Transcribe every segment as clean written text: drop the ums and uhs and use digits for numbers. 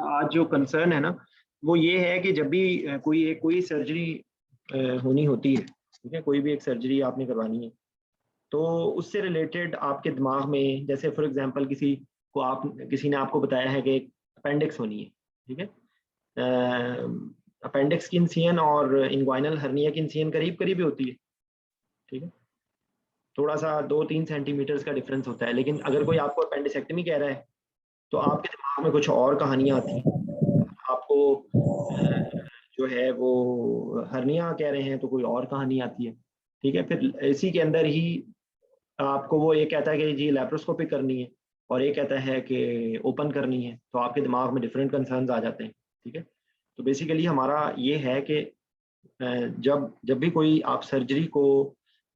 आज जो कंसर्न है ना वो ये है कि जब भी कोई सर्जरी होनी होती है, ठीक है, कोई भी एक सर्जरी आपने करवानी है, तो उससे रिलेटेड आपके दिमाग में, जैसे फॉर एग्जांपल किसी ने आपको बताया है कि एक अपेंडिक्स होनी है, ठीक है, अपेंडिक्स की इंसिजन और इंग्वाइनल हर्निया की इंसिजन करीब करीब ही होती है, ठीक है, थोड़ा सा 2-3 सेंटीमीटर्स का डिफरेंस होता है, लेकिन अगर कोई आपको अपेंडिसेक्टमी कह रहा है तो आपके दिमाग में कुछ और कहानियां आती हैं, आपको जो है वो हर्निया कह रहे हैं तो कोई और कहानी आती है, ठीक है। फिर इसी के अंदर ही आपको वो ये कहता है कि जी लैप्रोस्कोपी करनी है और ये कहता है कि ओपन करनी है, तो आपके दिमाग में डिफरेंट कंसर्न्स आ जाते हैं, ठीक है। तो बेसिकली हमारा ये है कि जब जब भी कोई आप सर्जरी को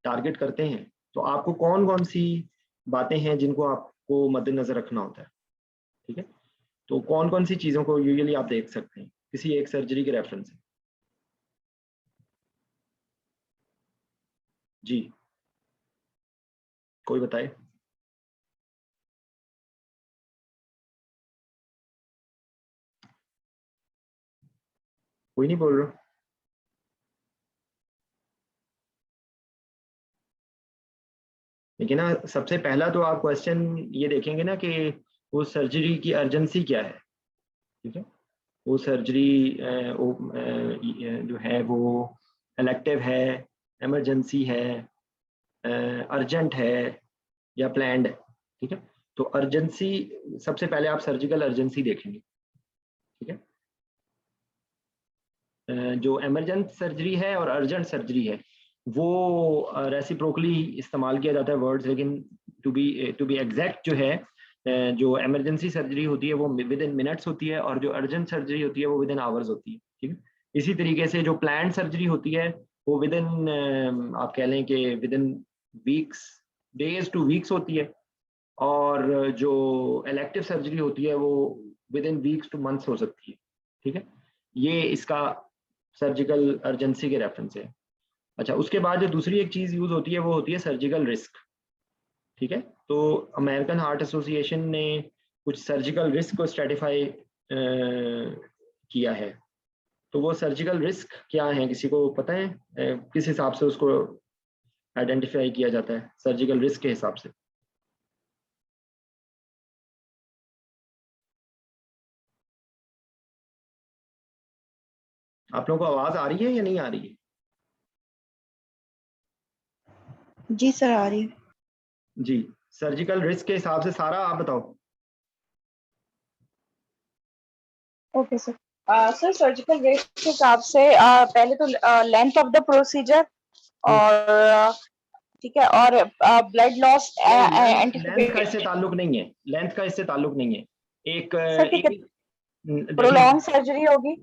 टारगेट करते हैं तो आपको कौन कौन सी बातें हैं जिनको आपको मद्देनजर रखना होता है, ठीक है। तो कौन कौन सी चीज़ों को यूजुअली आप देख सकते हैं किसी एक सर्जरी के रेफरेंस से? जी, कोई बताए। कोई नहीं बोल रहा। लेकिन ना सबसे पहला तो आप क्वेश्चन ये देखेंगे ना कि वो सर्जरी की अर्जेंसी क्या है, ठीक है। वो सर्जरी जो है वो इलेक्टिव है, इमरजेंसी है, अर्जेंट है या प्लान्ड है, ठीक है। तो अर्जेंसी, सबसे पहले आप सर्जिकल अर्जेंसी देखेंगे, ठीक है। जो इमरजेंट सर्जरी है और अर्जेंट सर्जरी है वो रेसिप्रोकली इस्तेमाल किया जाता है वर्ड्स, लेकिन टू बी एग्जैक्ट जो है जो इमरजेंसी सर्जरी होती है वो विद इन मिनट्स होती है और जो अर्जेंट सर्जरी होती है वो विद इन आवर्स होती है, ठीक है। इसी तरीके से जो प्लान्ड सर्जरी होती है वो विद इन आप कह लें कि with in weeks, days two weeks होती है, और जो इलेक्टिव सर्जरी होती है वो with in weeks two months हो सकती है, ठीक है। ये इसका सर्जिकल अर्जेंसी के रेफरेंस है। अच्छा, उसके बाद जो दूसरी एक चीज़ यूज़ होती है वो होती है सर्जिकल रिस्क, ठीक है। तो अमेरिकन हार्ट एसोसिएशन ने कुछ सर्जिकल रिस्क को स्ट्रेटिफाई किया है। तो वो सर्जिकल रिस्क क्या है, किसी को पता है? किस हिसाब से उसको आइडेंटिफाई किया जाता है सर्जिकल रिस्क के हिसाब से? आप लोगों को आवाज़ आ रही है या नहीं आ रही है? जी सर, आ रही है। जी, सर्जिकल रिस्क के हिसाब से सारा आप बताओ। Okay sir. Sir surgical risk के हिसाब से पहले तो लेंथ ऑफ द प्रोसीजर और ठीक है, और ब्लड लॉस लेंथ का इससे ताल्लुक नहीं है, लेंथ का इससे ताल्लुक नहीं है। एक सर ठीक है, देखिए, प्रोलॉन्ग सर्जरी होगी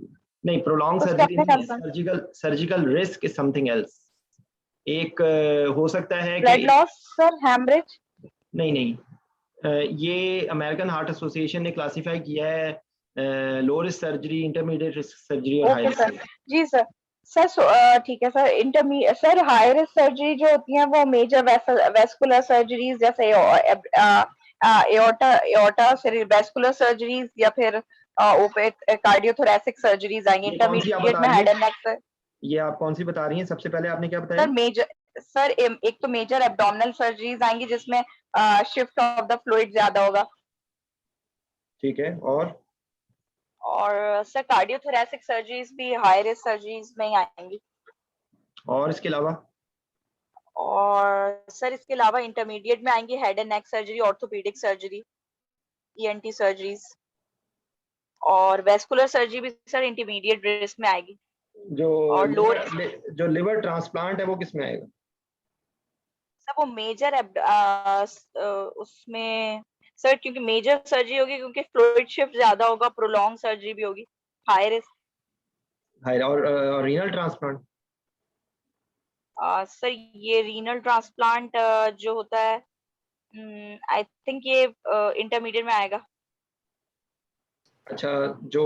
नहीं प्रोलॉन्ग उसके सर्जरी अपने नहीं है, concern. Surgical risk is something else. एक हो सकता है ब्लड कि लॉस सर, हेमरेज। नहीं नहीं, ये अमेरिकन हार्ट एसोसिएशन ने क्लासिफाई किया है low risk surgery, intermediate risk surgery और high okay risk sir, surgery. जी सर। सर ठीक है sir, sir high risk surgery जो होती है वो मेजर वेस्कुलर सर्जरीज जैसे एओर्टा वेस्कुलर सर्जरीज या फिर कार्डियोथोरेसिक सर्जरीज आएंगी। ये कौन सी आप इंटरमीडिएट बता में रही हेड हैं? एंड नेक से ये आप कौन सी बता रही हैं? सबसे पहले आपने क्या बताया? सर मेजर, सर एक तो मेजर एब्डोमिनल सर्जरीज आएंगी जिसमें शिफ्ट ऑफ द फ्लूइड ज्यादा होगा, ठीक है, और सर कार्डियोथोरेसिक सर्जरीज भी हाई रिस्क सर्जरीज में ही आएंगी। और इसके अलावा? और सर इसके अलावा इंटरमीडिएट में आएंगी head and neck surgery, orthopaedic surgery, ENT surgeries, और वेस्कुलर सर्जरी भी सर इंटरमीडिएट रिस्क में आएगी। जो और लोअर जो लिवर ट्रांसप्लांट है वो किस में आएगा? सर वो मेजर उसमें सर, क्योंकि मेजर सर्जरी होगी क्योंकि फ्लूइड शिफ्ट ज्यादा होगा, प्रोलॉन्ग सर्जरी भी होगी, हाई रिस्क। हाई और रीनल ट्रांसप्लांट? सर ये रीनल ट्रांसप्लांट जो होता है, आई थिंक ये इंटरमीडिएट में आएगा। अच्छा, जो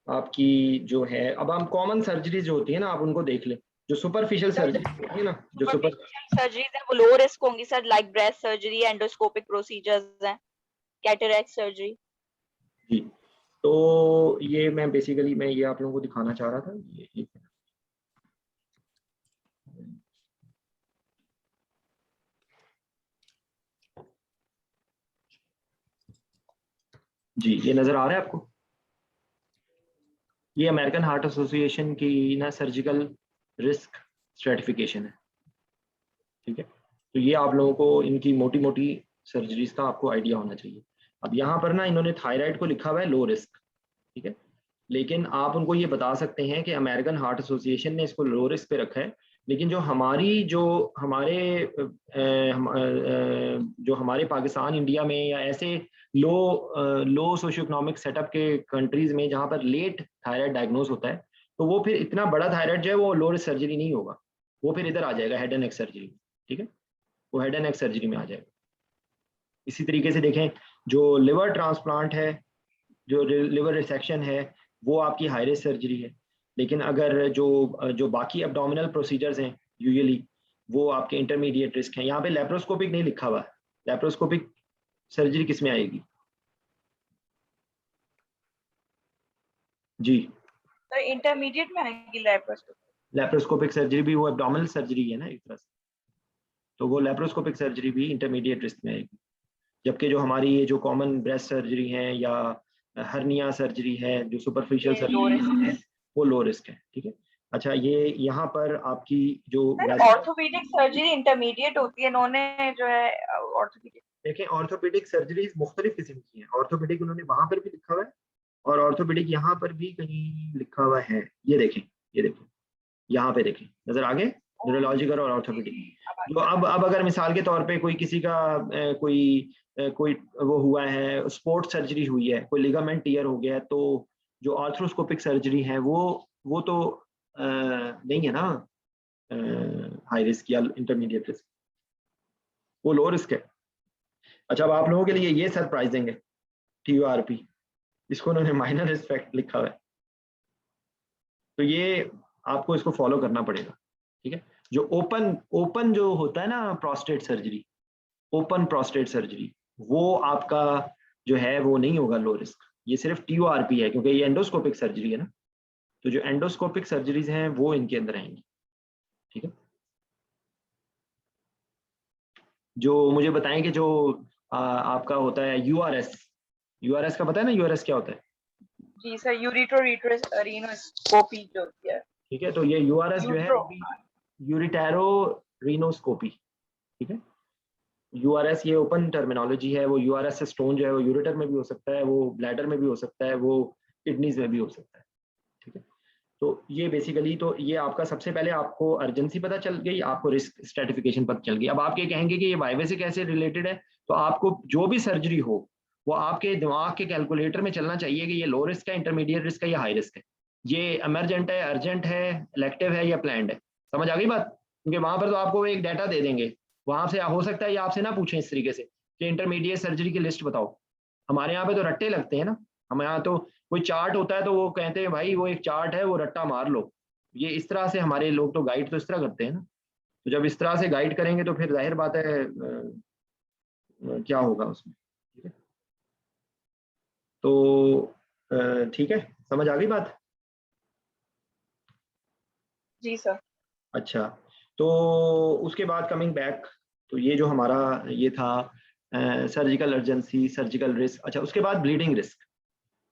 आपकी जो है, अब हम कॉमन सर्जरी जो होती है ना आप उनको देख लें, जो सुपरफिशियल सर्जरी होती है ना, जो सुपर सर्जरीज है वो लो रिस्क होंगी sir, like breast surgery, endoscopic procedures हैं। Cataract surgery. जी, तो ये मैं बेसिकली मैं ये आप लोगों को दिखाना चाह रहा था। ये जी, ये नजर आ रहा है आपको? ये अमेरिकन हार्ट एसोसिएशन की ना सर्जिकल रिस्क स्ट्रेटिफिकेशन है, ठीक है। तो ये आप लोगों को इनकी मोटी मोटी सर्जरीज का आपको आइडिया होना चाहिए। अब यहाँ पर ना इन्होंने थायराइड को लिखा हुआ है लो रिस्क, ठीक है, लेकिन आप उनको ये बता सकते हैं कि अमेरिकन हार्ट एसोसिएशन ने इसको लो रिस्क पे रखा है, लेकिन जो हमारी जो हमारे जो हमारे पाकिस्तान इंडिया में या ऐसे लो सोशियो इकोनॉमिक सेटअप के कंट्रीज में जहाँ पर लेट थायराइड डायग्नोज होता है, तो वो फिर इतना बड़ा थायराइड जो है वो लो रिस्क सर्जरी नहीं होगा, वो फिर इधर आ जाएगा हेड एंड नेक सर्जरी, ठीक है, वो हेड एंड नेक सर्जरी में आ जाएगा। इसी तरीके से देखें, जो लिवर ट्रांसप्लांट है, जो लिवर रिसेक्शन है, वो आपकी हाई रिस्क सर्जरी है, लेकिन अगर जो बाकी एब्डोमिनल प्रोसीजर्स हैं यूजुअली वो आपके इंटरमीडिएट रिस्क हैं। यहाँ पे लेप्रोस्कोपिक नहीं लिखा हुआ है, लेप्रोस्कोपिक सर्जरी किस में आएगी? जी, तो इंटरमीडिएट में आएगी लेप्रोस्कोपी। लेप्रोस्कोपिक सर्जरी भी वो एब्डोमिनल सर्जरी है ना एक तरह से, तो वो लेप्रोस्कोपिक सर्जरी भी इंटरमीडिएट रिस्क में आएगी। जबकि जो हमारी ये जो कॉमन ब्रेस्ट सर्जरी है या हर्निया सर्जरी है, जो सुपरफिशियल सर्जरी है, वो लो रिस्क है, ठीक है। अच्छा, ये यहाँ पर आपकी जो ऑर्थोपेडिक सर्जरी इंटरमीडिएट होती है, इन्होंने जो है ऑर्थोपेडिक, देखें ऑर्थोपेडिक सर्जरीज मुख्तलिफ किस्म की हैं। ऑर्थोपेडिक उन्होंने वहां पर भी लिखा हुआ है और ऑर्थोपेडिक यहाँ पर भी कहीं लिखा हुआ है। ये देखें, ये देखें, यहाँ पे देखें, नजर आ गए, न्यूरोलॉजिकल और ऑर्थोपेडिक। जो अब अगर मिसाल के तौर पे कोई किसी का कोई वो हुआ है, स्पोर्ट्स सर्जरी हुई है, कोई लिगामेंट टियर हो गया है, तो जो आर्थ्रोस्कोपिक सर्जरी है वो तो नहीं है ना हाई रिस्क या इंटरमीडिएट रिस्क, वो लो रिस्क है। अच्छा, अब आप लोगों के लिए ये सरप्राइजिंग है, TURP, इसको उन्होंने माइनर रिस्क लिखा हुआ है, तो ये आपको इसको फॉलो करना पड़ेगा, ठीक है। जो ओपन जो होता है ना prostate surgery, open prostate surgery, वो आपका जो है वो नहीं होगा लो रिस्क, ये सिर्फ TURP है, क्योंकि ये एंडोस्कोपिक सर्जरी है ना, तो जो एंडोस्कोपिक सर्जरीज हैं वो इनके अंदर आएंगी, ठीक है। जो मुझे बताएं कि जो आपका होता है यूआरएस का पता है ना, यूआरएस क्या होता है? जी सर, यूरिट्रोरीनोस्कोपी जो होती है, ठीक है, तो ये यूआरएस जो है यूरिटेरो रीनोस्कोपी, ठीक है। यूआरएस ये ओपन टर्मिनोलॉजी है, वो यूआरएस से स्टोन जो है वो यूरेटर में भी हो सकता है, वो ब्लैडर में भी हो सकता है, वो किडनीज में भी हो सकता है, ठीक है। तो ये बेसिकली, तो ये आपका सबसे पहले आपको अर्जेंसी पता चल गई, आपको रिस्क स्ट्रेटिफिकेशन पता चल गई। अब आप ये कहेंगे कि ये वाइवे से कैसे रिलेटेड है, तो आपको जो भी सर्जरी हो वो आपके दिमाग के कैलकुलेटर में चलना चाहिए कि ये लो रिस्क है, इंटरमीडिएट रिस्क है या हाई रिस्क है, ये इमरजेंट है, अर्जेंट है, इलेक्टिव है या प्लान्ड है। समझ आ गई बात? क्योंकि वहां पर तो आपको एक डाटा दे देंगे, वहां से हो सकता है ये आपसे ना पूछें इस तरीके से कि इंटरमीडिएट सर्जरी की लिस्ट बताओ। हमारे यहाँ पे तो रट्टे लगते हैं ना, हमारे यहाँ तो कोई चार्ट होता है तो वो कहते हैं भाई वो एक चार्ट है, वो रट्टा मार लो। ये इस तरह से हमारे लोग तो गाइड तो इस तरह करते हैं ना, तो जब इस तरह से गाइड करेंगे तो फिर जाहिर बात है क्या होगा उसमें, ठीक है। तो ठीक है, समझ आ गई बात? जी सर। अच्छा, तो उसके बाद कमिंग बैक, तो ये जो हमारा ये था सर्जिकल अर्जेंसी, सर्जिकल रिस्क। अच्छा, उसके बाद ब्लीडिंग रिस्क,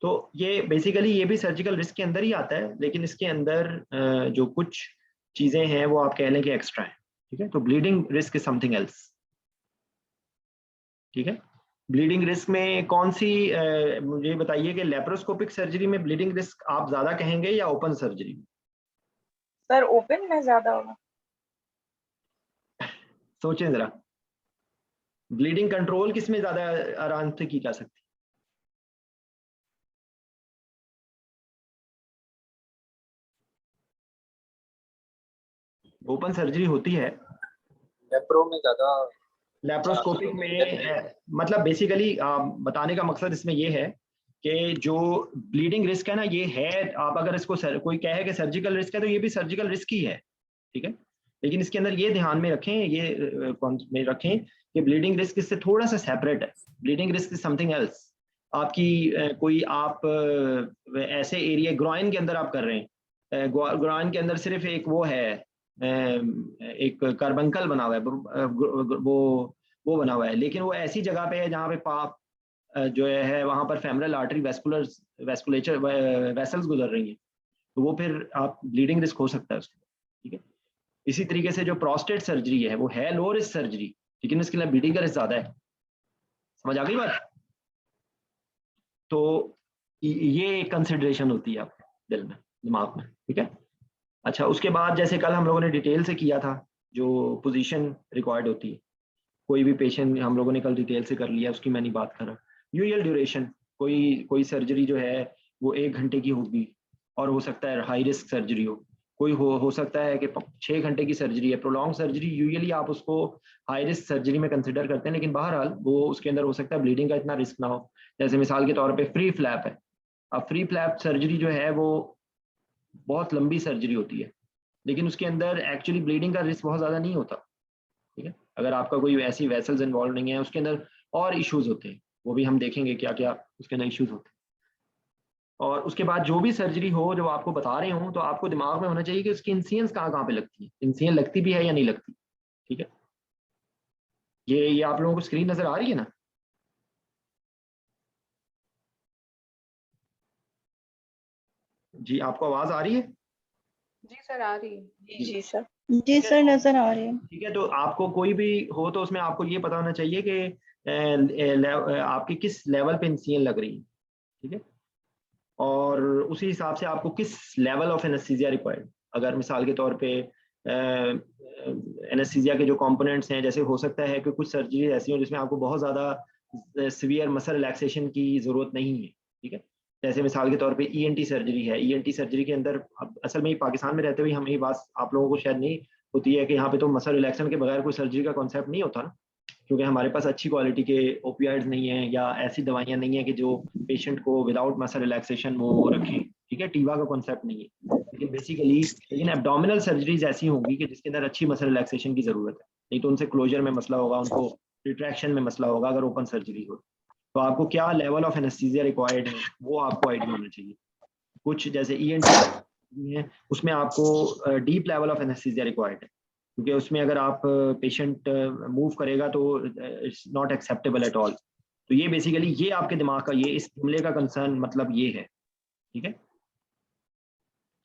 तो ये बेसिकली ये भी सर्जिकल रिस्क के अंदर ही आता है, लेकिन इसके अंदर जो कुछ चीजें हैं वो आप कह लें कि एक्स्ट्रा है, ठीक है। तो bleeding risk is something else, ठीक है। ब्लीडिंग रिस्क में कौन सी मुझे बताइए कि लेप्रोस्कोपिक सर्जरी में ब्लीडिंग रिस्क आप ज्यादा कहेंगे या ओपन सर्जरी में? सर ओपन में ज्यादा होगा। सोचें जरा, ब्लीडिंग कंट्रोल किस में ज्यादा आराम से की जा सकती? ओपन सर्जरी होती है, लेप्रो में ज्यादा, लेप्रोस्कोपिक में मतलब बेसिकली बताने का मकसद इसमें ये है कि जो ब्लीडिंग रिस्क है ना, ये है, आप अगर इसको कोई कहे कि सर्जिकल रिस्क है तो ये भी सर्जिकल रिस्क ही है, ठीक है। लेकिन इसके अंदर ये ध्यान में रखें, में रखें कि ब्लीडिंग रिस्क इससे थोड़ा सा सेपरेट है। Bleeding risk is something else. आपकी कोई आप ऐसे एरिया ग्रॉइन के अंदर आप कर रहे हैं, ग्रॉइन के अंदर सिर्फ एक वो है, एक कार्बंकल बना हुआ है, वो बना हुआ है, लेकिन वो ऐसी जगह पे है जहाँ पे पाप जो है वहां पर फेमरल आर्टरी वेस्कुलेचर वेसल्स गुजर रही हैं, तो वो फिर आप ब्लीडिंग रिस्क हो सकता है उसके, ठीक है। इसी तरीके से जो प्रोस्टेट सर्जरी है वो है लो रिस्क सर्जरी, लेकिन उसके लिए ब्लीडिंग का रिस्क ज्यादा है। समझ आ गई बात? तो ये एक कंसिडरेशन होती है आपके दिल में, दिमाग में, ठीक है। अच्छा, उसके बाद जैसे कल हम लोगों ने डिटेल से किया था, जो पोजीशन रिक्वायर्ड होती है, कोई भी पेशेंट हम लोगों ने कल डिटेल से कर लिया, उसकी मैं नहीं बात कर रहा। यूजुअल ड्यूरेशन, कोई सर्जरी जो है वो 1 घंटे की होगी और हो सकता है हाई रिस्क सर्जरी कोई हो सकता है कि 6 घंटे की सर्जरी है। प्रोलॉन्ग सर्जरी यूजुअली आप उसको हाई रिस्क सर्जरी में कंसिडर करते हैं, लेकिन बहरहाल वो उसके अंदर हो सकता है ब्लीडिंग का इतना रिस्क ना हो। जैसे मिसाल के तौर पे फ्री फ्लैप है। अब फ्री फ्लैप सर्जरी जो है वो बहुत लंबी सर्जरी होती है, लेकिन उसके अंदर एक्चुअली ब्लीडिंग का रिस्क बहुत ज़्यादा नहीं होता, ठीक है। अगर आपका कोई ऐसी वेसल्स इन्वॉल्व नहीं है, उसके अंदर और इश्यूज होते हैं, वो भी हम देखेंगे क्या क्या उसके अंदर इश्यूज होते हैं। और उसके बाद जो भी सर्जरी हो, जो आपको बता रहे हो, तो आपको दिमाग में होना चाहिए कि उसकी इंसियंस कहाँ कहाँ पे लगती है, इंसियन लगती भी है या नहीं लगती, ठीक है। ये आप लोगों को स्क्रीन नजर आ रही है ना? जी, आपको आवाज आ रही है? जी सर आ रही है। जी सर। जी सर नजर आ रहे हैं। ठीक है, तो आपको कोई भी हो तो उसमें आपको ये पता होना चाहिए कि आपकी किस लेवल पे इंसियन लग रही है, ठीक है। और उसी हिसाब से आपको किस लेवल ऑफ एनेस्थीसिया रिक्वायर्ड। अगर मिसाल के तौर पे एनेस्थीसिया के जो कंपोनेंट्स हैं, जैसे हो सकता है कि कुछ सर्जरी ऐसी हो जिसमें आपको बहुत ज़्यादा सीवियर मसल रिलैक्सेशन की ज़रूरत नहीं है, ठीक है। जैसे मिसाल के तौर पे ईएनटी सर्जरी है। ईएनटी सर्जरी के अंदर असल में पाकिस्तान में रहते हुए हम ये बात आप लोगों को शायद नहीं होती है कि यहाँ पे तो मसल रिलैक्सेशन के बगैर कोई सर्जरी का कॉन्सेप्ट नहीं होता ना, क्योंकि हमारे पास अच्छी क्वालिटी के ओपियाइड्स नहीं है या ऐसी दवाइयाँ नहीं है कि जो पेशेंट को विदाउट मसल रिलैक्सेशन वो रखें, ठीक है। टीवा का कॉन्सेप्ट नहीं है, लेकिन एब्डोमिनल सर्जरीज ऐसी होंगी कि जिसके अंदर अच्छी मसल रिलैक्सेशन की जरूरत है, नहीं तो उनसे क्लोजर में मसला होगा, उनको रिट्रैक्शन में मसला होगा अगर ओपन सर्जरी हो। तो आपको क्या लेवल ऑफ एनेस्थीसिया रिक्वायर्ड है वो आपको आइडिया होना चाहिए। कुछ जैसे ईएनटी है, उसमें आपको deep level of anaesthesia required है, क्योंकि उसमें अगर आप पेशेंट मूव करेगा तो it's not acceptable at all. तो ये बेसिकली ये आपके दिमाग का ये इस जुमले का कंसर्न मतलब ये है, ठीक है।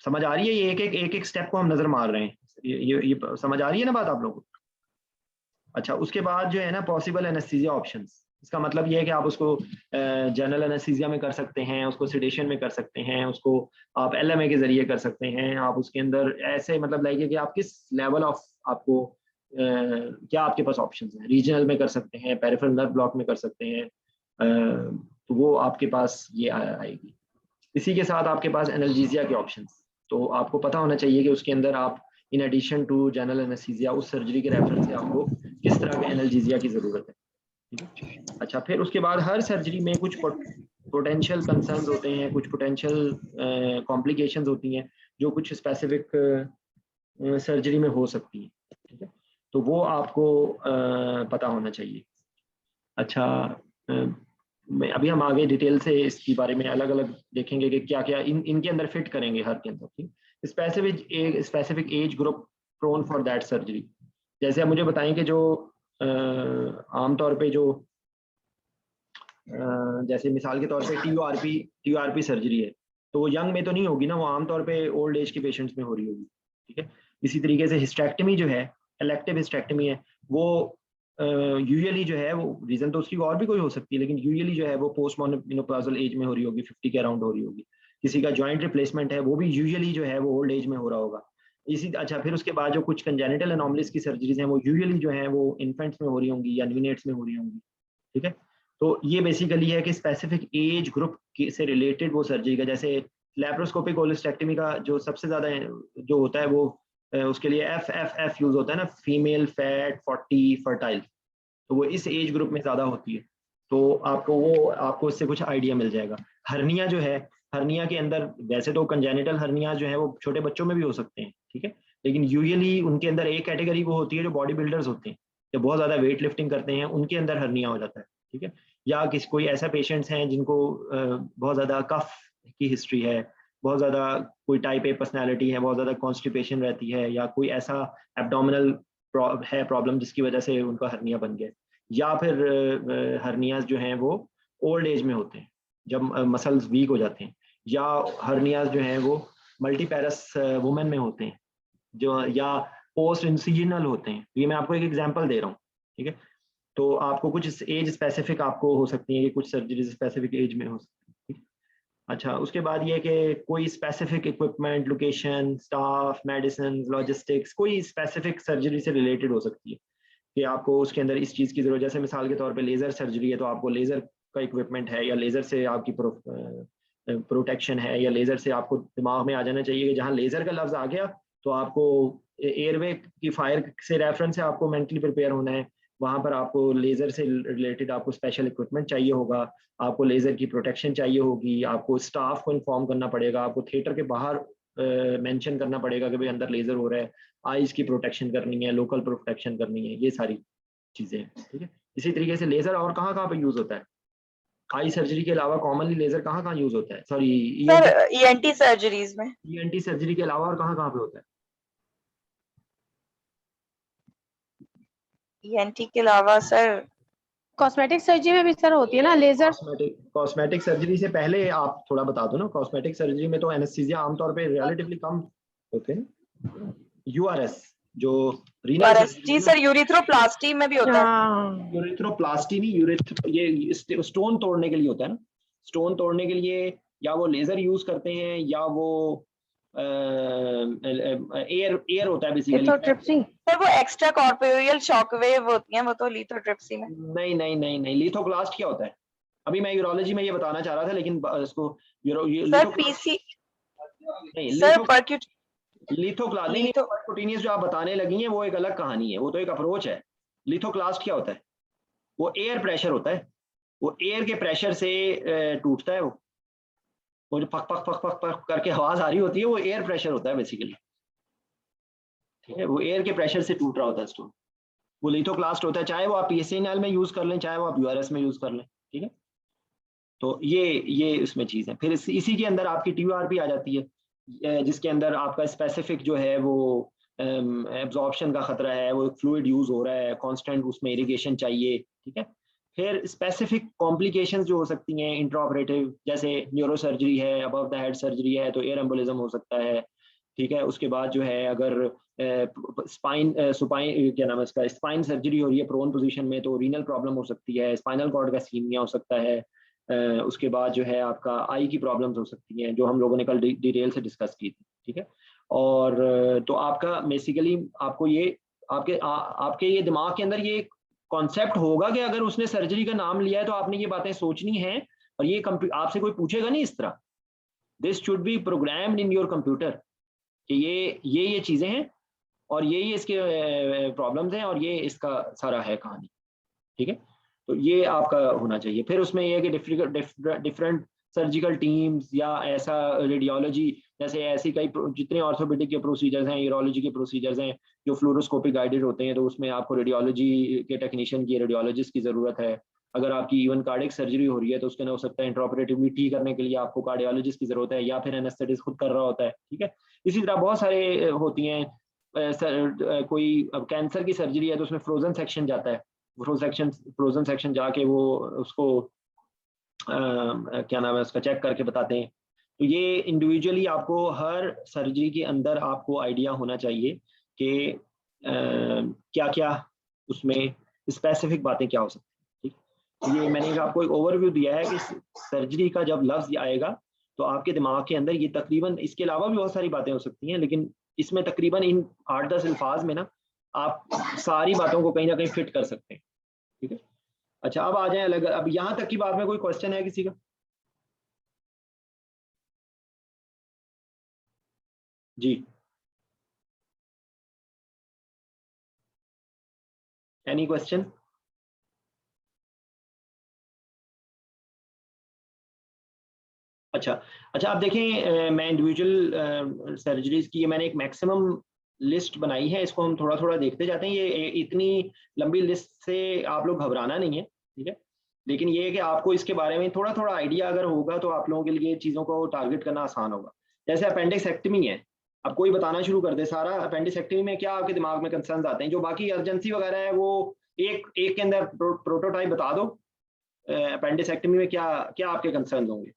समझ आ रही है? ये एक एक स्टेप को हम नजर मार रहे हैं। ये समझ आ रही है ना बात आप लोगों को? अच्छा, उसके बाद जो है ना पॉसिबल एनेस्थीसिया ऑप्शंस, इसका मतलब ये है कि आप उसको जनरल एनेस्थीसिया में कर सकते हैं, उसको सिडेशन में कर सकते हैं, उसको आप एलएमए के जरिए कर सकते हैं, आप उसके अंदर ऐसे मतलब लाइक कि आप किस लेवल ऑफ आपको क्या आपके पास ऑप्शंस हैं। रीजनल में कर सकते हैं, पेरिफेरल नर्व ब्लॉक में कर सकते हैं, तो वो आपके पास ये आएगी। इसी के साथ आपके पास एनाल्जेसिया के ऑप्शंस, तो आपको पता होना चाहिए कि उसके अंदर आप in addition to general anaesthesia उस सर्जरी के रेफरेंस से आपको किस तरह के एनाल्जेसिया की जरूरत है, ठीक है। अच्छा, फिर उसके बाद हर सर्जरी में कुछ पोटेंशियल कंसर्न्स होते हैं, कुछ पोटेंशियल कॉम्प्लिकेशंस होती हैं जो कुछ स्पेसिफिक सर्जरी में हो सकती है, ठीक है। तो वो आपको पता होना चाहिए। अच्छा, मैं अभी हम आगे डिटेल से इसके बारे में अलग अलग देखेंगे कि क्या क्या इनके अंदर फिट करेंगे हर के अंदर, ठीक। Specific age group prone for that surgery. जैसे आप मुझे बताएं कि जो आमतौर पे जो जैसे मिसाल के तौर पे टीयूआरपी सर्जरी है, तो वो यंग में तो नहीं होगी ना, वो आमतौर पे ओल्ड एज के पेशेंट्स में हो रही होगी, ठीक है। इसी तरीके से हिस्टेक्टमी जो है, इलेक्टिव हिस्टेक्टमी है, वो यूजुअली जो है, वो रीजन तो उसकी और भी कोई हो सकती है, लेकिन यूजुअली जो है वो पोस्ट मेनोपॉजल एज में हो रही होगी, 50 के अराउंड हो रही होगी। किसी का जॉइंट रिप्लेसमेंट है, वो भी यूजुअली जो है वो ओल्ड एज में हो रहा होगा। अच्छा, फिर उसके बाद जो कुछ कंजेनिटल एनोमलीज की सर्जरीज हैं वो यूजुअली जो है वो इन्फेंट्स में हो रही होंगी या न्यूनेट्स में हो रही होंगी, ठीक है। तो ये बेसिकली है कि स्पेसिफिक एज ग्रुप से रिलेटेड वो सर्जरी का, जैसे लैप्रोस्कोपिक कोलेस्टेक्टमी का जो सबसे ज्यादा जो होता है वो उसके लिए एफ यूज होता है ना, फीमेल फैट 40 फर्टाइल, तो वो इस एज ग्रुप में ज्यादा होती है। तो आपको इससे कुछ आइडिया मिल जाएगा। हर्निया जो है, हर्निया के अंदर वैसे तो कंजेनिटल हर्निया जो है वो छोटे बच्चों में भी हो सकते हैं, ठीक है, लेकिन यूजुअली उनके अंदर एक कैटेगरी वो होती है जो बॉडी बिल्डर्स होते हैं, जो बहुत ज़्यादा वेट लिफ्टिंग करते हैं, उनके अंदर हर्निया हो जाता है, ठीक है। या कोई ऐसा पेशेंट्स हैं जिनको बहुत ज़्यादा कफ की हिस्ट्री है, बहुत ज़्यादा कोई टाइप ए पर्सनैलिटी है, बहुत ज़्यादा कॉन्स्टिपेशन रहती है, या कोई ऐसा एब्डोमिनल है प्रॉब्लम जिसकी वजह से उनका हर्निया बन गया, या फिर हर्नियाज जो हैं वो ओल्ड एज में होते हैं जब मसल्स वीक हो जाते हैं, या हर्नियाज जो हैं वो मल्टीपैरस वुमेन में होते हैं जो, या पोस्ट इंसिजनल होते हैं। ये मैं आपको एक एग्जांपल दे रहा हूँ, ठीक है। तो आपको कुछ एज स्पेसिफिक आपको हो सकती है कि कुछ सर्जरीज स्पेसिफिक एज में हो सकती है। अच्छा, उसके बाद ये कि कोई specific equipment, location, staff, medicine, logistics, कोई स्पेसिफिक सर्जरी से रिलेटेड हो सकती है कि आपको उसके अंदर इस चीज़ की ज़रूरत, जैसे मिसाल के तौर पे लेज़र सर्जरी है तो आपको लेज़र का इक्विपमेंट है, या लेज़र से आपकी प्रोटेक्शन है, या लेज़र से आपको दिमाग में आ जाना चाहिए कि जहाँ लेज़र का लफ्ज़ आ गया तो आपको एयरवे की फायर से रेफरेंस से आपको मेंटली प्रिपेयर होना है, वहाँ पर आपको लेज़र से रिलेटेड आपको स्पेशल इक्विपमेंट चाहिए होगा, आपको लेज़र की प्रोटेक्शन चाहिए होगी, आपको स्टाफ को इन्फॉर्म करना पड़ेगा, आपको थिएटर के बाहर मेंशन करना पड़ेगा कि भाई अंदर लेज़र हो रहा है, आईज की प्रोटेक्शन करनी है, लोकल प्रोटेक्शन करनी है, ये सारी चीज़ें, ठीक है। इसी तरीके से लेज़र और कहाँ-कहाँ पे यूज़ होता है? आई सर्जरी के अलावा कॉमनली लेज़र कहाँ-कहाँ यूज़ होता है? सॉरी, सर ईएनटी सर्जरीज में। ईएनटी सर्जरी के अलावा और कहाँ-कहाँ पे होता है? ईएनटी के अलावा सर कॉस्मेटिक सर्जरी में भी सर होती है ना लेजर? कॉस्मेटिक सर्जरी से पहले आप थोड़ा बता दो ना। कॉस्मेटिक सर्जरी में तो एनेस्थीसिया आमतौर पे रिलेटिवली कम होते हैं। यूआरएस जो रीनल जी सर, यूरिथ्रोप्लास्टी में भी होता है। यूरिथ्रोप्लास्टी नहीं, ये स्टोन तोड़ने के लिए होता है ना। स्टोन तोड़ने के लिए या वो लेजर यूज करते हैं या वो एयर होता है बेसिकली। लिथोट्रिप्सी सर वो एक्स्ट्रा कॉर्पोरियल शॉकवेव होती हैं, वो तो लिथोट्रिप्सी में। नहीं, लिथोक्लास्ट क्या होता है? अभी मैं यूरोलॉजी में ये बताना चाह रहा था, लेकिन इसको सर पीसी नहीं, सर लिथोक्लास्ट नहीं, परक्यूटेनियस जो आप बताने लगी हैं वो एक अलग कहानी है, वो तो एक अप्रोच है। लिथोक्लास्ट क्या होता है? वो एयर प्रेशर होता है, वो एयर के प्रेशर से टूटता है। वो जो पक पक पक पक पक करके आवाज आ रही होती है वो एयर प्रेशर होता है बेसिकली, ठीक है। वो एयर के प्रेशर से टूट रहा होता है स्टोन, वो लिथोक्लास्ट होता है। चाहे वो आप पीएसएनएल में यूज कर लें, चाहे वो आप यूआरएस में यूज कर लें, ठीक है। तो ये इसमें चीज है। फिर इसी के अंदर आपकी टीयूआरपी आ जाती है, जिसके अंदर आपका स्पेसिफिक जो है वो एब्जॉर्प्शन का खतरा है, वो फ्लूइड यूज हो रहा है कांस्टेंट, उसमें इरिगेशन चाहिए, ठीक है। फिर स्पेसिफिक कॉम्प्लिकेशंस जो हो सकती हैं इंट्राऑपरेटिव, जैसे न्यूरो सर्जरी है, अबव द हेड सर्जरी है तो एयर एम्बोलिज्म हो सकता है, ठीक है। उसके बाद जो है अगर स्पाइन क्या नाम है इसका, स्पाइन सर्जरी हो रही है प्रोन पोजीशन में तो रीनल प्रॉब्लम हो सकती है, स्पाइनल कॉर्ड का इस्कीमिया हो सकता है। उसके बाद जो है आपका आई की प्रॉब्लम्स हो सकती हैं जो हम लोगों ने कल डिटेल से डिस्कस की थी, ठीक है। और तो आपका बेसिकली आपको ये आपके ये दिमाग के अंदर ये कॉन्सेप्ट होगा कि अगर उसने सर्जरी का नाम लिया है तो आपने ये बातें सोचनी है, और ये आपसे कोई पूछेगा नहीं इस तरह। This should be programmed in your computer कि ये चीजें हैं और ये इसके प्रॉब्लम्स हैं और ये इसका सारा है कहानी, ठीक है। तो ये आपका होना चाहिए। फिर उसमें ये है कि डिफरेंट सर्जिकल टीम्स या ऐसा रेडियोलॉजी, जैसे ऐसी कई जितने ऑर्थोपेडिक के प्रोसीजर्स हैं, यूरोलॉजी के प्रोसीजर्स हैं जो फ्लोरोस्कोपिक गाइडेड होते हैं, तो उसमें आपको रेडियोलॉजी के टेक्नीशियन की, रेडियोलॉजिस्ट की ज़रूरत है। अगर आपकी इवन कार्डियक सर्जरी हो रही है तो उसके अंदर हो सकता है इंट्राऑपरेटिवली करने के लिए आपको कार्डियोलॉजिस्ट की ज़रूरत है, या फिर एनेस्थेटिस्ट खुद कर रहा होता है, ठीक है। इसी तरह बहुत सारे होती हैं। कोई अब कैंसर की सर्जरी है तो उसमें फ्रोजन सेक्शन जाता है, फ्रोजन सेक्शन जाके वो उसको क्या नाम है उसका चेक करके बताते हैं। तो ये इंडिविजुअली आपको हर सर्जरी के अंदर आपको आइडिया होना चाहिए कि क्या क्या उसमें स्पेसिफिक बातें क्या हो सकती हैं, ठीक। तो ये मैंने आपको एक ओवरव्यू दिया है कि सर्जरी का जब लफ्ज आएगा तो आपके दिमाग के अंदर ये तकरीबन, इसके अलावा भी बहुत सारी बातें हो सकती हैं, लेकिन इसमें तकरीबन इन 8-10 अल्फाज में ना आप सारी बातों को कहीं ना कहीं फिट कर सकते हैं, ठीक है। अच्छा, अब आ जाए अलग, अब यहाँ तक की बात में कोई क्वेश्चन है किसी का? जी, एनी क्वेश्चन? अच्छा, आप देखें मैं इंडिविजुअल सर्जरीज की मैंने एक मैक्सिमम लिस्ट बनाई है, इसको हम थोड़ा थोड़ा देखते जाते हैं। ये इतनी लंबी लिस्ट से आप लोग घबराना नहीं है, ठीक है, लेकिन ये है कि आपको इसके बारे में थोड़ा थोड़ा आइडिया अगर होगा तो आप लोगों के लिए चीज़ों को टारगेट करना आसान होगा। जैसे अपेंडिक्सेक्टमी है, अब कोई बताना शुरू कर दे सारा अपेंडिक्सेक्टमी में क्या आपके दिमाग में कंसर्न आते हैं, जो बाकी अर्जेंसी वगैरह है वो एक एक के अंदर प्रोटोटाइप बता दो। अपेंडिक्सेक्टमी में क्या क्या आपके कंसर्न होंगे?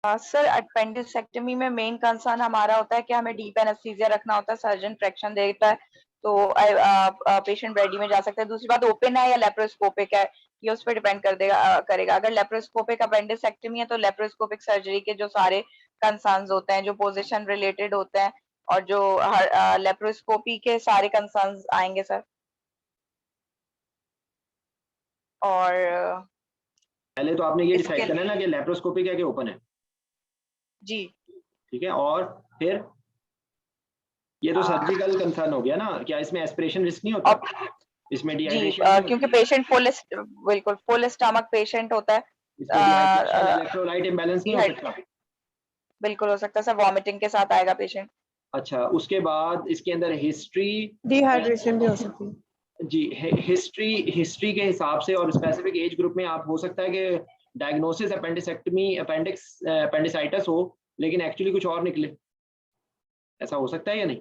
सर अपेंडिसेक्टमी में मेन कंसर्न हमारा होता है कि हमें डीप एनेस्थीसिया रखना होता है, सर्जन फ्रैक्शन देता है तो पेशेंट रेडी में जा सकता है। दूसरी बात ओपन है या लेप्रोस्कोपिक है ये उस पर डिपेंड करेगा। अगर लेप्रोस्कोपिक अपेंडिसेक्टमी है तो लेप्रोस्कोपिक सर्जरी के जो सारे कंसर्न्स होते हैं, जो पोजीशन रिलेटेड होते हैं और जो लेप्रोस्कोपी के सारे कंसर्न्स आएंगे सर। और पहले तो आपने ये इसके डिसाइड करना है ना कि लेप्रोस्कोपिक है कि ओपन है, जी ठीक है, और फिर ये तो सर्जिकल कंसर्न हो गया ना, क्या इसमें एस्पिरेशन रिस्क नहीं होता? इसमें जी डिहाइड्रेशन क्योंकि पेशेंट बिल्कुल फुल स्टमक पेशेंट होता है, इसमें डिहाइड्रेशन इलेक्ट्रोलाइट इंबैलेंस नहीं हो सकता? बिल्कुल हो सकता है सर, वॉमिटिंग के साथ आएगा पेशेंट। अच्छा, उसके बाद इसके अंदर हिस्ट्री, डिहाइड्रेशन भी हो सकती है जी, हिस्ट्री के हिसाब से और स्पेसिफिक एज ग्रुप में आप हो सकता है कि डायग्नोसिस अपेंडिसेक्टमी अपेंडिसाइटिस हो लेकिन एक्चुअली कुछ और निकले, ऐसा हो सकता है या नहीं?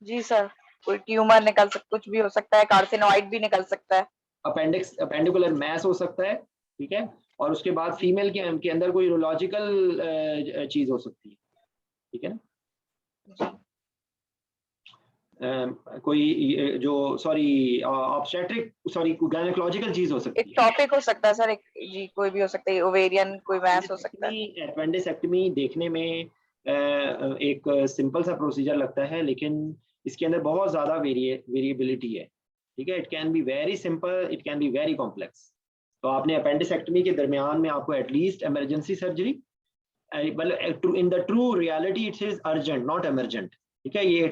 जी सर, कोई ट्यूमर निकल कुछ भी हो सकता है, कार्सिनोइड भी निकल सकता है, अपेंडिकुलर मैस हो सकता है, ठीक है, और उसके बाद फीमेल के अंदर कोई यूरोलॉजिकल चीज हो सकती है, ठीक है ना, कोई जो सॉरी ऑब्स्टेट्रिक सॉरी गायनेकोलॉजिकल चीज हो सकती एक है। टॉपिक हो सकता है सर, एक जी कोई भी हो सकता है, ओवेरियन कोई मैस हो सकता है। अपेंडिसेक्टमी देखने में एक सिंपल सा प्रोसीजर लगता है लेकिन इसके अंदर बहुत ज्यादा वेरिएबिलिटी है, ठीक है, it can be very simple, it can be very complex. तो आपने अपेंडिसेक्टमी के दरमियान में आपको at least emergency surgery, in the true reality it's is urgent not emergent, ठीक है, ये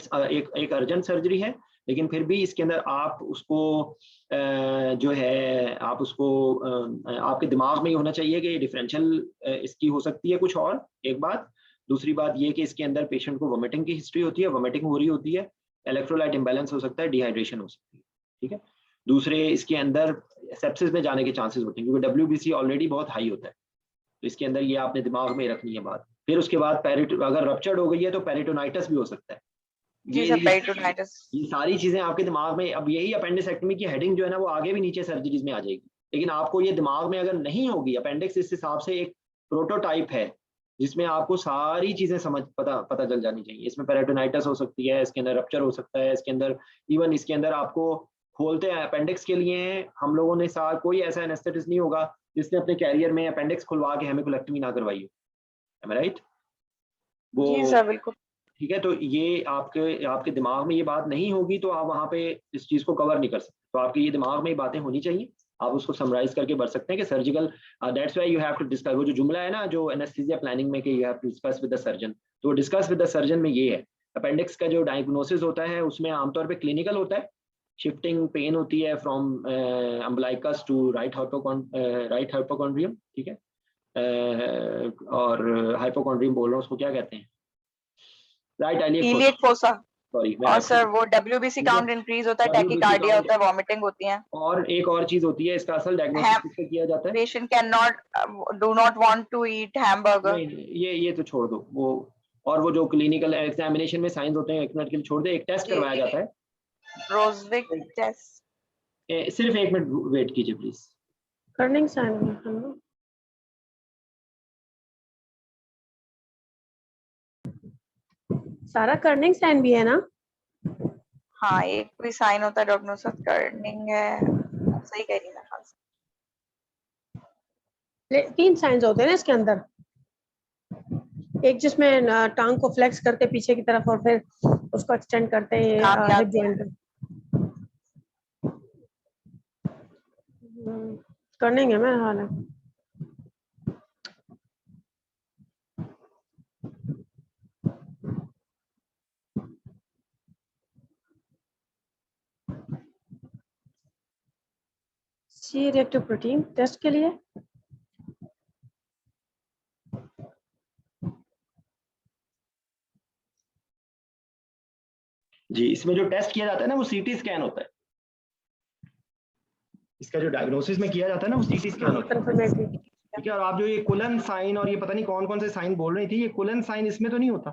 एक अर्जेंट सर्जरी है लेकिन फिर भी इसके अंदर आप उसको जो है आप उसको आपके दिमाग में ये होना चाहिए कि डिफरेंशियल इसकी हो सकती है कुछ और एक बात। दूसरी बात ये कि इसके अंदर पेशेंट को वोमिटिंग की हिस्ट्री होती है, वोमिटिंग हो रही होती है, इलेक्ट्रोलाइट इंबैलेंस हो सकता है, डिहाइड्रेशन हो सकती है, ठीक है। दूसरे इसके अंदर सेप्सिस में जाने के चांसेस होते हैं क्योंकि WBC ऑलरेडी बहुत हाई होता है, तो इसके अंदर ये आपने दिमाग में रखनी है बात। फिर उसके बाद अगर रप्चर्ड हो गई है तो पेरिटोनाइटिस भी हो सकता है। जी सर, पेरिटोनाइटिस, ये सारी चीजें आपके दिमाग में, अब यही अपेंडिसेक्टमी की हेडिंग जो है ना वो आगे भी नीचे सर्जरीज में आ जाएगी, लेकिन आपको ये दिमाग में अगर नहीं होगी, अपेंडिक्स इस हिसाब से एक प्रोटोटाइप है जिसमें आपको सारी चीजें पता चल जानी चाहिए। इसमें पेरिटोनाइटिस हो सकती है, इसके अंदर रप्चर हो सकता है, इसके अंदर इवन इसके अंदर आपको खोलते हैं अपेंडिक्स के लिए हम लोगों ने साथ कोई ऐसा एनेस्थेटिस्ट नहीं होगा जिसने अपने कैरियर में अपेंडिक्स खुलवा के हेमिकोलेक्टमी ना करवाई हो, राइट? वो जी सर बिल्कुल, ठीक है, तो ये आपके दिमाग में ये बात नहीं होगी तो आप वहाँ पे इस चीज को कवर नहीं कर सकते, तो आपके ये दिमाग में ये बातें होनी चाहिए, आप उसको समराइज करके बढ़ सकते हैं कि surgical that's why you have to discuss, वो जो जुमला है ना जो एनेस्थीसिया प्लानिंग में कि you have to discuss with the surgeon, तो डिस्कस विद द सर्जन में ये है। अपेंडिक्स का जो डायग्नोसिस होता है उसमें आमतौर पर क्लिनिकल होता है, शिफ्टिंग पेन होती है from umbilicus to right hypochondrium, ठीक है, और हाइपोकॉन्ड्रियम बोल रहा हूँ उसको क्या कहते हैं, राइट इलियक फोसा, सॉरी। और सर वो WBC काउंट इंक्रीज होता है, टैकीकार्डिया होता है, वॉमिटिंग होती है, और एक और चीज होती है, इसका असल डायग्नोसिस किससे किया जाता है? Patient can not do not want to eat hamburger. नहीं, ये तो छोड़ दो वो, और वो जो क्लिनिकल एग्जामिनेशन में साइंस होते हैं एक मिनट के लिए छोड़ दे, एक टेस्ट करवाया जाता है, ब्रोजविक टेस्ट, सिर्फ एक मिनट वेट कीजिए प्लीज। कर्निंग साइन में हम लोग सारा कर्निंग साइन भी है ना? हाँ एक भी साइन होता है, डायग्नोसिस कर्निंग है, सही कह रही है ना। 3 साइंस होते हैं ना इसके अंदर, एक जिसमें टांग को फ्लेक्स करते पीछे की तरफ और फिर उसको एक्सटेंड करते हैं हिप जॉइंट, कर्निंग है मेरा हाल है। सी रिएक्टिव प्रोटीन टेस्ट के लिए जी, इसमें जो टेस्ट किया जाता है ना वो सीटी स्कैन होता है। इसका जो डायग्नोसिस में किया जाता है ना वो सीटी स्कैन होता है, कंफर्मेटरी। ठीक है। और आप जो ये कुलन साइन और ये पता नहीं कौन कौन से साइन बोल रही थी, ये कुलन साइन इसमें तो नहीं होता।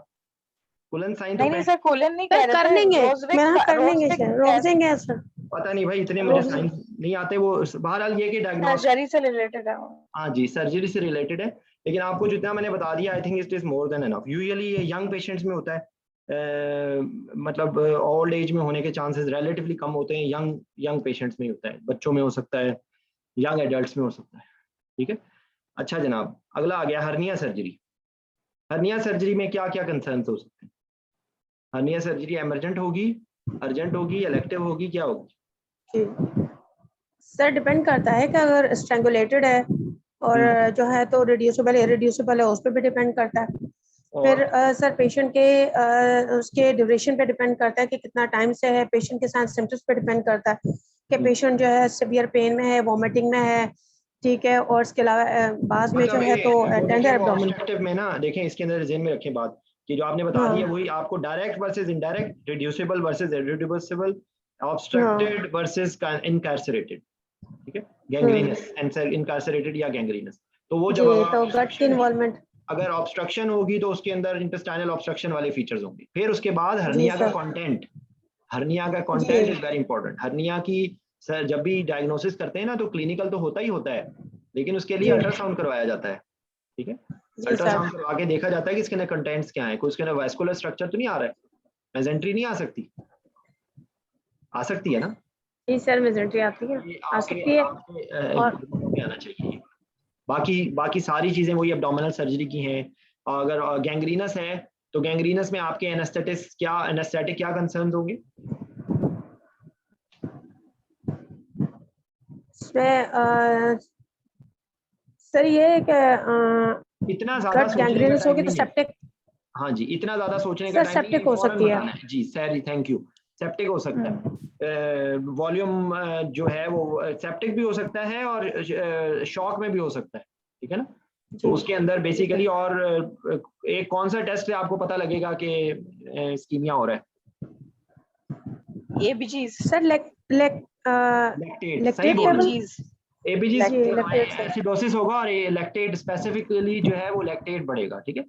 कुलन साइन तो नहीं सर कोलन नहीं कह सर रहे कर थे, लेंगे, रोजविक मैं कर लेंगे रोजविक सर, रोक देंगे सर। पता नहीं भाई, इतने मुझे साइन नहीं आते। वो बहरहाल ये कि डायग्नोसिस सर्जरी से रिलेटेड है। हाँ जी, सर्जरी से रिलेटेड है, लेकिन आपको जितना मैंने बता दिया I think it is more than enough. Usually ये यंग पेशेंट्स में होता है, मतलब ओल्ड एज में होने के चांसेस रिलेटिवली कम होते हैं। यंग पेशेंट्स में होता है, बच्चों में हो सकता है, यंग एडल्ट्स में हो सकता है, ठीक है। अच्छा जनाब, अगला आ गया हर्निया सर्जरी। हर्निया सर्जरी में क्या क्या कंसर्न हो सकते हैं? हर्निया सर्जरी इमरजेंट होगी, अर्जेंट होगी, इलेक्टिव होगी, क्या होगी? सर डिपेंड करता है कि अगर स्ट्रैंगुलेटेड है और जो है तो रिड्यूसिबल इरिड्यूसिबल है, उस पर भी डिपेंड करता है। फिर सर पेशेंट के उसके ड्यूरेशन पे डिपेंड करता है कि कितना टाइम से है, पेशेंट के साथ सिम्टम्स पे डिपेंड करता है कि पेशेंट जो है सिवियर पेन में है, वॉमिटिंग में है, ठीक है। और इसके अलावा बाद में जो है तो टेंडर एब्डोमेन में ना देखें, इसके अंदर ज़हन में रखें बात कि जो आपने बता दी है वही आपको direct versus indirect, reducible versus irreducible, obstructed versus incarcerated, ठीक है, गैंग्रीनस इनकार्सरेटेड या गैंग्रीनस। तो वो जब तो गट की इन्वॉल्वमेंट, अगर ऑब्स्ट्रक्शन होगी तो उसके अंदर इंटेस्टाइनल ऑब्स्ट्रक्शन वाले फीचर्स होंगे। फिर उसके बाद हर्निया का कंटेंट, हर्निया का content is very important. Hernia की सर जब भी डायग्नोसिस करते हैं ना तो क्लिनिकल तो होता ही होता है, लेकिन उसके लिए अल्ट्रासाउंड करवाया जाता है, ठीक है। अल्ट्रासाउंड करवा के देखा जाता है कि इसके अंदर कंटेंट्स क्या है, कोई उसके अंदर वास्कुलर स्ट्रक्चर तो नहीं आ रहा है, मेसेंट्री नहीं आ सकती, आ सकती है ना? जी सर मेसेंट्री आती है, आ सकती है। और आना चाहिए। बाकी सारी चीजें वही एब्डोमिनल सर्जरी की हैं। अगर गैंग्रीनस है तो गैंग्रीनस में आपके एनेस्थेटिक क्या कंसर्न होंगे? इसमें सर ये है कि इतना ज्यादा गैंग्रीनस होगी तो सेप्टिक, हाँ जी, इतना ज्यादा सोचने का सर सेप्टिक हो सकती है जी सर, थैंक यू। सेप्टिक हो सकता है, वॉल्यूम जो है वो सेप्टिक भी हो सकता है और शॉक में भी हो सकता है, ठीक है ना। तो उसके अंदर बेसिकली और एक कौन सा टेस्ट है आपको पता लगेगा कि इस्कीमिया हो रहा है? एबीजी सर एसिडोसिस होगा और लैक्टेट स्पेसिफिकली जो है वो लैक्टेट बढ़ेगा, ठीक है।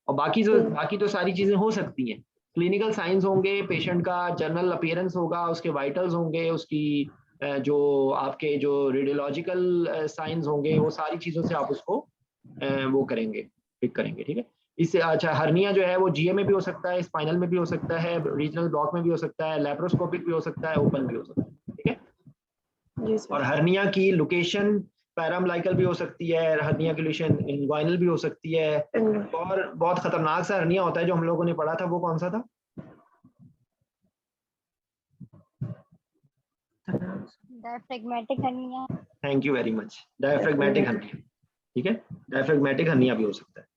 और बाकी तो सारी चीजें हो सकती हैं। क्लिनिकल साइंस होंगे, पेशेंट का जनरल अपीयरेंस होगा, उसके वाइटल्स होंगे, उसकी जो आपके जो रेडियोलॉजिकल साइंस होंगे, वो सारी चीजों से आप उसको वो करेंगे, पिक करेंगे, ठीक है। इससे अच्छा हर्निया जो है वो जीए में भी हो सकता है, स्पाइनल में भी हो सकता है, रीजनल ब्लॉक में भी हो सकता है, लैप्रोस्कोपिक भी हो सकता है, ओपन भी हो सकता है, ठीक है। और हर्निया की लोकेशन पैराम्बलाइकल भी हो सकती है, हर्निया की लोकेशन इनग्वाइनल भी हो सकती है। और बहुत खतरनाक सा हर्निया होता है जो हम लोगों ने पढ़ा था, वो कौन सा था? Diaphragmatic hernia. Thank you very much, diaphragmatic hernia, ठीक है। डायफ्रेगमेटिक हर्निया भी हो सकता है।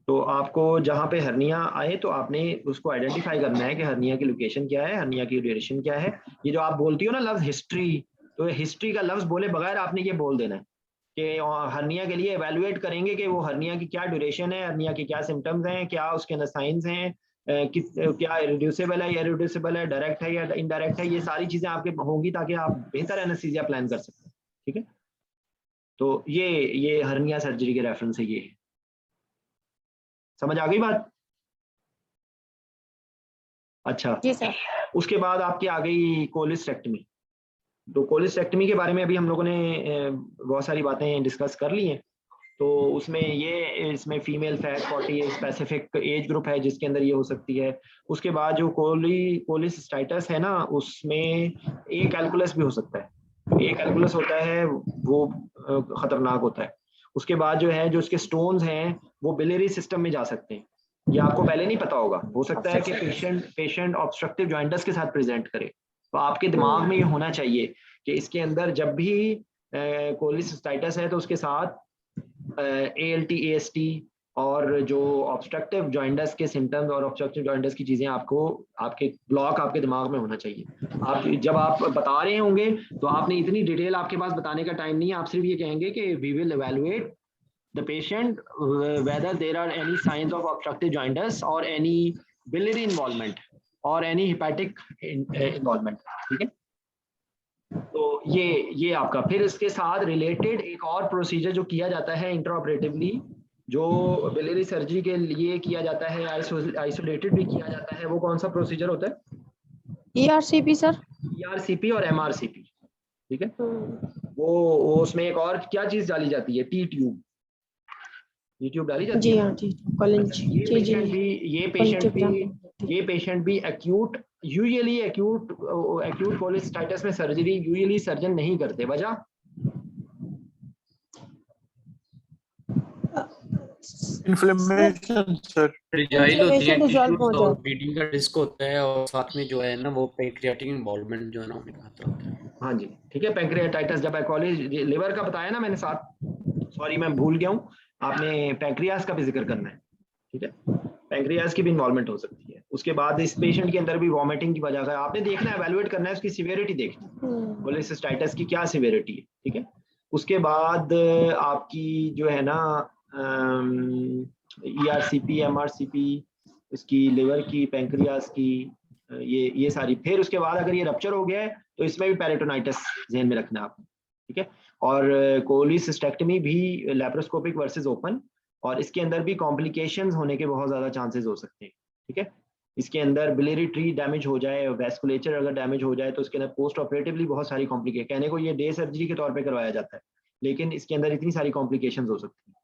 तो आपको जहाँ पे हर्निया आए तो आपने उसको आइडेंटिफाई करना है कि हर्निया की लोकेशन क्या है, हर्निया की ड्यूरेशन क्या है। ये जो आप बोलती हो ना लफ्ज हिस्ट्री, तो हिस्ट्री का लफ्ज बोले बगैर आपने ये बोल देना है कि हर्निया के लिए एवेलुएट करेंगे कि वो हर्निया की क्या ड्यूरेशन है, हर्निया के क्या सिम्टम्स हैं, क्या उसके अंदर साइंस हैं, क्या रिड्यूसिबल है या रिड्यूसिबल है, डायरेक्ट है या इनडायरेक्ट है। ये सारी चीजें आपके होंगी ताकि आप बेहतर एनेस्थीसिया प्लान कर सकें, ठीक है। तो ये हर्निया सर्जरी के रेफरेंस से ये है। समझ आ गई बात? अच्छा जी सर। उसके बाद आपकी आ गई कोलिस्टेक्टमी। तो कोलिस्टेक्टमी के बारे में अभी हम लोगों ने बहुत सारी बातें डिस्कस कर ली हैं। तो उसमें इसमें female fat 40 specific age group है जिसके अंदर ये हो सकती है। उसके बाद जो कोलिसिस्टाइटिस है ना, उसमें ए कैलकुलस भी हो सकता है। ए कैलकुलस होता है वो खतरनाक होता है। उसके बाद जो है जो उसके स्टोन्स हैं वो बिलियरी सिस्टम में जा सकते हैं। ये आपको पहले नहीं पता होगा, हो सकता है कि पेशेंट ऑब्स्ट्रक्टिव जॉइंटस के साथ प्रेजेंट करे। तो आपके दिमाग में ये होना चाहिए कि इसके अंदर जब भी कोलिसिस्टाइटिस है तो उसके साथ ALT AST और जो ऑब्स्ट्रक्टिव जॉइंटस के सिम्टम्स और ऑब्स्ट्रक्टिव जॉइंटस की चीजें आपको आपके ब्लॉक आपके दिमाग में होना चाहिए। आप जब आप बता रहे होंगे तो आपने इतनी डिटेल आपके पास बताने का टाइम नहीं है। आप सिर्फ ये कहेंगे कि we will evaluate the patient whether there are any signs of obstructive jaundice or any biliary involvement और एनी हिपैटिक इन्वॉल्वमेंट, ठीक है। तो ये आपका, फिर इसके साथ रिलेटेड एक और प्रोसीजर जो किया जाता है इंट्राऑपरेटिवली, जो बिलियरी सर्जरी के लिए किया जाता है, आइसोलेटेड भी किया जाता है, वो कौन सा प्रोसीजर होता है? ERCP sir. ERCP और MRCP, ठीक है। वो उसमें एक और क्या चीज डाली जाती है? टी ट्यूब डाली जाती है। जी हाँ जी, कॉलेज ये जी जी। पेशेंट भी एक्यूट, यूजुअली एक्यूट कोलिस्टाइटिस में सर्जरी यूजुअली सर्जन नहीं करते। वजह? इन्फ्लेमेशन सर, फ्रेजाइल होती है डिसॉल्व हो टिश्यूज जाए। और ब्लीडिंग का रिस्क होता है, और साथ में जो है ना वो पैंक्रियाटिक इन्वॉल्वमेंट जो है ना उनमें आता है। हाँ जी, ठीक है। पैंक्रियाटाइटिस जब एकोलिस लिवर का बताया ना मैंने साथ, सॉरी मैं भूल गया हूँ, आपने पैंक्रियास का भी जिक्र करना है, ठीक है। पैंक्रियास की भी इन्वॉल्वमेंट हो सकती है। उसके बाद इस पेशेंट के अंदर भी वॉमिटिंग की वजह से आपने देखना है, एवेलुएट करना है, उसकी सिवियरिटी देखनी है, कोलिसिस्टाइटिस की क्या सिवियरिटी है, ठीक है। उसके बाद आपकी जो है ना ERCP, MRCP, इसकी लिवर की, पैंक्रियास की, ये सारी। फिर उसके बाद अगर ये रप्चर हो गया है तो इसमें भी पेरिटोनाइटिस ध्यान में रखना है आपने, ठीक है। और कोलिसिस्टेक्टमी भी लैप्रोस्कोपिक वर्सेस ओपन, और इसके अंदर भी कॉम्प्लिकेशंस होने के बहुत ज़्यादा चांसेस हो सकते हैं, ठीक है। इसके अंदर बिलियरी ट्री डैमेज हो जाए, वैस्कुलेचर अगर डैमेज हो जाए तो इसके अंदर पोस्ट ऑपरेटिवली बहुत सारी कॉम्प्लिकेशन, कहने को ये डे सर्जरी के तौर पे करवाया जाता है, लेकिन इसके अंदर इतनी सारी कॉम्प्लिकेशंस हो सकती हैं,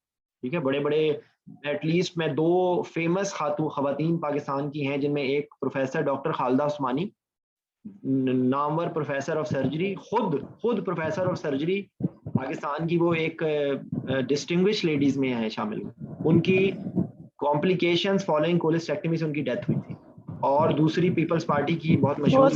ठीक है। बड़े बड़े एटलीस्ट मैं 2 फेमस खवातीन पाकिस्तान की हैं, जिनमें एक प्रोफेसर डॉक्टर खालिदा उस्मानी, नामवर प्रोफेसर ऑफ सर्जरी, खुद प्रोफेसर ऑफ सर्जरी पाकिस्तान की, वो एक डिस्टिंग्विश लेडीज में है शामिल। उनकी कॉम्प्लिकेशंस फॉलोइंग कोलिस्टेक्टमी से उनकी डेथ हुई थी। और दूसरी पीपल्स पार्टी की बहुत मशहूर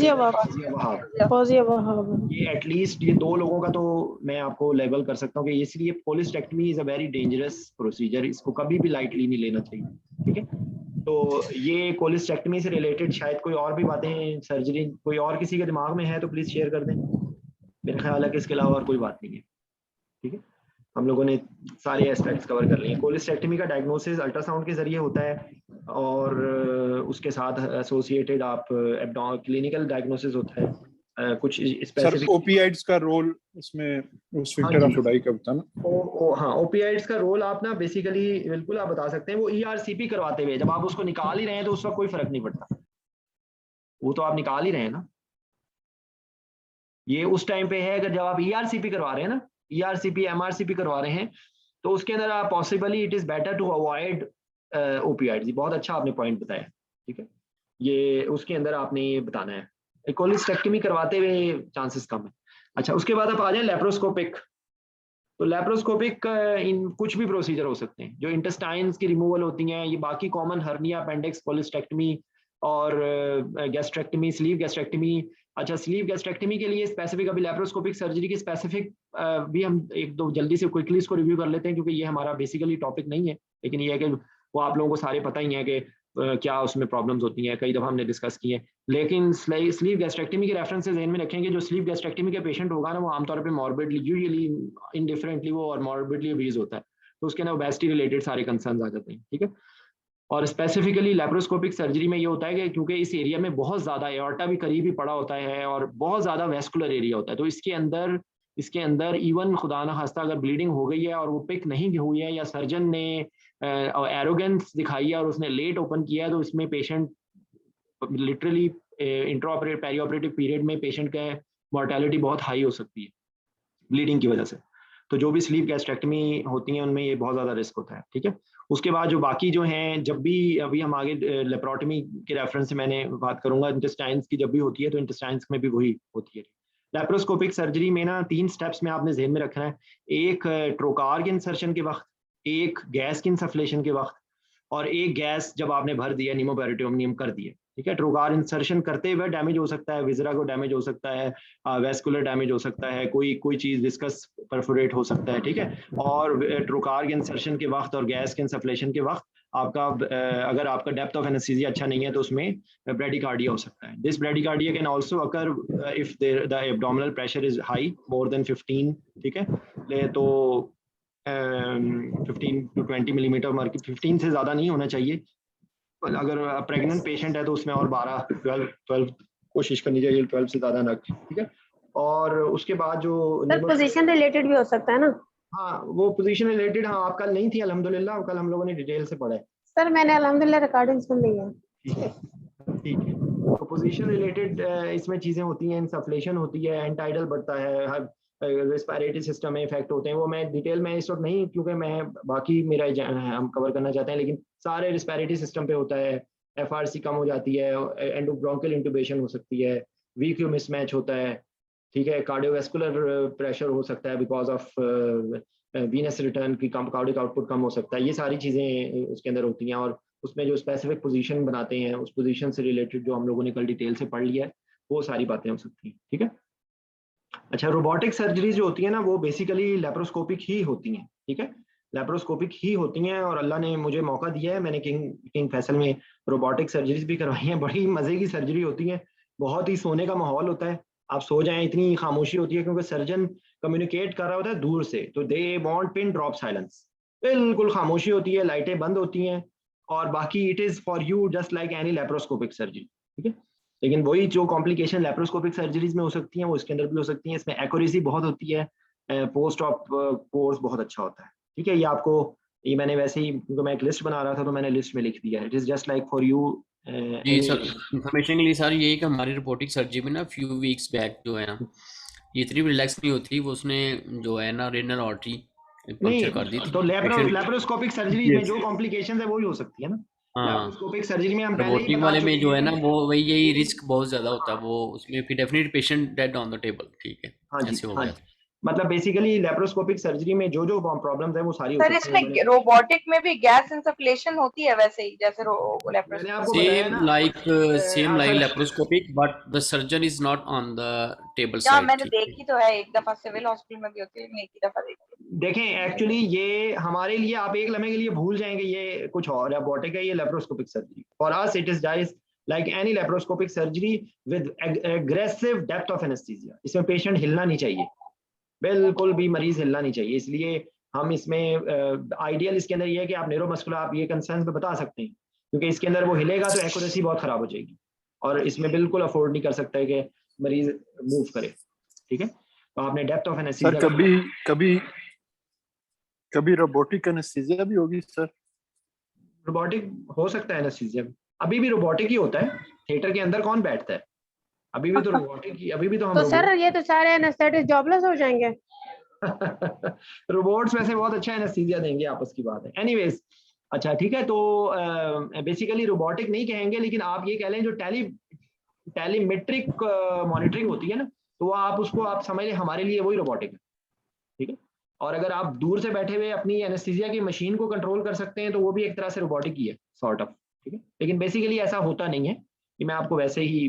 फौजिया वहाब। ये एटलीस्ट ये 2 लोगों का तो मैं आपको लेबल कर सकता हूँ कि इसलिए cholecystectomy is a very dangerous procedure, इसको कभी भी लाइटली नहीं लेना चाहिए, ठीक है। तो ये कोलिस्टेक्टमी से रिलेटेड शायद कोई और भी बातें सर्जरी कोई और किसी के दिमाग में है तो प्लीज शेयर कर दें। मेरा ख्याल है कि इसके अलावा और कोई बात नहीं है, ठीक है। हम लोगों ने सारे एस्पेक्ट्स कवर कर लिए। कोलिस्टेक्टमी का डायग्नोसिस अल्ट्रासाउंड के जरिए होता है, और उसके साथ एसोसिएटेड आप क्लिनिकल डायग्नोसिस होता है। कुछ स्पेसिफिक ओपियाइड्स का रोल इसमें स्फिंक्टर ऑफ ओडाई का होता है ना? हाँ, ओपियाइड्स का रोल आप ना बेसिकली बिल्कुल आप बता सकते हैं। वो ERCP करवाते हुए जब आप उसको निकाल ही रहे हैं तो उस वक्त कोई फर्क नहीं पड़ता, वो तो आप निकाल ही रहे हैं ना। ये उस टाइम पे है अगर जब आप ERCP करवा रहे हैं ना, ERCP MRCP करवा रहे हैं, तो उसके अंदर आप possibly it is better to avoid opioids. बहुत अच्छा आपने पॉइंट बताया, ठीक है। ये उसके अंदर आपने ये बताना है, कोलिस्टेक्टमी करवाते हुए चांसेस कम है। अच्छा, उसके बाद आप आ जाए लेप्रोस्कोपिक। तो लेप्रोस्कोपिक इन कुछ भी प्रोसीजर हो सकते हैं, जो इंटेस्टाइन्स की रिमूवल होती हैं, ये बाकी कॉमन हर्निया, अपेंडिक्स, कोलिस्टेक्टमी और गैस्ट्रेक्टमी, स्लीव गैस्ट्रेक्टमी। अच्छा, स्लीव गैस्ट्रेक्टमी के लिए स्पेसिफिक अभी लेप्रोस्कोपिक सर्जरी की स्पेसिफिक भी हम 1-2 जल्दी से क्विकली इसको रिव्यू कर लेते हैं, क्योंकि ये हमारा बेसिकली टॉपिक नहीं है, लेकिन ये है कि वो आप लोगों को सारे पता ही है कि क्या उसमें प्रॉब्लम्स होती हैं, कई दफ़ा हमने डिस्कस की है। लेकिन स्लीव गैस्ट्रेक्टमी के रेफरेंस से ध्यान में रखेंगे, जो स्लीव गैस्ट्रेक्टमी के पेशेंट होगा ना, वो आमतौर पे मॉर्बिडली, यूजुअली इंडिफरेंटली वो और मॉर्बिडली ओबीज होता है, तो उसके अंदर ओबेसिटी रिलेटेड सारे कंसर्न्स आ जाते हैं, ठीक है। और स्पेसिफिकली लेप्रोस्कोपिक सर्जरी में ये होता है कि क्योंकि इस एरिया में बहुत ज़्यादा एओर्टा भी करीब ही पड़ा होता है और बहुत ज़्यादा वेस्कुलर एरिया होता है, तो इसके अंदर इवन खुदा न खास्ता अगर ब्लीडिंग हो गई है और वो पिक नहीं हुई है, या सर्जन ने एरोगेंस दिखाई है और उसने लेट ओपन किया है, तो इसमें पेशेंट लिटरली इंट्राऑपरेटिव पेरीऑपरेटिव पीरियड में पेशेंट का मॉर्टेलिटी बहुत हाई हो सकती है ब्लीडिंग की वजह से। तो जो भी स्लीव गैस्ट्रेक्टमी होती हैं उनमें ये बहुत ज़्यादा रिस्क होता है, ठीक है। उसके बाद जो बाकी जो हैं, जब भी अभी हम आगे लेप्रोटमी के रेफरेंस से मैंने बात करूंगा, इंटेस्टाइन्स की जब भी होती है तो इंटेस्टाइन्स में भी वही होती है। लेप्रोस्कोपिक सर्जरी में ना 3 स्टेप्स में आपने ध्यान में रखना है। एक ट्रोकार के इंसर्शन के वक्त, एक गैस की इंसफ्लेशन के वक्त, और एक गैस जब आपने भर दिया, निमोपेरिटोनियम कर दिया, ठीक है। ट्रोकार इंसर्शन करते हुए डैमेज हो सकता है, विजरा को डैमेज हो सकता है, वेस्कुलर डैमेज हो सकता है, कोई चीज़ विस्कस परफोरेट हो सकता है, ठीक है। और ट्रोकार के इंसर्शन के वक्त और गैस के इंसफ्लेशन के वक्त आपका अगर आपका डेप्थ ऑफ एनेस्थीसिया अच्छा नहीं है तो उसमें ब्रेडिकार्डिया हो सकता है। This bradycardia can also occur if the abdominal pressure is high more than 15, ठीक है। तो 15 to 20 मिलीमीटर, 15 से ज़्यादा नहीं होना चाहिए, अगर प्रेग्नेंट पेशेंट है तो उसमें और 12 कोशिश करनी चाहिए, 12 से ज़्यादा ना, ठीक है। और उसके बाद जो सर पोजीशन रिलेटेड भी हो सकता है ना? हाँ वो पोजीशन रिलेटेड, हाँ आप कल नहीं थी अल्हम्दुलिल्लाह, कल हम लोगों ने डिटेल से पढ़ा है। सर मैंने अल्हम्दुलिल्लाह रिकॉर्डिंग सुन ली है। ठीक है, ठीक है। तो पोजीशन रिलेटेड इसमें चीज़ें होती हैं, इंसफ्लेशन होती है, एंटाइडल बढ़ता है, रेस्पिरेटरी सिस्टम में इफेक्ट होते हैं। वो मैं डिटेल में इस वक्त नहीं, क्योंकि मैं बाकी मेरा हम कवर करना चाहते हैं, लेकिन सारे रेस्पिरेटरी सिस्टम पे होता है। एफआरसी कम हो जाती है, एंडोब्रोंकियल इंटुबेशन हो सकती है, वीक्यू मिसमैच होता है, ठीक है। कार्डियोवैस्कुलर प्रेशर हो सकता है बिकॉज ऑफ वीनस रिटर्न की कम, कार्डिक आउटपुट कम हो सकता है। ये सारी चीज़ें उसके अंदर होती हैं, और उसमें जो स्पेसिफिक पोजीशन बनाते हैं, उस पोजीशन से रिलेटेड जो हम लोगों ने कल डिटेल से पढ़ लिया है, वो सारी बातें हो सकती हैं, ठीक है। अच्छा, रोबोटिक सर्जरी जो होती है ना, वो बेसिकली लेप्रोस्कोपिक ही होती हैं, ठीक है, लेप्रोस्कोपिक ही होती हैं। और अल्लाह ने मुझे मौका दिया है, मैंने किंग फैसल में रोबोटिक सर्जरीज भी करवाई हैं। बड़ी मज़े की सर्जरी होती है, बहुत ही सोने का माहौल होता है, आप सो जाएं इतनी खामोशी होती है, क्योंकि सर्जन कम्युनिकेट कर रहा होता है दूर से, तो they want pin drop silence, बिल्कुल खामोशी होती है, लाइटें बंद होती हैं, और बाकी it is for you just like any laparoscopic surgery, ठीक है। लेकिन वही जो कॉम्प्लिकेशन लेप्रोस्कोपिक सर्जरीज में हो सकती हैं, वो इसके अंदर भी हो सकती हैं। इसमें एक्यूरेसी बहुत होती है, पोस्ट ऑप कोर्स बहुत अच्छा होता है, ठीक है। ये आपको, ये मैंने वैसे ही, क्योंकि मैं एक लिस्ट बना रहा था तो मैंने लिस्ट में लिख दिया है। It is just like for you. जी सर, इंफॉर्मेशन के लिए सर यही कि हमारी रोबोटिक सर्जरी में ना फ्यू वीक्स बैक जो है ना, ये इतनी भी रिलैक्स नहीं होती, वो उसने जो है ना रेनल आर्टरी पंक्चर कर दी नहीं, थी तो पेशेंट। लेप्रोस्कोपिक सर्जरी में जो कॉम्प्लिकेशन है वही हो सकती है ना। हाँ, लेप्रोस्कोपिक सर्जरी में हम पहले ही रोबोटिक बता वाले में चुके जो है ना, हैं। वो वही यही रिस्क बहुत ज्यादा होता है, वो उसमें फिर definite patient dead on the table, ठीक है, हाँ जी, ऐसे हो हाँ गया जी। था। मतलब बेसिकली लेप्रोस्कोपिक सर्जरी में जो जो प्रॉब्लम्स है वो सारी हो सर सकती हैं। इसमें रोबोटिक में भी गैस इंसफलेशन होती है वैसे ही जैसे मैंने लेप्रोस्कोपी? आपको बताया ना, सेम लाइक असल laparoscopic, but the surgeon is not on the table हाँ साइड, मैंने ठीक है। देखी तो है, एक दफा सिविल हॉस्पिटल में भी होती है, लेकिन एक ही दफा देखी। देखें, एक्चुअली ये हमारे लिए, आप एक लम्हे के लिए भूल जाएंगे ये कुछ और रोबोटिक है, ये laparoscopic surgery. For us it is just like any laparoscopic surgery with aggressive depth of anaesthesia. इसमें पेशेंट हिलना नहीं चाहिए, बिल्कुल भी मरीज हिलना नहीं चाहिए। इसलिए हम इसमें आइडियल इसके अंदर ये है कि आप न्यूरोमस्कुलर, आप ये कंसर्न पे बता सकते हैं, क्योंकि इसके अंदर वो हिलेगा तो एक्यूरेसी बहुत खराब हो जाएगी, और इसमें बिल्कुल अफोर्ड नहीं कर सकता है कि मरीज मूव करे, ठीक है। तो आपने डेप्थ ऑफ सर एनेस्थीसिया, कभी कभी कभी रोबोटिक एनेस्थीसिया भी होगी सर? रोबोटिक हो सकता है एनेस्थीसिया, अभी भी रोबोटिक ही होता है। थिएटर के अंदर कौन बैठता है, अभी भी तो रोबोटिक ही, अभी भी तो हम तो सर ये तो सारे एनेस्थेटिस्ट जॉबलेस हो जाएंगे। रोबोट्स वैसे बहुत अच्छा एनेस्थीसिया देंगे, आपस की बात है। एनीवेज, अच्छा ठीक है। तो बेसिकली रोबोटिक नहीं कहेंगे, लेकिन आप ये कह लें जो टेलीमेट्रिक मॉनिटरिंग होती है ना, तो वो आप उसको आप समझ लें, हमारे लिए वही रोबोटिक है, ठीक है। और अगर आप दूर से बैठे हुए अपनी एनेस्थीसिया की मशीन को कंट्रोल कर सकते हैं, तो वो भी एक तरह से रोबोटिक ही है, सॉर्ट ऑफ, ठीक है। लेकिन बेसिकली ऐसा होता नहीं है, कि मैं आपको वैसे ही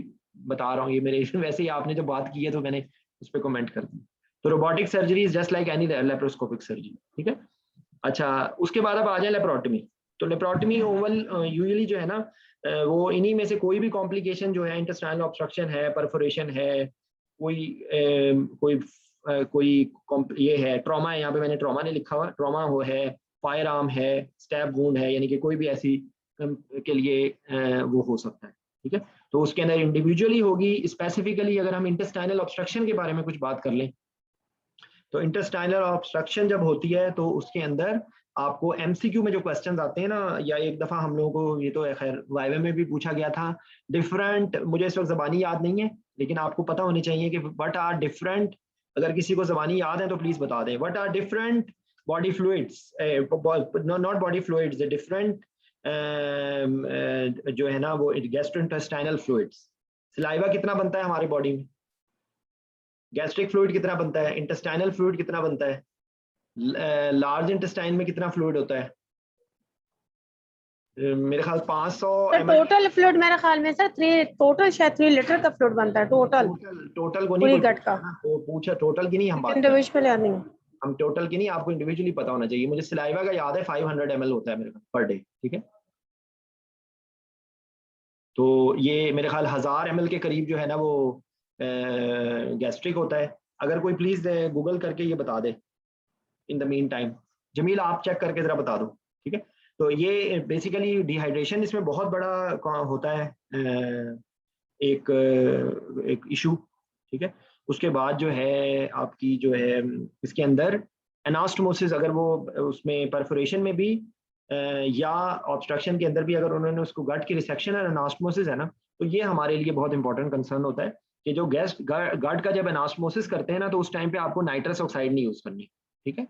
बता रहा हूँ, ये मेरे वैसे ही आपने जब बात की है तो मैंने उस पर कमेंट कर दी। तो robotic surgery is just like any laparoscopic surgery, ठीक है। अच्छा, उसके बाद अब आ जाए लेप्रोटमी। तो लेप्रोटमी ओवल यूजुअली जो है ना, वो इन्हीं में से कोई भी कॉम्प्लिकेशन जो है, इंटेस्टाइनल ऑब्स्ट्रक्शन है, परफोरेशन है, कोई ये है, ट्रॉमा है, यहाँ पे मैंने ट्रॉमा नहीं लिखा हुआ, ट्रॉमा हो है, फायर आर्म है, स्टैब वूंड है, यानी कि कोई भी ऐसी के लिए वो हो सकता है, ठीक है। तो उसके अंदर इंडिविजुअली होगी। स्पेसिफिकली अगर हम इंटेस्टाइनल ऑब्स्ट्रक्शन के बारे में कुछ बात कर लें, तो इंटेस्टाइनल ऑब्स्ट्रक्शन जब होती है तो उसके अंदर आपको एमसीक्यू में जो क्वेश्चंस आते हैं ना, या एक दफा हम लोगों को ये तो खैर वाइवा में भी पूछा गया था, डिफरेंट, मुझे इस वक्त जबानी याद नहीं है, लेकिन आपको पता होनी चाहिए कि व्हाट आर डिफरेंट, अगर किसी को जबानी याद है तो प्लीज बता दें, what are different body fluids, not body fluids, different जो है ना वो गैस्ट्रोइंटेस्टाइनल फ्लूइड्स। सलाइवा कितना बनता है हमारे बॉडी में, गैस्ट्रिक फ्लूइड कितना बनता है, इंटेस्टाइनल फ्लूइड कितना बनता है, लार्ज इंटेस्टाइन में कितना फ्लूइड होता है, मेरे ख्याल 500 सर ml। टोटल फ्लूइड मेरे ख्याल में सर टोटल शायद 3 लीटर का फ्लूइड बनता है टोटल टोटल को नहीं पूरी कोई गट का, पूछा ना, वो पूछा टोटल की नहीं हम बात कर रहे, इंडिविजुअल या नहीं। हम टोटल की नहीं, आपको इंडिविजुअली पता होना चाहिए। मुझे सलाइवा का याद है 500 ml होता है मेरे ख्याल पर डे, ठीक है। तो ये मेरे ख्याल 1000 ml के करीब जो है ना वो गैस्ट्रिक होता है। अगर कोई प्लीज गूगल करके ये बता दे in the meantime, Jameel आप चेक करके जरा बता दो, ठीक है। तो ये बेसिकली डिहाइड्रेशन इसमें बहुत बड़ा होता है एक इशू, ठीक है। उसके बाद जो है आपकी जो है इसके अंदर एनास्टोमोसिस, अगर वो उसमें परफोरेशन में भी या ऑब्स्ट्रक्शन के अंदर भी अगर उन्होंने उसको गट की रिसेक्शन और एनास्टोमोसिस है ना, तो ये हमारे लिए बहुत इंपॉर्टेंट कंसर्न होता है कि जो गट का जब एनास्टोमोसिस करते हैं ना, तो उस टाइम पे आपको नाइट्रस ऑक्साइड नहीं यूज करनी, ठीक है।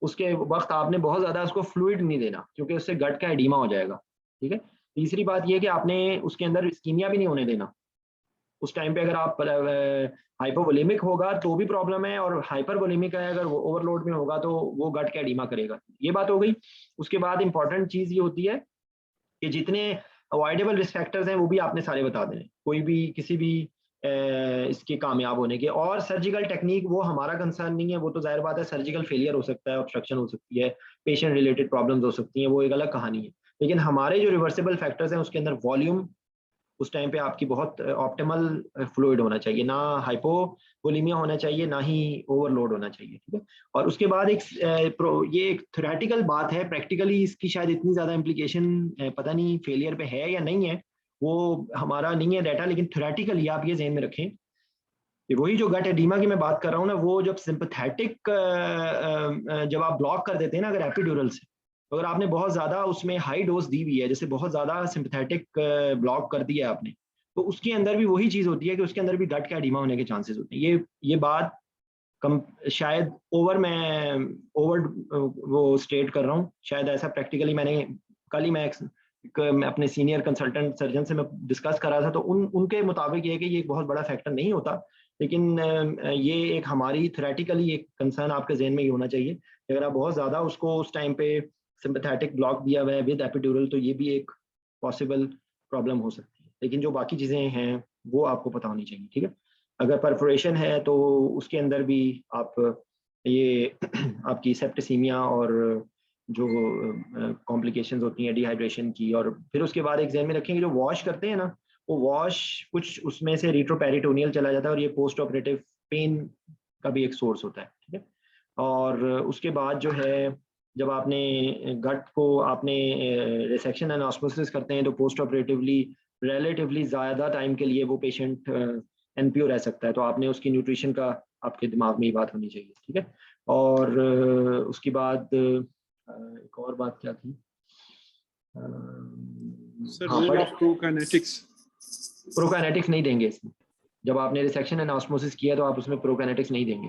उसके वक्त आपने बहुत ज्यादा उसको फ्लूइड नहीं देना, क्योंकि उससे गट का एडीमा हो जाएगा, ठीक है। तीसरी बात ये कि आपने उसके अंदर इस्कीमिया भी नहीं होने देना। उस टाइम पे अगर आप हाइपोवोलेमिक होगा तो भी प्रॉब्लम है, और हाइपरवोलेमिक है अगर वो ओवरलोड में होगा तो वो गट का एडीमा करेगा। ये बात हो गई। उसके बाद इंपॉर्टेंट चीज ये होती है कि जितने अवॉइडेबल रिस्क फैक्टर्स हैं वो भी आपने सारे बता देने, कोई भी किसी भी इसके कामयाब होने के। और सर्जिकल टेक्निक वो हमारा कंसर्न नहीं है, वो तो जाहिर बात है सर्जिकल फेलियर हो सकता है, ऑब्स्ट्रक्शन हो सकती है, पेशेंट रिलेटेड प्रॉब्लम्स हो सकती हैं, वो एक अलग कहानी है। लेकिन हमारे जो रिवर्सिबल फैक्टर्स हैं उसके अंदर वॉल्यूम, उस टाइम पे आपकी बहुत ऑप्टिमल फ्लूइड होना चाहिए, ना हाइपोवोलेमिया होना चाहिए, ना ही ओवरलोड होना चाहिए, ठीक है। और उसके बाद ये एक थ्योरेटिकल बात है, प्रैक्टिकली इसकी शायद इतनी ज़्यादा इम्प्लीकेशन पता नहीं फेलियर पे है या नहीं है, वो हमारा नहीं है डाटा, लेकिन थ्योरेटिकली आप ये ज़हन में रखें कि वही जो गट एडीमा की मैं बात कर रहा हूँ ना, वो जब सिंपैथेटिक जब आप ब्लॉक कर देते हैं ना अगर एपिड्यूरल से, तो अगर आपने बहुत ज़्यादा उसमें हाई डोज दी हुई है, जैसे बहुत ज़्यादा सिंपैथेटिक ब्लॉक कर दिया है आपने, तो उसके अंदर भी वही चीज़ होती है कि उसके अंदर भी गट का एडीमा होने के चांसेस होते हैं। ये बात शायद मैं वो स्टेट कर रहा हूँ, शायद ऐसा प्रैक्टिकली मैंने कल ही मैं अपने सीनियर कंसल्टेंट सर्जन से मैं डिस्कस कर रहा था, तो उनके मुताबिक ये कि ये एक बहुत बड़ा फैक्टर नहीं होता, लेकिन ये एक हमारी थ्योरेटिकली एक कंसर्न आपके जहन में ही होना चाहिए कि अगर आप बहुत ज़्यादा उसको उस टाइम पे सिंपैथेटिक ब्लॉक दिया हुआ है विद एपिड्यूरल, तो ये भी एक पॉसिबल प्रॉब्लम हो सकती है। लेकिन जो बाकी चीज़ें हैं वो आपको पता होनी चाहिए, ठीक है। अगर परफोरेशन है तो उसके अंदर भी आप ये आपकी सेप्टिसीमिया और जो कॉम्प्लिकेशंस होती हैं डिहाइड्रेशन की, और फिर उसके बाद एक जहन में रखेंगे जो वॉश करते हैं ना, वो वॉश कुछ उसमें से रिट्रोपेरिटोनियल चला जाता है, और ये पोस्ट ऑपरेटिव पेन का भी एक सोर्स होता है, ठीक है। और उसके बाद जो है जब आपने गट को आपने रिसेक्शन एंड ऑस्मोसिस करते हैं, तो पोस्ट ऑपरेटिवली रिलेटिवली ज़्यादा टाइम के लिए वो पेशेंट एनपीओ रह सकता है, तो आपने उसकी न्यूट्रिशन का आपके दिमाग में ये बात होनी चाहिए, ठीक है। और उसके बाद एक और बात क्या थी sir, role of prokinetics. Prokinetics नहीं देंगे इसमें, जब आपने रिसेक्शन एंड ऑस्मोसिस किया तो आप उसमें प्रोकाइनेटिक्स नहीं देंगे,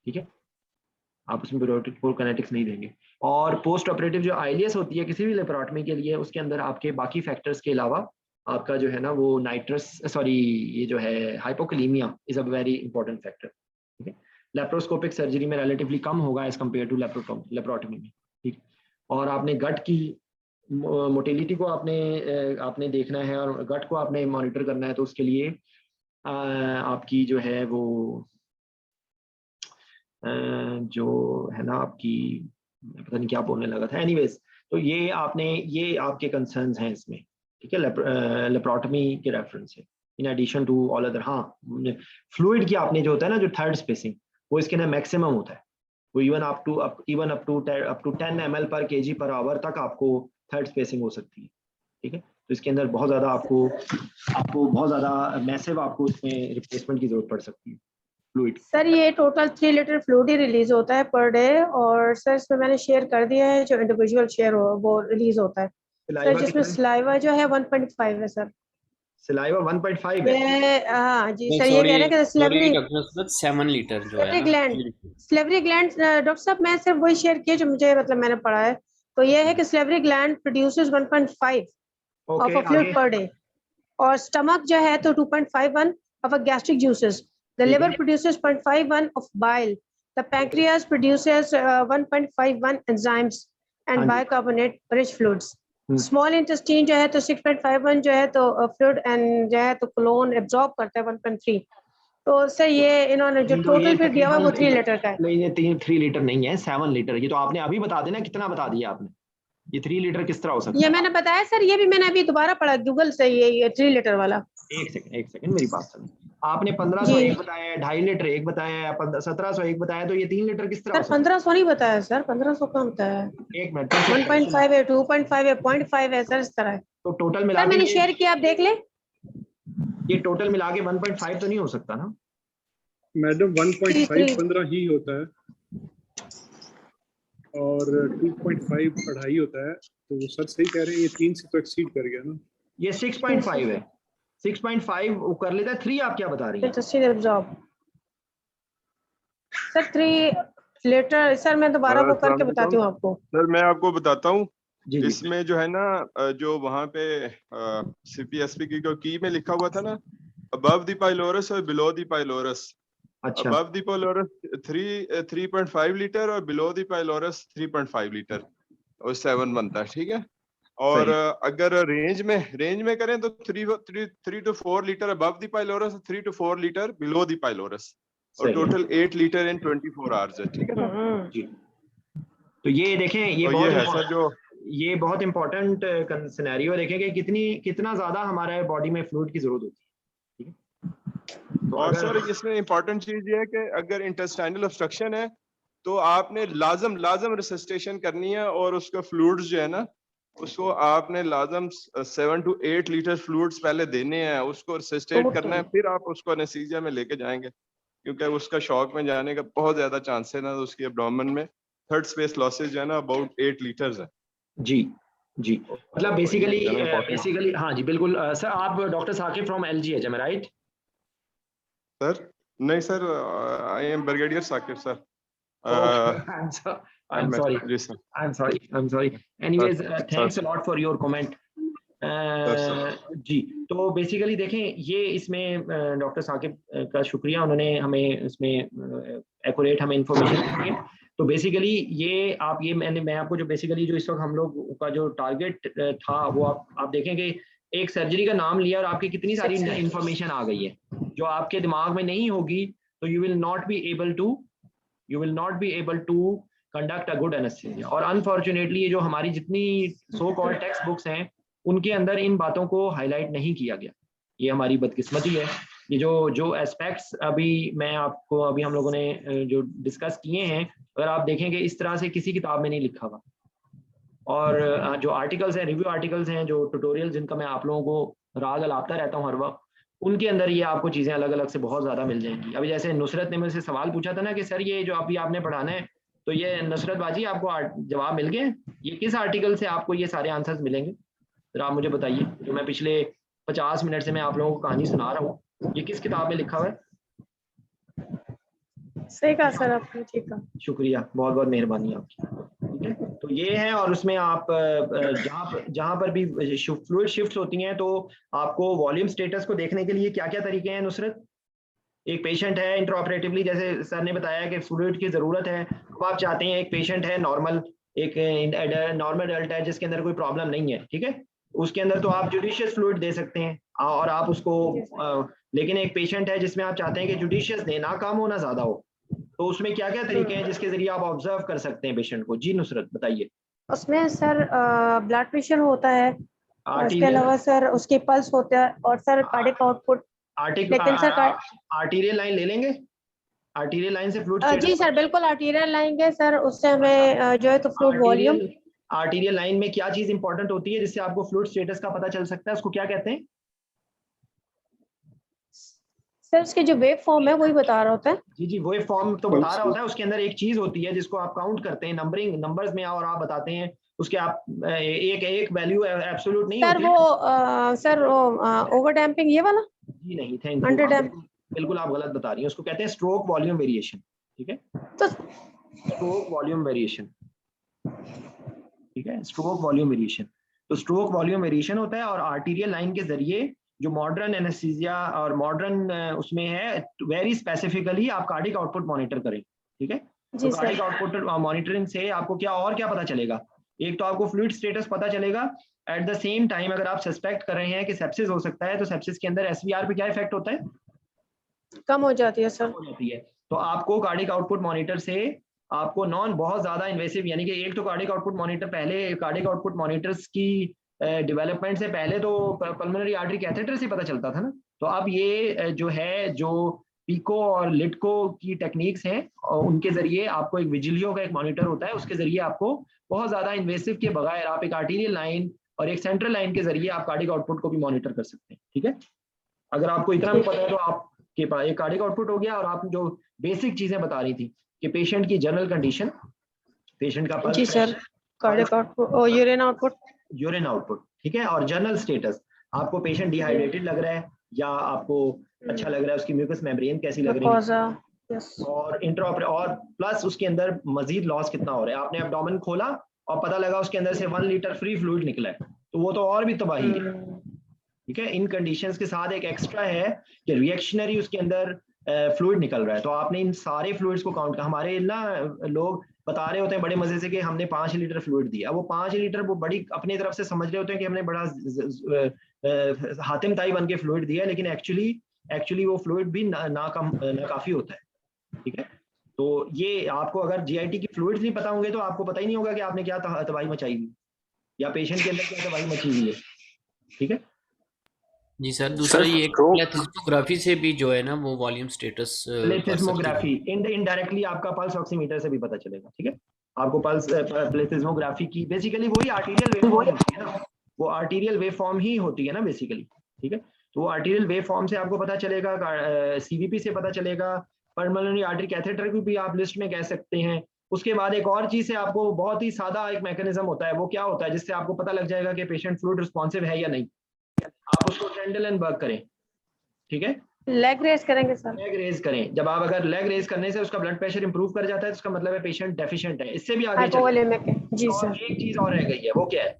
ठीक है, आप उसमें प्रोकाइनेटिक्स नहीं देंगे। और पोस्ट ऑपरेटिव जो आईएलएस होती है किसी भी लेप्रोटमी के लिए, उसके अंदर आपके बाकी फैक्टर्स के अलावा आपका जो है ना वो ये जो है hypokalaemia is a very important factor, ठीक है। लेप्रोस्कोपिक सर्जरी में रिलेटिवली कम होगा एज कम्पेयर टू लेप्रोटमी में, ठीक। और आपने गट की मोटिलिटी को आपने देखना है और गट को आपने मॉनिटर करना है, तो उसके लिए आपकी जो है वो जो है ना आपकी पता नहीं क्या बोलने लगा था, एनीवेज, तो ये आपके कंसर्न्स हैं इसमें, ठीक है, लेप्रोटमी के रेफरेंस से in addition to all other. हाँ, फ्लूइड की आपने जो होता है ना जो थर्ड स्पेसिंग, वो इसके ना मैक्सिमम होता है, वो इवन अप टू 10 ml पर kg पर आवर तक आपको थर्ड स्पेसिंग हो सकती है, ठीक है। तो इसके अंदर बहुत ज़्यादा आपको बहुत ज़्यादा मैसिव आपको इसमें रिप्लेसमेंट की जरूरत पड़ सकती है फ्लूइड। सर ये टोटल 3 लीटर फ्लूइड ही रिलीज होता है पर डे, और सर इसमें मैंने शेयर कर दिया है जो इंडिविजुअल शेयर हो वो रिलीज होता है सर, जिसमें सलाइवा जो है 1.5 है सर। सलाइवा 1.5 है? हाँ जी सर, ये कह रहे हैं कि स्लेवरी 7 लीटर जो है स्लेवरी ग्लैंड डॉक्टर साहब मैं सिर्फ वही शेयर किया जो मुझे मतलब मैंने पढ़ा है, तो ये है कि salivary gland produces 1.5 of a fluid per day, और स्टमक जो है तो 2.51 of a gastric juices, the liver produces 0.51 of bile, the pancreas produces 1.51 enzymes and bicarbonate rich fluids, small intestine जो है तो 6.51 जो है तो fluid and जो है तो colon absorb करता है 1.3। तो सर ये इन्होंने जो टोटल फिर दिया हुआ वो 3 लीटर का है। नहीं, ये 3 लीटर नहीं है, 7 लीटर। ये तो आपने अभी बता देना कितना बता दिया आपने, ये 3 लीटर किस तरह हो सकता है? ये मैंने बताया सर, ये भी मैंने अभी दोबारा पढ़ा गूगल से, ये 3 लीटर वाला। एक सेकंड मेरी बात सुनिए। आपने 1501 बताया है, 2.5 लीटर एक बताया है, 1701 बताया, तो ये 3 लीटर किस तरह सर 1500 नहीं बताया सर, 1500 कम बताया है। एक मिनट 1.5 है, 2.5 है, 0.5 है सर, इस तरह है। तो टोटल मिला सर मैंने शेयर किया, आप देख लें। ये टोटल मिला के 1.5 तो नहीं हो सकता ना मैडम? 1.5 15 ही होता है और 2.5 2.5 होता है, तो वो सर सही कह रहे हैं, ये 3 से तो एक्सीड कर गया ना। ये 6.5 है, 6.5 वो कर लेता है। 3 आप क्या बता रही हैं? सर 3 लीटर सर, मैं दोबारा वो करके बताती हूँ आपको। सर मैं आपको बताता हूँ, जी जी इसमें जो है ना, जो वहाँ पे CPSP की में लिखा हुआ था ना, अबव द पाइलोरस और बिलो द पाइलोरस। अच्छा अबव द पाइलोरस 3.5 लीटर और बिलो द पाइलोरस 3.5 लीटर और 7 बनता है, ठीक है। और अगर रेंज में करें तो 3 to 4 litre above the pylorus, 3 to 4 litre below the pylorus, और टोटल 8 लीटर इन 24 आवर्स है, ठीक है सर जी। तो ये देखें, ये और बहुत ये है सर जो ये बहुत इंपॉर्टेंट सिनेरियो देखें कि कितना ज्यादा हमारे बॉडी में फ्लूइड की जरूरत होती है, ठीक है। तो और अगर सर इसमें इम्पोर्टेंट चीज ये है कि अगर इंटेस्टाइनल ऑब्स्ट्रक्शन है तो आपने लाजम रिसस्टेशन करनी है, और उसका फ्लूइड्स जो है ना, उसको आपने लाजम 7 to 8 लीटर फ्लूइड्स पहले देने हैं, उसको रिसस्टेट करना है, फिर आप उसको एनेस्थीसिया में लेके जाएंगे, क्योंकि उसका शॉक में जाने का बहुत ज्यादा चांस है ना, उसकी एब्डोमेन में थर्ड स्पेस लॉसेज जो है ना अबाउट 8 लीटर्स है। जी जी, मतलब important बेसिकली हाँ जी बिल्कुल। सर आप doctor Saqib from LGH, am I right? Sir नहीं sir, I am brigadier Saqib sir. I'm sorry. जी sir. I'm sorry. Anyways, thanks a lot for your comment. जी, तो बेसिकली देखें, ये इसमें डॉक्टर साकिब का शुक्रिया, उन्होंने हमें इसमें एक्यूरेट हमें इंफॉर्मेशन दी है। तो बेसिकली ये मैं आपको जो बेसिकली जो इस वक्त हम लोग का जो टारगेट था वो आप देखें कि एक सर्जरी का नाम लिया और आपकी कितनी सारी इंफॉर्मेशन आ गई है जो आपके दिमाग में नहीं होगी, तो you will not be able to conduct a good anaesthesia. और अनफॉर्चुनेटली ये जो हमारी जितनी सो कॉल्ड टेक्स्ट बुक्स हैं उनके अंदर इन बातों को हाईलाइट नहीं किया गया, ये हमारी बदकिस्मती है। ये जो एस्पेक्ट्स अभी हम लोगों ने जो डिस्कस किए हैं, अगर आप देखें कि इस तरह से किसी किताब में नहीं लिखा हुआ, और जो आर्टिकल्स हैं, रिव्यू आर्टिकल्स हैं, जो ट्यूटोरियल जिनका मैं आप लोगों को राग अलापता रहता हूँ हर वक्त, उनके अंदर ये आपको चीज़ें अलग अलग से बहुत ज़्यादा मिल जाएंगी। अभी जैसे नुसरत ने मुझसे सवाल पूछा था ना कि सर ये जो अभी आपने पढ़ाना है, तो ये नुसरत बाजी आपको जवाब मिल गए, ये किस आर्टिकल से आपको ये सारे आंसर्स मिलेंगे, जरा आप मुझे बताइए। जो मैं पिछले 50 मिनट से मैं आप लोगों को कहानी सुना रहा हूँ, ये किस किताब में लिखा हुआ है? सही कहा सर आपने, ठीक है, शुक्रिया, बहुत बहुत मेहरबानी आपकी, ठीक है। तो ये है, और उसमें आप जहाँ पर भी फ्लूइड शिफ्ट होती हैं तो आपको वॉल्यूम स्टेटस को देखने के लिए क्या क्या तरीके हैं नुसरत? एक पेशेंट है इंट्राऑपरेटिवली, जैसे सर ने बताया कि फ्लूइड की जरूरत है, अब आप चाहते हैं एक पेशेंट है नॉर्मल, एक नॉर्मल एडल्ट है जिसके अंदर कोई प्रॉब्लम नहीं है, ठीक है, उसके अंदर तो आप जुडिशियस फ्लूइड दे सकते हैं और आप उसको लेकिन एक पेशेंट है जिसमें आप चाहते हैं कि जुडिशियस दे, ना कम हो ना ज्यादा हो, तो उसमें क्या क्या तरीके हैं जिसके जरिए आप ऑब्जर्व कर सकते हैं पेशेंट को? जी नुसरत बताइए। उसमें सर ब्लड प्रेशर होता है, इसके अलावा सर उसके पल्स होता है, और सर कार्डियक आउटपुट। लेकिन सर आर्टीरियल लाइन ले लेंगे, आर्टीरियल लाइन से फ्लूइड जी सर बिल्कुल आर्टीरियल लाएंगे सर, उससे हमें जो है तो फ्लूइड वॉल्यूम। आर्टीरियल लाइन में क्या चीज इंपॉर्टेंट होती है जिससे आपको फ्लूइड स्टेटस का पता चल सकता है, उसको क्या कहते हैं? सर उसके जो वेव फॉर्म है वही बता रहा होता है। जी जी, वेव फॉर्म तो बता रहा होता है, उसके अंदर एक चीज होती है जिसको आप काउंट करते हैं नंबर्स में, और आप बताते हैं उसके आप एक वैल्यू एब्सोल्यूट नहीं सर होती। सर ओवर डैम्पिंग ये वाला? जी नहीं, थैंक यू, बिल्कुल आप गलत बता रही हैं, उसको कहते हैं स्ट्रोक वॉल्यूम वेरिएशन, ठीक है, तो स्ट्रोक वॉल्यूम वेरिएशन, ठीक है, स्ट्रोक वॉल्यूम वेरिएशन। तो स्ट्रोक वॉल्यूम वेरिएशन होता है, और आर्टीरियल लाइन के जरिए जो मॉडर्न एनेस्थीसिया और मॉडर्न उसमें है, वेरी स्पेसिफिकली आप कार्डिक आउटपुट मॉनिटर करें, ठीक है। तो कार्डिक आउटपुट मॉनिटरिंग से आपको क्या पता चलेगा? एक तो आपको फ्लूइड स्टेटस पता चलेगा, एट द सेम टाइम अगर आप सस्पेक्ट कर रहे हैं कि सेप्सिस हो सकता है, तो सेप्सिस के अंदर एसवीआर पे क्या इफेक्ट होता है? कम हो जाती है सर, हो जाती है। तो आपको कार्डिक आउटपुट मॉनिटर से आपको बहुत ज्यादा इन्वेसिव, यानी कि एक तो कार्डिक आउटपुट मॉनिटर, पहले कार्डिक आउटपुट मॉनिटर्स की डेवलपमेंट से पहले तो पल्मोनरी आर्टरी कैथेटर से पता चलता था ना, तो अब ये जो है, जो पीको और लिटको की टेक्निक्स हैं, और उनके जरिए आपको एक विजिलियो का एक मॉनिटर होता है, उसके जरिए आपको बहुत ज्यादा इन्वेसिव के बगैर आप एक आर्टीरियल लाइन और एक सेंट्रल लाइन के जरिए आप कार्डिक आउटपुट को भी मॉनिटर कर सकते हैं। ठीक है, अगर आपको इतना भी पता है तो आपके पास एक कार्डिक आउटपुट हो गया। और आप जो बेसिक चीजें बता रही थी कि पेशेंट की जनरल कंडीशन, पेशेंट का जी सर, कार्डिक आउटपुट और यूरिन आउटपुट, ठीक है, और जनरल स्टेटस, आपको पेशेंट डिहाइड्रेटेड लग रहा है या आपको अच्छा लग रहा है, उसकी म्यूकस मेम्ब्रेन कैसी लग रही है, और इंट्राऑपरेटिव, और प्लस उसके अंदर मजीद लॉस कितना हो रहा है। आपने एब्डोमेन खोला और पता लगा उसके अंदर से 1 लीटर फ्री फ्लूइड निकला है, तो वो तो और भी तबाही है। ठीक है, इन कंडीशंस के साथ एक एक्स्ट्रा है कि रिएक्शनरी उसके अंदर फ्लूइड निकल रहा है, तो आपने इन सारे फ्लूइड्स को काउंट, हमारे ना लोग बता रहे होते हैं बड़े मजे से कि हमने 5 लीटर फ्लूइड दिया, वो 5 लीटर वो बड़ी अपनी तरफ से समझ रहे होते हैं कि हमने बड़ा हातिम ताई बन के फ्लूइड दिया, लेकिन एक्चुअली वो फ्लूइड भी नाकाफी होता है। ठीक है, तो ये आपको अगर जीआईटी की फ्लूइड्स नहीं पता होंगे तो आपको पता ही नहीं होगा कि आपने क्या तबाही मचाई हुई या पेशेंट के अंदर क्या तबाही मची हुई है। ठीक है जी सर, दूसरा ये प्लेथिस्मोग्राफी से भी जो है ना वो वॉल्यूम स्टेटस, प्लेथिस्मोग्राफी इनडायरेक्टली आपका पल्स ऑक्सीमीटर से भी पता चलेगा। ठीक है, आपको पल्स प्लेथिस्मोग्राफी की बेसिकली वही आर्टीरियल वेव फॉर्म होती है ना, वो आर्टीरियल वेव फॉर्म ही होती है ना बेसिकली। ठीक है, तो वो आर्टीरियल वेव फॉर्म से आपको पता चलेगा, सीवीपी से पता चलेगा, पल्मोनरी आर्टरी कैथेटर की भी आप लिस्ट में कह सकते हैं। उसके बाद एक और चीज से आपको बहुत ही सादा एक मैकेनिज्म होता है, वो क्या होता है जिससे आपको पता लग जाएगा कि पेशेंट फ्लूइड रिस्पॉन्सिव है या नहीं। आप उसको ट्रेंडलेनबर्ग करें। ठीक है, लेग रेज करेंगे सर, लेग रेज करें। जब आप अगर लेग रेज करने से उसका ब्लड प्रेशर इंप्रूव कर जाता है तो उसका मतलब है पेशेंट डेफिशिएंट है। इससे भी आगे जी सर, एक चीज और रह गई है, वो क्या है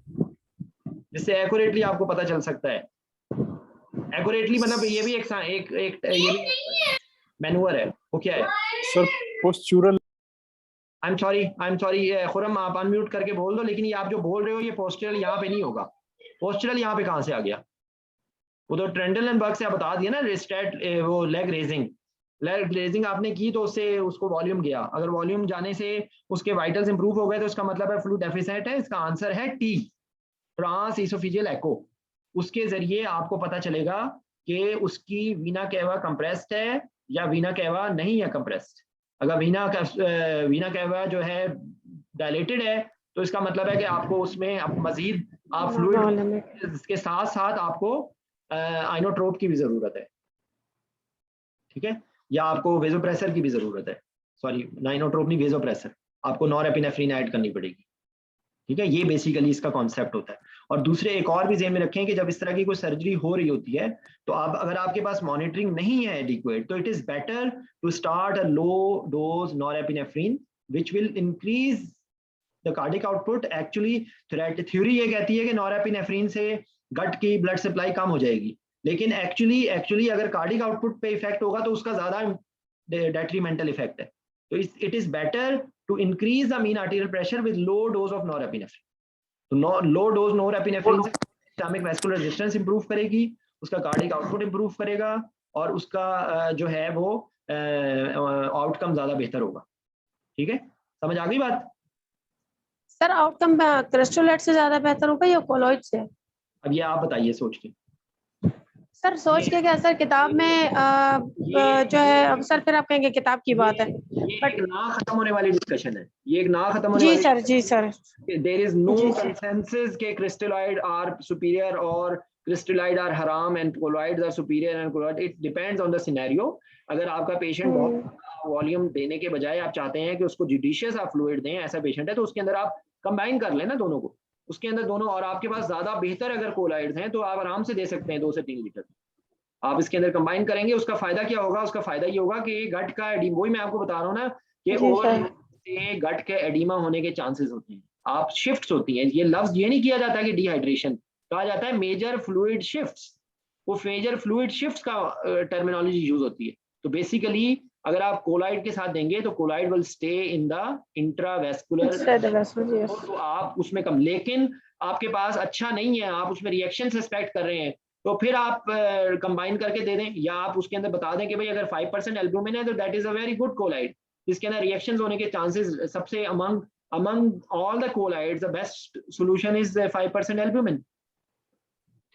जिससे एक्यूरेटली आपको पता चल सकता है। एक्यूरेटली मतलब ये भी एक ये भी मैनुअर है, वो क्या है sir? Postural. I am sorry Khurram, आप अनम्यूट करके बोल दो, लेकिन ये आप जो बोल रहे हो ये पोस्चरल यहाँ पे नहीं होगा। पोस्चरल यहाँ पे कहाँ से आ गया? वो तो ट्रेंडलेनबर्ग से बता दिया ना, रिस्टेट वो लेग रेजिंग आपने की तो उससे उसको वॉल्यूम गया। अगर वॉल्यूम जाने से उसके वाइटल्स इंप्रूव हो गए तो इसका मतलब है फ्लूइड डेफिसिट है। इसका आंसर है टी, ट्रांस इसोफेजियल एको। उसके जरिए आपको पता चलेगा कि उसकी वीना कैवा कंप्रेस्ड है या वीना कैवा नहीं है कंप्रेस्ड। अगर वीना कैवा जो है डायलेटेड है तो इसका मतलब है कि आपको उसमें मजीद आप फ्लूइड के साथ साथ आपको आइनोट्रोप की भी जरूरत है। ठीक है, या आपको वेजोप्रेसर की भी जरूरत है, सॉरी नाइनोट्रोप नहीं, वेजोप्रेसर, आपको नॉरएपिनेफ्रिन ऐड करनी पड़ेगी। ठीक है, ये बेसिकली इसका कॉन्सेप्ट होता है। और दूसरे एक और भी ज़हन में रखें कि जब इस तरह की कोई सर्जरी हो रही होती है तो आप अगर आपके पास मॉनिटरिंग नहीं है एडिक्वेट, तो it is better to start a low dose norepinephrine which will increase the cardiac output. Actually theory ये कहती है कि नॉरएपिनेफ्रिन से गट की ब्लड सप्लाई कम हो जाएगी, लेकिन एक्चुअली अगर कार्डिक आउटपुट पे इफेक्ट होगा तो उसका ज्यादा डेट्रीमेंटल इफेक्ट है। तो it is better to increase the mean arterial pressure with low dose of norepinephrine. तो लो डोज नॉरएपिनेफ्रिन से सिस्टमिक वैस्कुलर रेजिस्टेंस इंप्रूव करेगी, उसका कार्डिक आउटपुट इंप्रूव करेगा और उसका जो है वो आउटकम ज्यादा बेहतर होगा। ठीक है, समझ आ गई बात? सर आउटकम क्रिस्टोलाइट से ज्यादा बेहतर होगा या कोलॉइड से? अब ये आप बताइए सोच के। सर सोच के क्या सर, किताब में जो है, अब सर फिर आप कहेंगे किताब की बात है, बट ना खत्म होने वाली डिस्कशन है, ये एक ना खत्म होने वाली। जी sir there is no consensus के क्रिस्टलाइड आर सुपीरियर और क्रिस्टलाइड आर हराम and colloids are superior and colloid, it depends on the scenario. अगर आपका पेशेंट बहुत वॉल्यूम देने के बजाय आप चाहते हैं कि उसको जुडिशियस आप फ्लूइड दें, ऐसा पेशेंट है तो उसके अंदर आप कंबाइन कर लेना दोनों को, उसके अंदर दोनों, और आपके पास ज्यादा बेहतर अगर कोलॉइड्स हैं तो आप आराम से दे सकते हैं 2 से 3 लीटर। आप इसके अंदर कंबाइन करेंगे, उसका फायदा क्या होगा? उसका फायदा ये होगा कि गट का एडीमा, वही मैं आपको बता रहा हूँ ना कि ओवर से गट के एडीमा होने के चांसेस होते हैं, आप शिफ्ट्स होती हैं। ये लफ्ज ये नहीं किया जाता कि डिहाइड्रेशन, कहा जाता है मेजर फ्लूइड शिफ्ट्स। वो मेजर फ्लूइड शिफ्ट्स का टर्मिनोलॉजी यूज होती है। तो बेसिकली अगर आप कोलाइड के साथ देंगे तो colloid will stay in the intravascular, तो आप उसमें कम, लेकिन आपके पास अच्छा नहीं है, आप उसमें रिएक्शन सस्पेक्ट कर रहे हैं तो फिर आप कंबाइन करके दे दें, या आप उसके अंदर बता दें कि भाई अगर 5% एल्ब्यूमिन है तो that is a very good colloid, इसके अंदर रिएक्शंस होने के चांसेस सबसे among all the colloids the best solution is 5% albumin.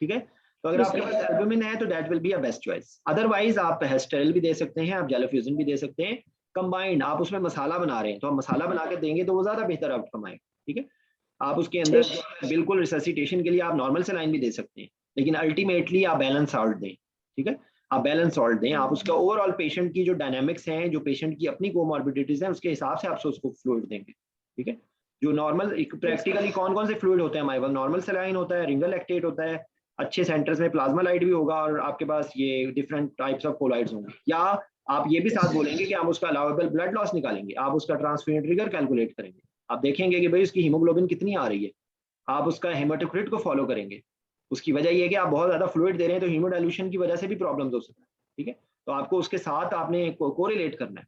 ठीक है, तो अगर आपके पास एल्बुमिन है तो that will be a best choice. Otherwise आप हेस्टेरल भी दे सकते हैं, आप जेलोफ्यूजन भी दे सकते हैं, कंबाइंड आप उसमें मसाला बना रहे हैं तो आप मसाला बना के देंगे तो वो ज्यादा बेहतर आउटकम आएगा। ठीक है, आप उसके अंदर बिल्कुल रिससिटेशन के लिए आप नॉर्मल सलाइन भी दे सकते हैं, लेकिन अल्टीमेटली आप बैलेंस सॉल्ट दें। ठीक है, आप बैलेंस सॉल्ट दें, आप उसका ओवरऑल पेशेंट की जो डायनामिक्स हैं, जो पेशेंट की अपनी कोमॉर्बिडिटीज हैं, उसके हिसाब से आप उसको फ्लूइड देंगे। ठीक है, जो नॉर्मल प्रैक्टिकली कौन कौन से फ्लूइड होते हैं हमारे पास, नॉर्मल सलाइन होता है, रिंगल लैक्टेट होता है, अच्छे सेंटर्स में प्लाज्मा लाइट भी होगा, और आपके पास ये डिफरेंट टाइप्स ऑफ कोलाइड्स होंगे। या आप ये भी साथ बोलेंगे कि आप उसका अलाउेबल ब्लड लॉस निकालेंगे, आप उसका ट्रांसफ्यूजन ट्रिगर कैलकुलेट करेंगे, आप देखेंगे कि भाई उसकी हीमोग्लोबिन कितनी आ रही है, आप उसका हेमाटोक्रिट को फॉलो करेंगे। उसकी वजह ये है कि आप बहुत ज्यादा फ्लूइड दे रहे हैं तो हीमोडाइल्यूशन की वजह से भी प्रॉब्लम्स हो सकती है। ठीक है, तो आपको उसके साथ आपने कोरिलेट करना है,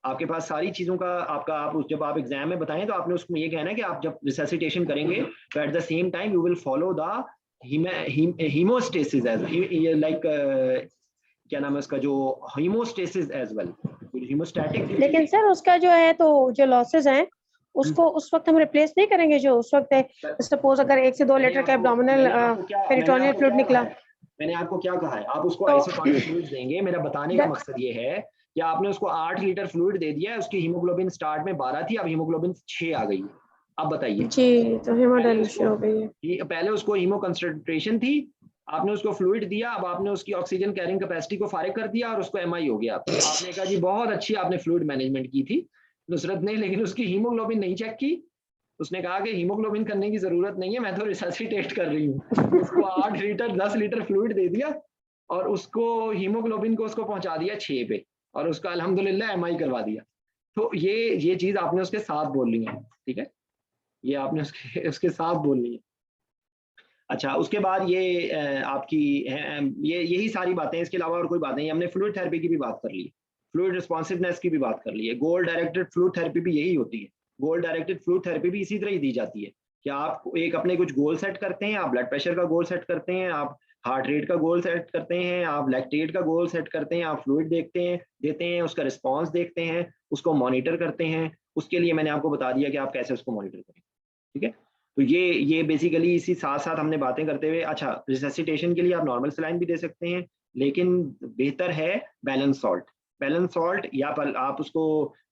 आपके पास सारी चीजों का आपका, आप जब आप एग्जाम में बताएं तो आपने उसमें ये कहना है कि आप जब रिससिटेशन करेंगे तो at the same time you will follow the haemostasis as like क्या नाम है उसका, जो हीमोस्टेसिस एज वेल, हीमोस्टैटिक। लेकिन सर उसका जो है तो जो लॉसेस हैं उसको उस वक्त हम रिप्लेस नहीं करेंगे जो उस वक्त है। सपोज अगर 1 से 2 लीटर का एब्डोमिनल पेरिटोनियल फ्लूइड निकला, मैंने आपको क्या कहा है, आप उसको तो- आइसोटोनिक फ्लूइड देंगे। मेरा बताने का मकसद ये है कि आपने उसको 8 लीटर फ्लूइड दे दिया है, उसकी हीमोग्लोबिन स्टार्ट में 12 थी, अब हीमोग्लोबिन 6 आ गई है। अब बताइए जी, तो हेमोडाइल्यूशन हो गई है। पहले उसको हीमो कंसंट्रेशन थी, आपने उसको फ्लूइड दिया, अब आपने उसकी ऑक्सीजन कैरिंग कैपेसिटी को फारिग कर दिया और उसको एमआई हो गया। आपने कहा जी बहुत अच्छी आपने फ्लूइड मैनेजमेंट की थी नुसरत ने, लेकिन उसकी हीमोग्लोबिन नहीं चेक की। उसने कहा कि हीमोग्लोबिन करने की जरूरत नहीं है, मैं तो रिससिटेट कर रही हूँ। उसको 8 लीटर 10 लीटर फ्लूइड दे दिया और उसको हीमोग्लोबिन को उसको पहुंचा दिया 6 पे और उसका अल्हम्दुलिल्लाह एमआई करवा दिया। तो ये चीज आपने उसके साथ बोलनी है। ठीक है, ये आपने उसके साथ बोलनी है। अच्छा, उसके बाद ये आपकी ये यही सारी बातें, इसके अलावा और कोई बात नहीं। हमने फ्लूइड थेरेपी की भी बात कर ली, फ्लूइड रिस्पॉन्सिवनेस की भी बात कर ली है। गोल डायरेक्टेड फ्लूइड थेरेपी भी यही होती है। गोल डायरेक्टेड फ्लूइड थेरेपी भी इसी तरह ही दी जाती है कि आप एक अपने कुछ गोल सेट करते हैं, आप ब्लड प्रेशर का गोल सेट करते हैं, आप हार्ट रेट का गोल सेट करते हैं, आप लैक्टेट का गोल सेट करते हैं, आप फ्लूइड देते हैं, उसका रिस्पॉन्स देखते हैं, उसको मॉनिटर करते हैं। उसके लिए मैंने आपको बता दिया कि आप कैसे उसको मॉनिटर करें। ठीक है, तो ये बेसिकली इसी साथ साथ हमने बातें करते हुए, अच्छा रिससिटेशन के लिए आप नॉर्मल सलाइन भी दे सकते हैं, लेकिन बेहतर है बैलेंस सॉल्ट। बैलेंस सॉल्ट या आप उसको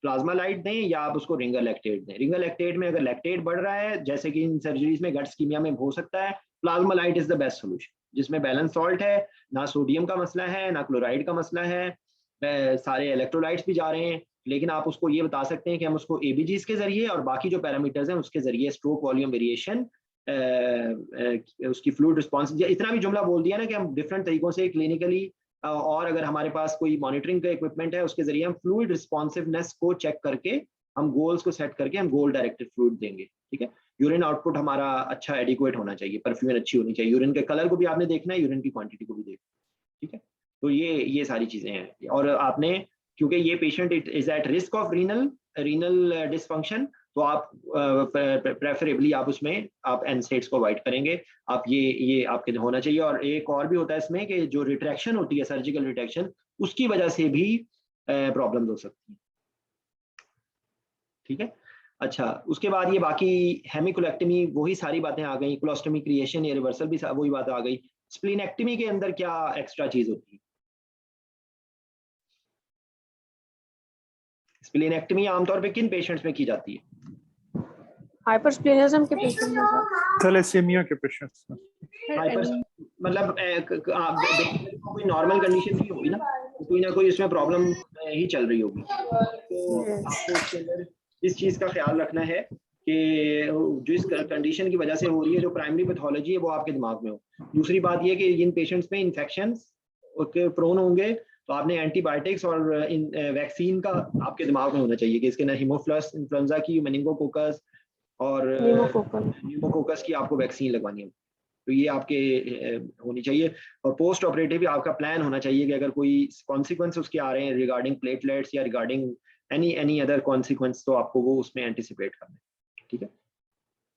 प्लाज्मा लाइट दें या आप उसको रिंगर लैक्टेट दें। रिंगर लैक्टेट में अगर लैक्टेट बढ़ रहा है, जैसे कि इन सर्जरीज में गट इस्कीमिया में हो सकता है, plasma light is the best solution, जिसमें बैलेंस सॉल्ट है, ना सोडियम का मसला है ना क्लोराइड का मसला है, सारे इलेक्ट्रोलाइट्स भी जा रहे हैं। लेकिन आप उसको ये बता सकते हैं कि हम उसको एबीजीज के जरिए और बाकी जो पैरामीटर्स हैं उसके जरिए स्ट्रोक वॉल्यूम वेरिएशन, उसकी फ्लूइड रिस्पॉन्स, इतना भी जुमला बोल दिया ना कि हम डिफरेंट तरीकों से क्लिनिकली और अगर हमारे पास कोई मॉनिटरिंग का इक्विपमेंट है उसके जरिए हम फ्लूइड रिस्पॉन्सिवनेस को चेक करके, हम गोल्स को सेट करके हम गोल डायरेक्टेड फ्लूइड देंगे। ठीक है, यूरिन आउटपुट हमारा अच्छा एडिक्वेट होना चाहिए, परफ्यूजन अच्छी होनी चाहिए, यूरिन के कलर को भी आपने देखना है, यूरिन की क्वांटिटी को भी देखना है। ठीक है, तो ये सारी चीजें हैं। और आपने, क्योंकि ये patient is at risk of renal dysfunction, तो आप प्रेफरेबली आप उसमें आप एनसेड्स को अवॉइड करेंगे। आप ये आपके होना चाहिए। और एक और भी होता है इसमें कि जो रिट्रैक्शन होती है, सर्जिकल रिट्रैक्शन, उसकी वजह से भी प्रॉब्लम्स हो सकती है। ठीक है, अच्छा उसके बाद ये बाकी हेमिकोलेक्टमी वही सारी बातें आ गई, कोलोस्टमी क्रिएशन या रिवर्सल भी वही बात आ गई। स्प्लीनेक्टमी के अंदर क्या एक्स्ट्रा चीज होती है? स्प्लीनेक्टमी आमतौर पे किन पेशेंट्स में की जाती है? हाइपरस्प्लेनिज्म के पेशेंट में सर, थैलेसीमिया के पेशेंट्स में। हाइपर मतलब कोई नॉर्मल कंडीशन नहीं होगी ना, कोई ना कोई इसमें प्रॉब्लम ही चल रही होगी। तो आपको उसके अंदर इस चीज का ख्याल रखना है कि जिस कंडीशन की वजह से हो रही है, जो प्राइमरी पैथोलॉजी है वो आपके दिमाग में हो। दूसरी बात ये कि जिन पेशेंट्स में इन्फेक्शंस के प्रोन होंगे तो आपने एंटीबायोटिक्स और वैक्सीन का आपके दिमाग में होना चाहिए कि इसके अंदर हीमोफ्लस इन्फ्लुएंजा की, मेनिंगोकोकस और न्यूमोकोकस की आपको वैक्सीन लगवानी है। तो ये आपके होनी चाहिए। और पोस्ट ऑपरेटिव भी आपका प्लान होना चाहिए कि अगर कोई कॉन्सिक्वेंस उसके आ रहे हैं रिगार्डिंग प्लेटलेट्स या रिगार्डिंग एनी अदर कॉन्सिक्वेंस, तो आपको वो उसमें एंटिसिपेट करना है। ठीक है,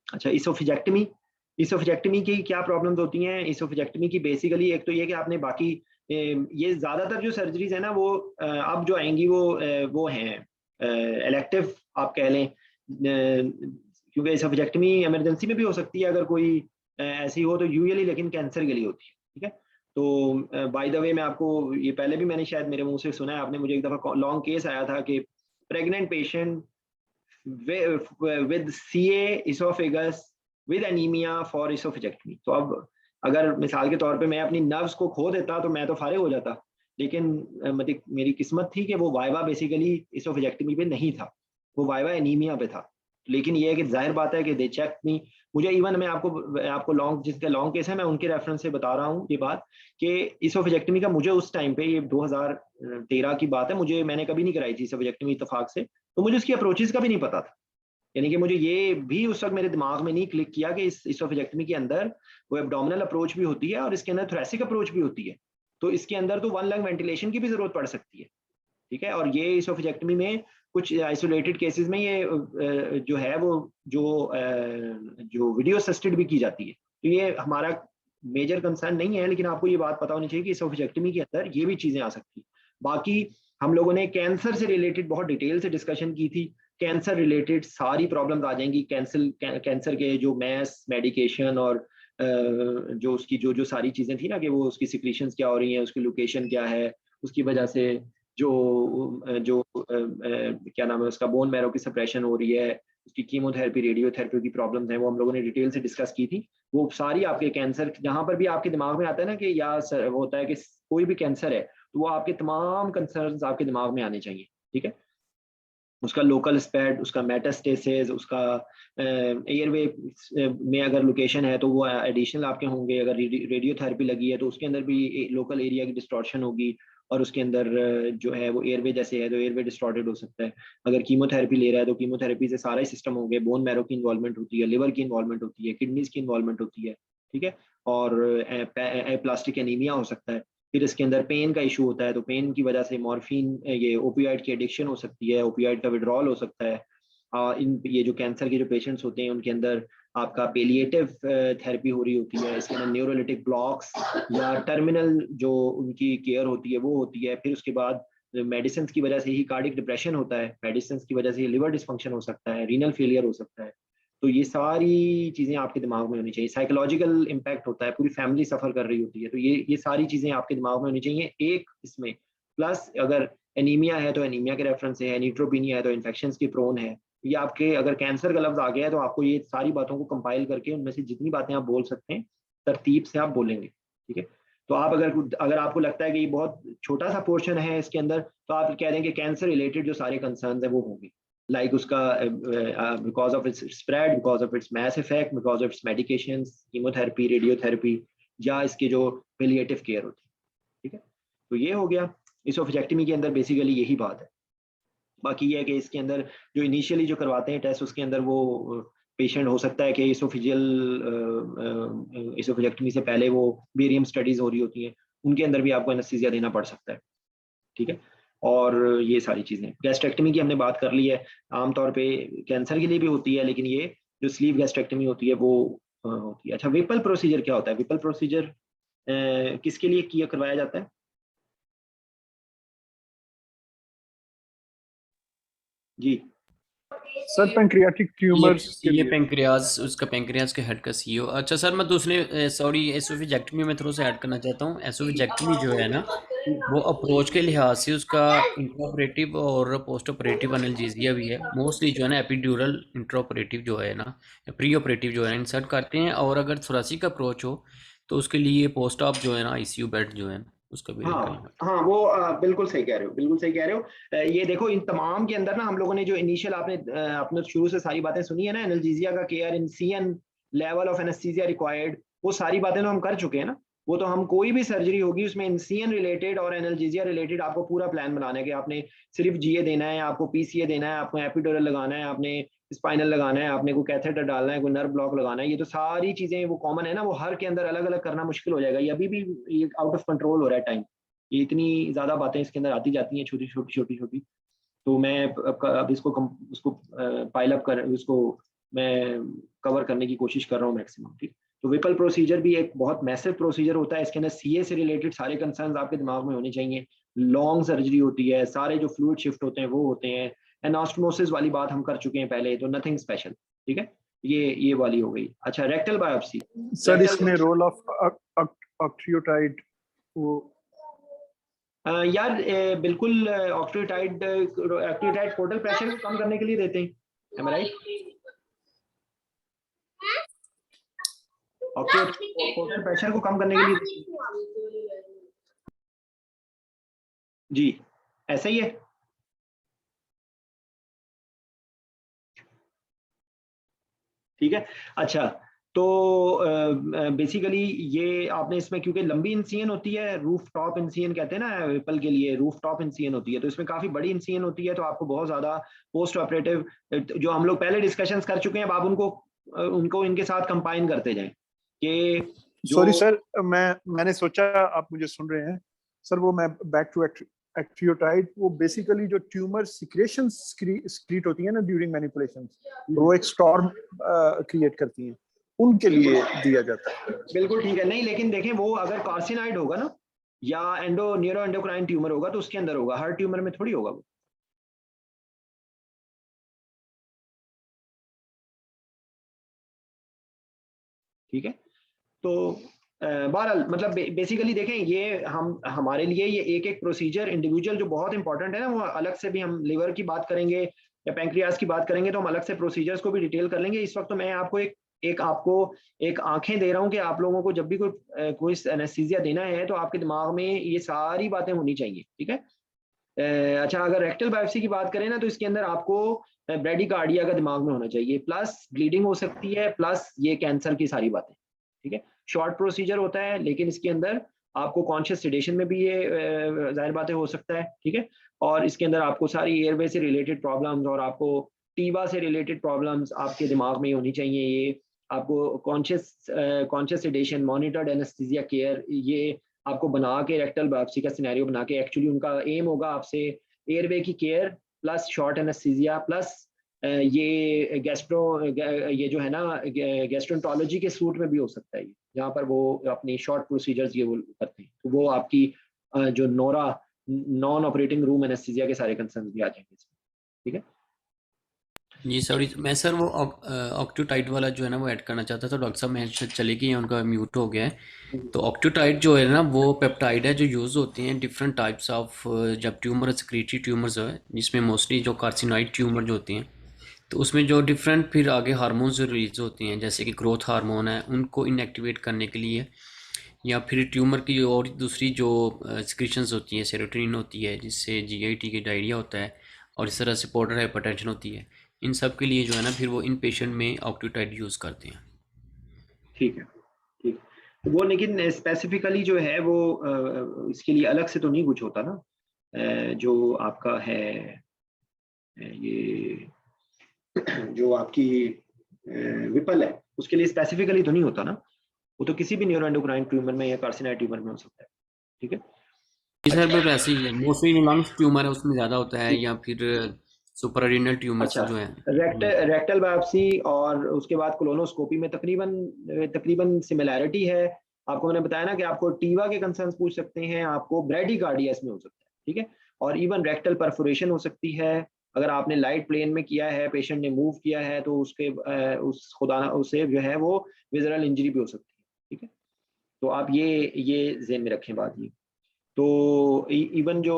अच्छा इसोफेजेक्टमी की क्या प्रॉब्लम्स होती हैं? इसोफेजेक्टमी की बेसिकली एक तो ये कि आपने बाकी ये ज्यादातर जो सर्जरीज है ना वो अब जो आएंगी वो हैं इलेक्टिव आप कह लें, क्योंकि इसोफेजेक्टमी इमरजेंसी में भी हो सकती है अगर कोई ऐसी हो तो यूजुअली, लेकिन कैंसर के लिए होती है। ठीक है, तो बाय द वे मैं आपको ये पहले भी मैंने शायद मेरे मुंह से सुना है, आपने मुझे एक दफा लॉन्ग केस आया था कि pregnant patient with CA esophagus with anemia for esophageectomy। तो अब अगर मिसाल के तौर पे मैं अपनी नर्व्स को खो देता तो मैं तो फारिग हो जाता, लेकिन मतलब मेरी किस्मत थी कि वो वाइवा बेसिकली esophageectomy पे नहीं था, वो वाइवा एनीमिया पे था। लेकिन ये है कि जाहिर बात है कि दे चेक मी, मुझे इवन मैं आपको लॉन्ग जिसके लॉन्ग केस है मैं उनके रेफरेंस से बता रहा हूँ ये बात कि esophageectomy का मुझे उस टाइम पे, ये 2013 की बात है, मैंने कभी नहीं कराई थी esophageectomy इत्तेफाक से, तो मुझे उसकी अप्रोचेस का भी नहीं पता था। यानी कि मुझे ये भी उस वक्त मेरे दिमाग में नहीं क्लिक किया कि इस esophageectomy के अंदर वो एब्डोमिनल अप्रोच भी होती है और इसके अंदर थोरेसिक अप्रोच भी होती है, तो इसके अंदर तो वन लंग वेंटिलेशन की भी जरूरत पड़ सकती है, ठीक है। और ये esophageectomy में कुछ आइसोलेटेड केसेस में ये जो है वो जो वीडियो असिस्टेड भी की जाती है, तो ये हमारा मेजर कंसर्न नहीं है, लेकिन आपको ये बात पता होनी चाहिए कि esophageectomy के अंदर ये भी चीजें आ सकती हैं। बाकी हम लोगों ने कैंसर से रिलेटेड बहुत डिटेल से डिस्कशन की थी, कैंसर रिलेटेड सारी प्रॉब्लम्स आ जाएंगी, कैंसर के जो मैस मेडिकेशन और जो उसकी जो सारी चीजें थी ना कि वो उसकी सिक्रीशंस क्या हो रही हैं, उसकी लोकेशन क्या है, उसकी वजह से जो क्या नाम है उसका बोन मैरो की सप्रेशन हो रही है, उसकी कीमोथेरेपी रेडियोथेरेपी की प्रॉब्लम्स हैं, वो हम लोगों ने डिटेल से डिस्कस की थी। वो सारी आपके कैंसर जहाँ पर भी आपके दिमाग में आता है ना कि या वो होता है कि कोई भी कैंसर है, तो वो आपके तमाम कंसर्न्स आपके दिमाग में आने चाहिए, ठीक है। उसका लोकल स्प्रेड, उसका मेटास्टेसिस, उसका एयरवे में अगर लोकेशन है तो वो एडिशनल आपके होंगे, अगर रेडियोथेरेपी लगी है तो उसके अंदर भी लोकल एरिया की डिस्टॉर्शन होगी, और उसके अंदर जो है वो एयरवे जैसे है तो एयरवे डिस्टॉर्टेड हो सकता है। अगर कीमोथेरेपी ले रहा है तो कीमोथेरेपी से सारा ही सिस्टम हो गया, बोन मैरो की इन्वॉल्वमेंट होती है, लिवर की इन्वॉल्वमेंट होती है, किडनीज की इन्वॉल्वमेंट होती है, ठीक है। और प्लास्टिक एनीमिया हो सकता है। फिर इसके अंदर पेन का इशू होता है, तो पेन की वजह से मॉर्फिन ये ओपियाइड की एडिक्शन हो सकती है, ओपियाइड का विड्रॉल हो सकता है। ये जो कैंसर के जो पेशेंट्स होते हैं उनके अंदर आपका पेलिएटिव थेरेपी हो रही होती है, इसके अंदर न्यूरोलिटिक ब्लॉक्स या टर्मिनल जो उनकी केयर होती है वो होती है। फिर उसके बाद मेडिसिन की वजह से ही कार्डिक डिप्रेशन होता है, मेडिसिन की वजह से लिवर डिस्फंक्शन हो सकता है, रीनल फेलियर हो सकता है। तो ये सारी चीजें आपके दिमाग में होनी चाहिए। साइकोलॉजिकल इम्पैक्ट होता है, पूरी फैमिली सफर कर रही होती है, तो ये सारी चीजें आपके दिमाग में होनी चाहिए एक इसमें। प्लस अगर एनीमिया है तो एनीमिया के रेफरेंस है, न्यूट्रोपीनिया है तो इन्फेक्शन की प्रोन है। ये आपके अगर कैंसर का लफ्ज आ गया है तो आपको ये सारी बातों को कंपाइल करके उनमें से जितनी बातें आप बोल सकते हैं तरतीब से आप बोलेंगे, ठीक है। तो आप अगर आपको लगता है कि ये बहुत छोटा सा पोर्शन है इसके अंदर, तो आप कह देंगे कैंसर रिलेटेड जो सारे कंसर्न्स है वो होंगे, लाइक उसका because of its spread, because of its mass effect, because of its medications, chemotherapy, radiotherapy, या इसके जो पेलिएटिव केयर होती है, ठीक है। तो ये हो गया esophageectomy के अंदर बेसिकली यही बात है। बाकी ये है कि इसके अंदर जो इनिशियली जो करवाते हैं टेस्ट, उसके अंदर वो पेशेंट हो सकता है कि esophageectomy से पहले वो बेरियम स्टडीज हो रही होती हैं, उनके अंदर भी आपको एनेस्थीसिया देना पड़ सकता है, ठीक है। और ये सारी चीजें, गैस्ट्रेक्टमी की हमने बात कर ली है, आमतौर पे कैंसर के लिए भी होती है, लेकिन ये जो स्लीव गैस्ट्रेक्टमी होती है वो होती है। अच्छा, विपल प्रोसीजर क्या होता है? विपल प्रोसीजर किसके लिए किया करवाया जाता है जी? सर पैंक्रियाटिक ट्यूमर्स के ये लिए। पेंक्रियाज, उसका पेंक्रियाज के हेड का सीईओ। अच्छा सर, मैं दूसरे सॉरी एसोफेजेक्टमी में थोड़ा सा ऐड करना चाहता हूँ। एसोफेजेक्टमी जो है ना, वो अप्रोच के लिहाज से उसका इंट्राऑपरेटिव और पोस्ट ऑपरेटिव एनाल्जेसिया भी है। मोस्टली जो है ना एपिड्यूरल इंट्राऑपरेटिव जो है ना, प्री ऑपरेटिव जो है इंसर्ट करते हैं, और अगर थोरेसिक अप्रोच हो तो उसके लिए पोस्ट ऑप जो है ना आईसीयू बेड जो है उसका भी हाँ वो बिल्कुल सही कह रहे हो, बिल्कुल सही कह रहे हो। ये देखो इन तमाम के अंदर ना हम लोगों ने जो इनिशियल आपने शुरू से सारी बातें सुनी है ना, एनाल्जेसिया का केयर, इनसियन लेवल ऑफ एनेस्थीसिया रिक्वायर्ड, वो सारी बातें तो हम कर चुके हैं ना। वो तो हम कोई भी सर्जरी होगी उसमें इनसियन रिलेटेड और एनाल्जेसिया रिलेटेड आपको पूरा प्लान बनाना है कि आपने सिर्फ जीए देना है, आपको पीसीए देना है, आपको एपिड्यूरल लगाना है, आपने स्पाइनल लगाना है, आपने कोई कैथेटर डालना है, कोई नर्व ब्लॉक लगाना है। ये तो सारी चीजें वो कॉमन है ना, वो हर के अंदर अलग अलग करना मुश्किल हो जाएगा। ये अभी भी ये आउट ऑफ कंट्रोल हो रहा है टाइम, ये इतनी ज्यादा बातें इसके अंदर आती जाती हैं छोटी छोटी छोटी छोटी। तो मैं अब उसको पाइल अप कर उसको मैं कवर करने की कोशिश कर रहा हूँ मैक्सिमम, ठीक। तो विपल प्रोसीजर भी एक बहुत मैसिव प्रोसीजर होता है, इसके अंदर सीए से रिलेटेड सारे कंसर्न्स आपके दिमाग में होने चाहिए। लॉन्ग सर्जरी होती है, सारे जो फ्लूइड शिफ्ट होते हैं वो होते हैं, एनास्टोमोसिस वाली बात हम कर चुके हैं पहले, तो नथिंग स्पेशल, ठीक है। ये वाली हो गई। अच्छा, रेक्टल बायोप्सी सर, इसमें रोल ऑफ ऑक्ट्रियोटाइड वो यार बिल्कुल ऑक्सीटाइड पोर्टल प्रेशर को कम करने के लिए देते हैं, am I right? Octreotide portal pressure को कम करने के लिए जी, ऐसा ही है। ठीक है, अच्छा तो बेसिकली ये आपने इसमें, क्योंकि लंबी इंसियन होती है, रूफ टॉप इंसियन कहते हैं ना विपल के लिए, रूफ टॉप इंसियन होती है, तो इसमें काफी बड़ी इंसियन होती है, तो आपको बहुत ज्यादा पोस्ट ऑपरेटिव, जो हम लोग पहले डिस्कशंस कर चुके हैं, अब आप उनको इनके साथ कंबाइन करते जाएं कि सॉरी सर, मैंने सोचा आप मुझे सुन रहे हैं सर, वो मैं बैक टू एक्टियोटाइड, वो बेसिकली जो ट्यूमर सिक्रेशन स्क्रीट होती है ना ड्यूरिंग मैनिपुलेशन, वो एक स्टॉर्म क्रिएट करती हैं, उनके लिए दिया जाता है। बिल्कुल ठीक है, नहीं लेकिन देखें वो अगर कार्सिनॉइड होगा ना या न्यूरो एंडोक्राइन ट्यूमर होगा तो उसके अंदर होगा, हर ट्यूमर में थोड़ी होगा वो। ठीक है, तो बहरहाल मतलब बेसिकली देखें ये हमारे लिए ये एक प्रोसीजर इंडिविजुअल जो बहुत इंपॉर्टेंट है ना, वो अलग से भी हम लिवर की बात करेंगे या पैंक्रियास की बात करेंगे तो हम अलग से प्रोसीजर्स को भी डिटेल कर लेंगे। इस वक्त तो मैं आपको एक आंखें दे रहा हूं कि आप लोगों को जब भी कोई एनेस्थीसिया देना है तो आपके दिमाग में ये सारी बातें होनी चाहिए। ठीक है, अच्छा अगर रेक्टल बायोप्सी की बात करें ना तो इसके अंदर आपको ब्रेडिकार्डिया का दिमाग में होना चाहिए, प्लस ब्लीडिंग हो सकती है, प्लस ये कैंसर की सारी बातें। ठीक है, शॉर्ट प्रोसीजर होता है लेकिन इसके अंदर आपको कॉन्शियस सेडेशन में भी ये जाहिर बातें हो सकता है। ठीक है, और इसके अंदर आपको सारी एयरवे से रिलेटेड प्रॉब्लम्स और आपको टीवा से रिलेटेड प्रॉब्लम्स आपके दिमाग में होनी चाहिए। ये आपको conscious sedation, monitored anaesthesia care, ये आपको बना के रेक्टल बायोप्सी का सिनेरियो बना के, एक्चुअली उनका एम होगा आपसे एयरवे की care plus short anaesthesia plus ये ये जो है ना गैस्ट्रोएंटरोलॉजी के सूट में भी हो सकता है, जहाँ पर वो अपनी शॉर्ट प्रोसीजर्स ये वो करते हैं, तो वो आपकी जो नॉन ऑपरेटिंग रूम एनेस्थीसिया के सारे कंसर्न भी आ जाएंगे इसमें। ठीक है जी सॉरी, मैं सर वो ऑक्ट्यूटाइड वाला जो है ना वो ऐड करना चाहता था, डॉक्टर साहब मैं चले गए हैं, उनका म्यूट हो गया है। तो ऑक्ट्यूटाइड जो है ना वो पेप्टाइड है जो यूज़ होते हैं डिफरेंट टाइप्स ऑफ, जब ट्यूमर सिक्रीटरी ट्यूमर्स है जिसमें मोस्टली जो कार्सिनॉइड ट्यूमर जो होती हैं तो उसमें जो डिफरेंट फिर आगे हार्मोन्स रिलीज होती हैं, जैसे कि ग्रोथ हार्मोन है, उनको इनएक्टिवेट करने के लिए, या फिर ट्यूमर की और दूसरी जो सिक्रीशंस होती हैं, सेरोटोनिन होती है जिससे जीआईटी की डायरिया होता है, और इस तरह से पोर्टल हाइपरटेंशन होती है, इन सब के लिए जो है ना फिर वो इन पेशेंट में ऑक्ट्यूटाइड यूज़ करते हैं। ठीक है, ठीक, वो लेकिन स्पेसिफिकली जो है वो इसके लिए अलग से तो नहीं कुछ होता ना, जो आपका है ये जो आपकी विपल है उसके लिए स्पेसिफिकली तो नहीं होता ना, वो तो किसी भी न्यूरोएंडोक्राइन ट्यूमर में या कार्सिनॉइड ट्यूमर में हो सकता है। ठीक है, सर बिल्कुल ऐसे ही है, मोस्टली लंग्स ट्यूमर है उसमें ज़्यादा होता है, या फिर सुपरारेनल ट्यूमर्स जो है। रेक्टल बायोप्सी और उसके बाद कोलोनोस्कोपी में तकरीबन सिमिलैरिटी है। आपको मैंने बताया ना कि आपको टीवा के कंसर्न्स पूछ सकते हैं, आपको ब्रेडिकार्डिया इसमें हो सकता है। ठीक है, और इवन रेक्टल परफोरेशन हो सकती है, अगर आपने लाइट प्लेन में किया है, पेशेंट ने मूव किया है तो उसके उसे जो है वो विजरल इंजरी भी हो सकती है। ठीक है, तो आप ये ज़हन में रखें बात ये। तो इवन जो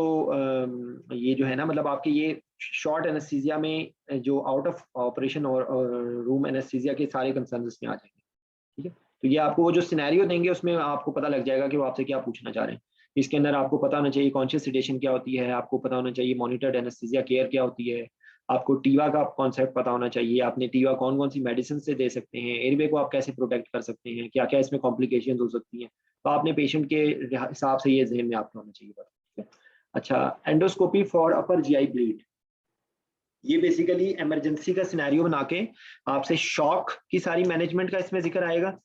ये जो है ना मतलब आपके ये शॉर्ट एनेस्थीसिया में जो आउट ऑफ ऑपरेशन और रूम एनेस्थीसिया के सारे कंसर्न इसमें आ जाएंगे। ठीक है, तो ये आपको वो जो सिनेरियो देंगे उसमें आपको पता लग जाएगा कि वो आपसे क्या पूछना चाह रहे हैं। इसके अंदर आपको पता होना चाहिए कॉन्शियस सेडेशन क्या होती है, आपको पता होना चाहिए मॉनिटर्ड एनेस्थीसिया केयर क्या होती है, आपको टीवा का कॉन्सेप्ट पता होना चाहिए, आपने टीवा कौन कौन सी मेडिसिन से दे सकते हैं, एयरवे को आप कैसे प्रोटेक्ट कर सकते हैं, क्या क्या इसमें कॉम्प्लिकेशन हो सकती हैं, तो आपने पेशेंट के हिसाब से ये जहन में आपको होना चाहिए। ठीक है, अच्छा endoscopy for upper GI bleed, ये बेसिकली इमरजेंसी का सिनेरियो बना के आपसे शॉक की सारी मैनेजमेंट का इसमें जिक्र आएगा,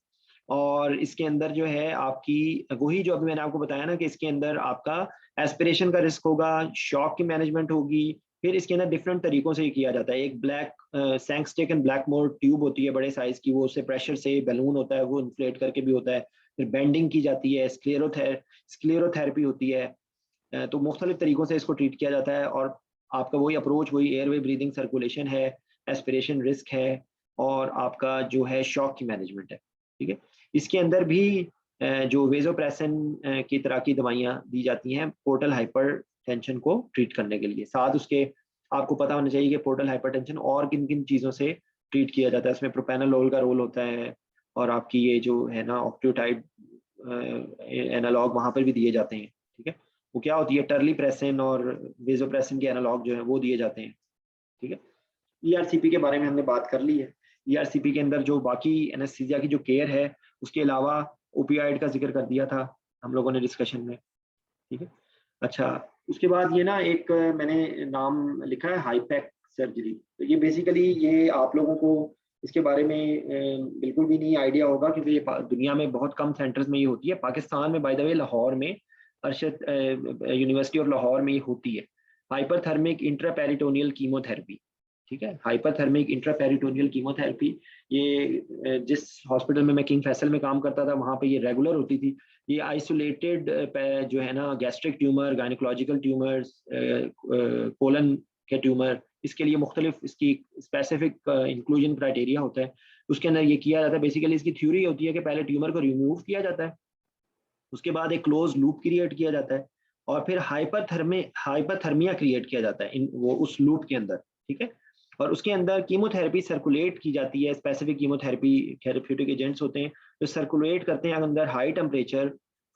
और इसके अंदर जो है आपकी वही जो अभी मैंने आपको बताया ना कि इसके अंदर आपका एस्पिरेशन का रिस्क होगा, शॉक की मैनेजमेंट होगी, फिर इसके अंदर डिफरेंट तरीकों से किया जाता है। एक ब्लैक सैंक्सटेक एंड ब्लैकमोर ट्यूब होती है बड़े साइज की, वो उससे प्रेशर से बैलून होता है वो इन्फ्लेट करके भी होता है, फिर बेंडिंग की जाती है, स्क्लेरोथेरेपी होती है, तो मुख्तलिफ तरीकों से इसको ट्रीट किया जाता है, और आपका वही अप्रोच वही एयरवे ब्रीदिंग सर्कुलेशन है, एस्पिरेशन रिस्क है, और आपका जो है शॉक की मैनेजमेंट है। ठीक है, इसके अंदर भी जो वेजोप्रेसिन की तरह की दवाइयाँ दी जाती हैं पोर्टल हाइपरटेंशन को ट्रीट करने के लिए। साथ उसके आपको पता होना चाहिए कि पोर्टल हाइपरटेंशन और किन किन चीज़ों से ट्रीट किया जाता है। इसमें प्रोपेनोलोल का रोल होता है और आपकी ये जो है ना ऑक्टेटाइड एनालॉग वहाँ पर भी दिए जाते हैं, ठीक है। वो क्या होती है, टर्लीप्रेसिन और वेजोप्रेसिन के एनालॉग जो है वो दिए जाते हैं, ठीक है। ERCP के बारे में हमने बात कर ली है। ERCP के अंदर जो बाकी एनेस्थीसिया की जो केयर है उसके अलावा ओपियाइड का जिक्र कर दिया था हम लोगों ने डिस्कशन में, ठीक है। अच्छा, उसके बाद ये ना एक मैंने नाम लिखा है हाईपैक सर्जरी। तो ये बेसिकली ये आप लोगों को इसके बारे में बिल्कुल भी नहीं आइडिया होगा क्योंकि ये दुनिया में बहुत कम सेंटर्स में ये होती है। पाकिस्तान में बाय द वे लाहौर में अरशद यूनिवर्सिटी ऑफ लाहौर में ये होती है, हाइपरथर्मिक इंट्रापेरिटोनियल कीमोथेरेपी, ठीक है। हाइपरथर्मिक इंट्रापेरिटोनियल कीमोथेरेपी ये जिस हॉस्पिटल में मैं किंग फैसल में काम करता था वहाँ पे ये रेगुलर होती थी। ये आइसोलेटेड जो है ना gastric tumour, gynaecological tumours, colon के ट्यूमर, इसके लिए मुख्तलिफ इसकी स्पेसिफिक इंक्लूजन क्राइटेरिया होता है। उसके अंदर ये किया जाता है, बेसिकली इसकी थ्योरी होती है कि पहले ट्यूमर को रिमूव किया जाता है, उसके बाद एक क्लोज लूप क्रिएट किया जाता है और फिर हाइपरथर्मिया क्रिएट किया जाता है वो उस लूप के अंदर, ठीक है। और उसके अंदर कीमोथेरेपी सर्कुलेट की जाती है। स्पेसिफिक कीमोथेरेपी थेरेप्यूटिक एजेंट्स होते हैं जो सर्कुलेट करते हैं अंदर high temperature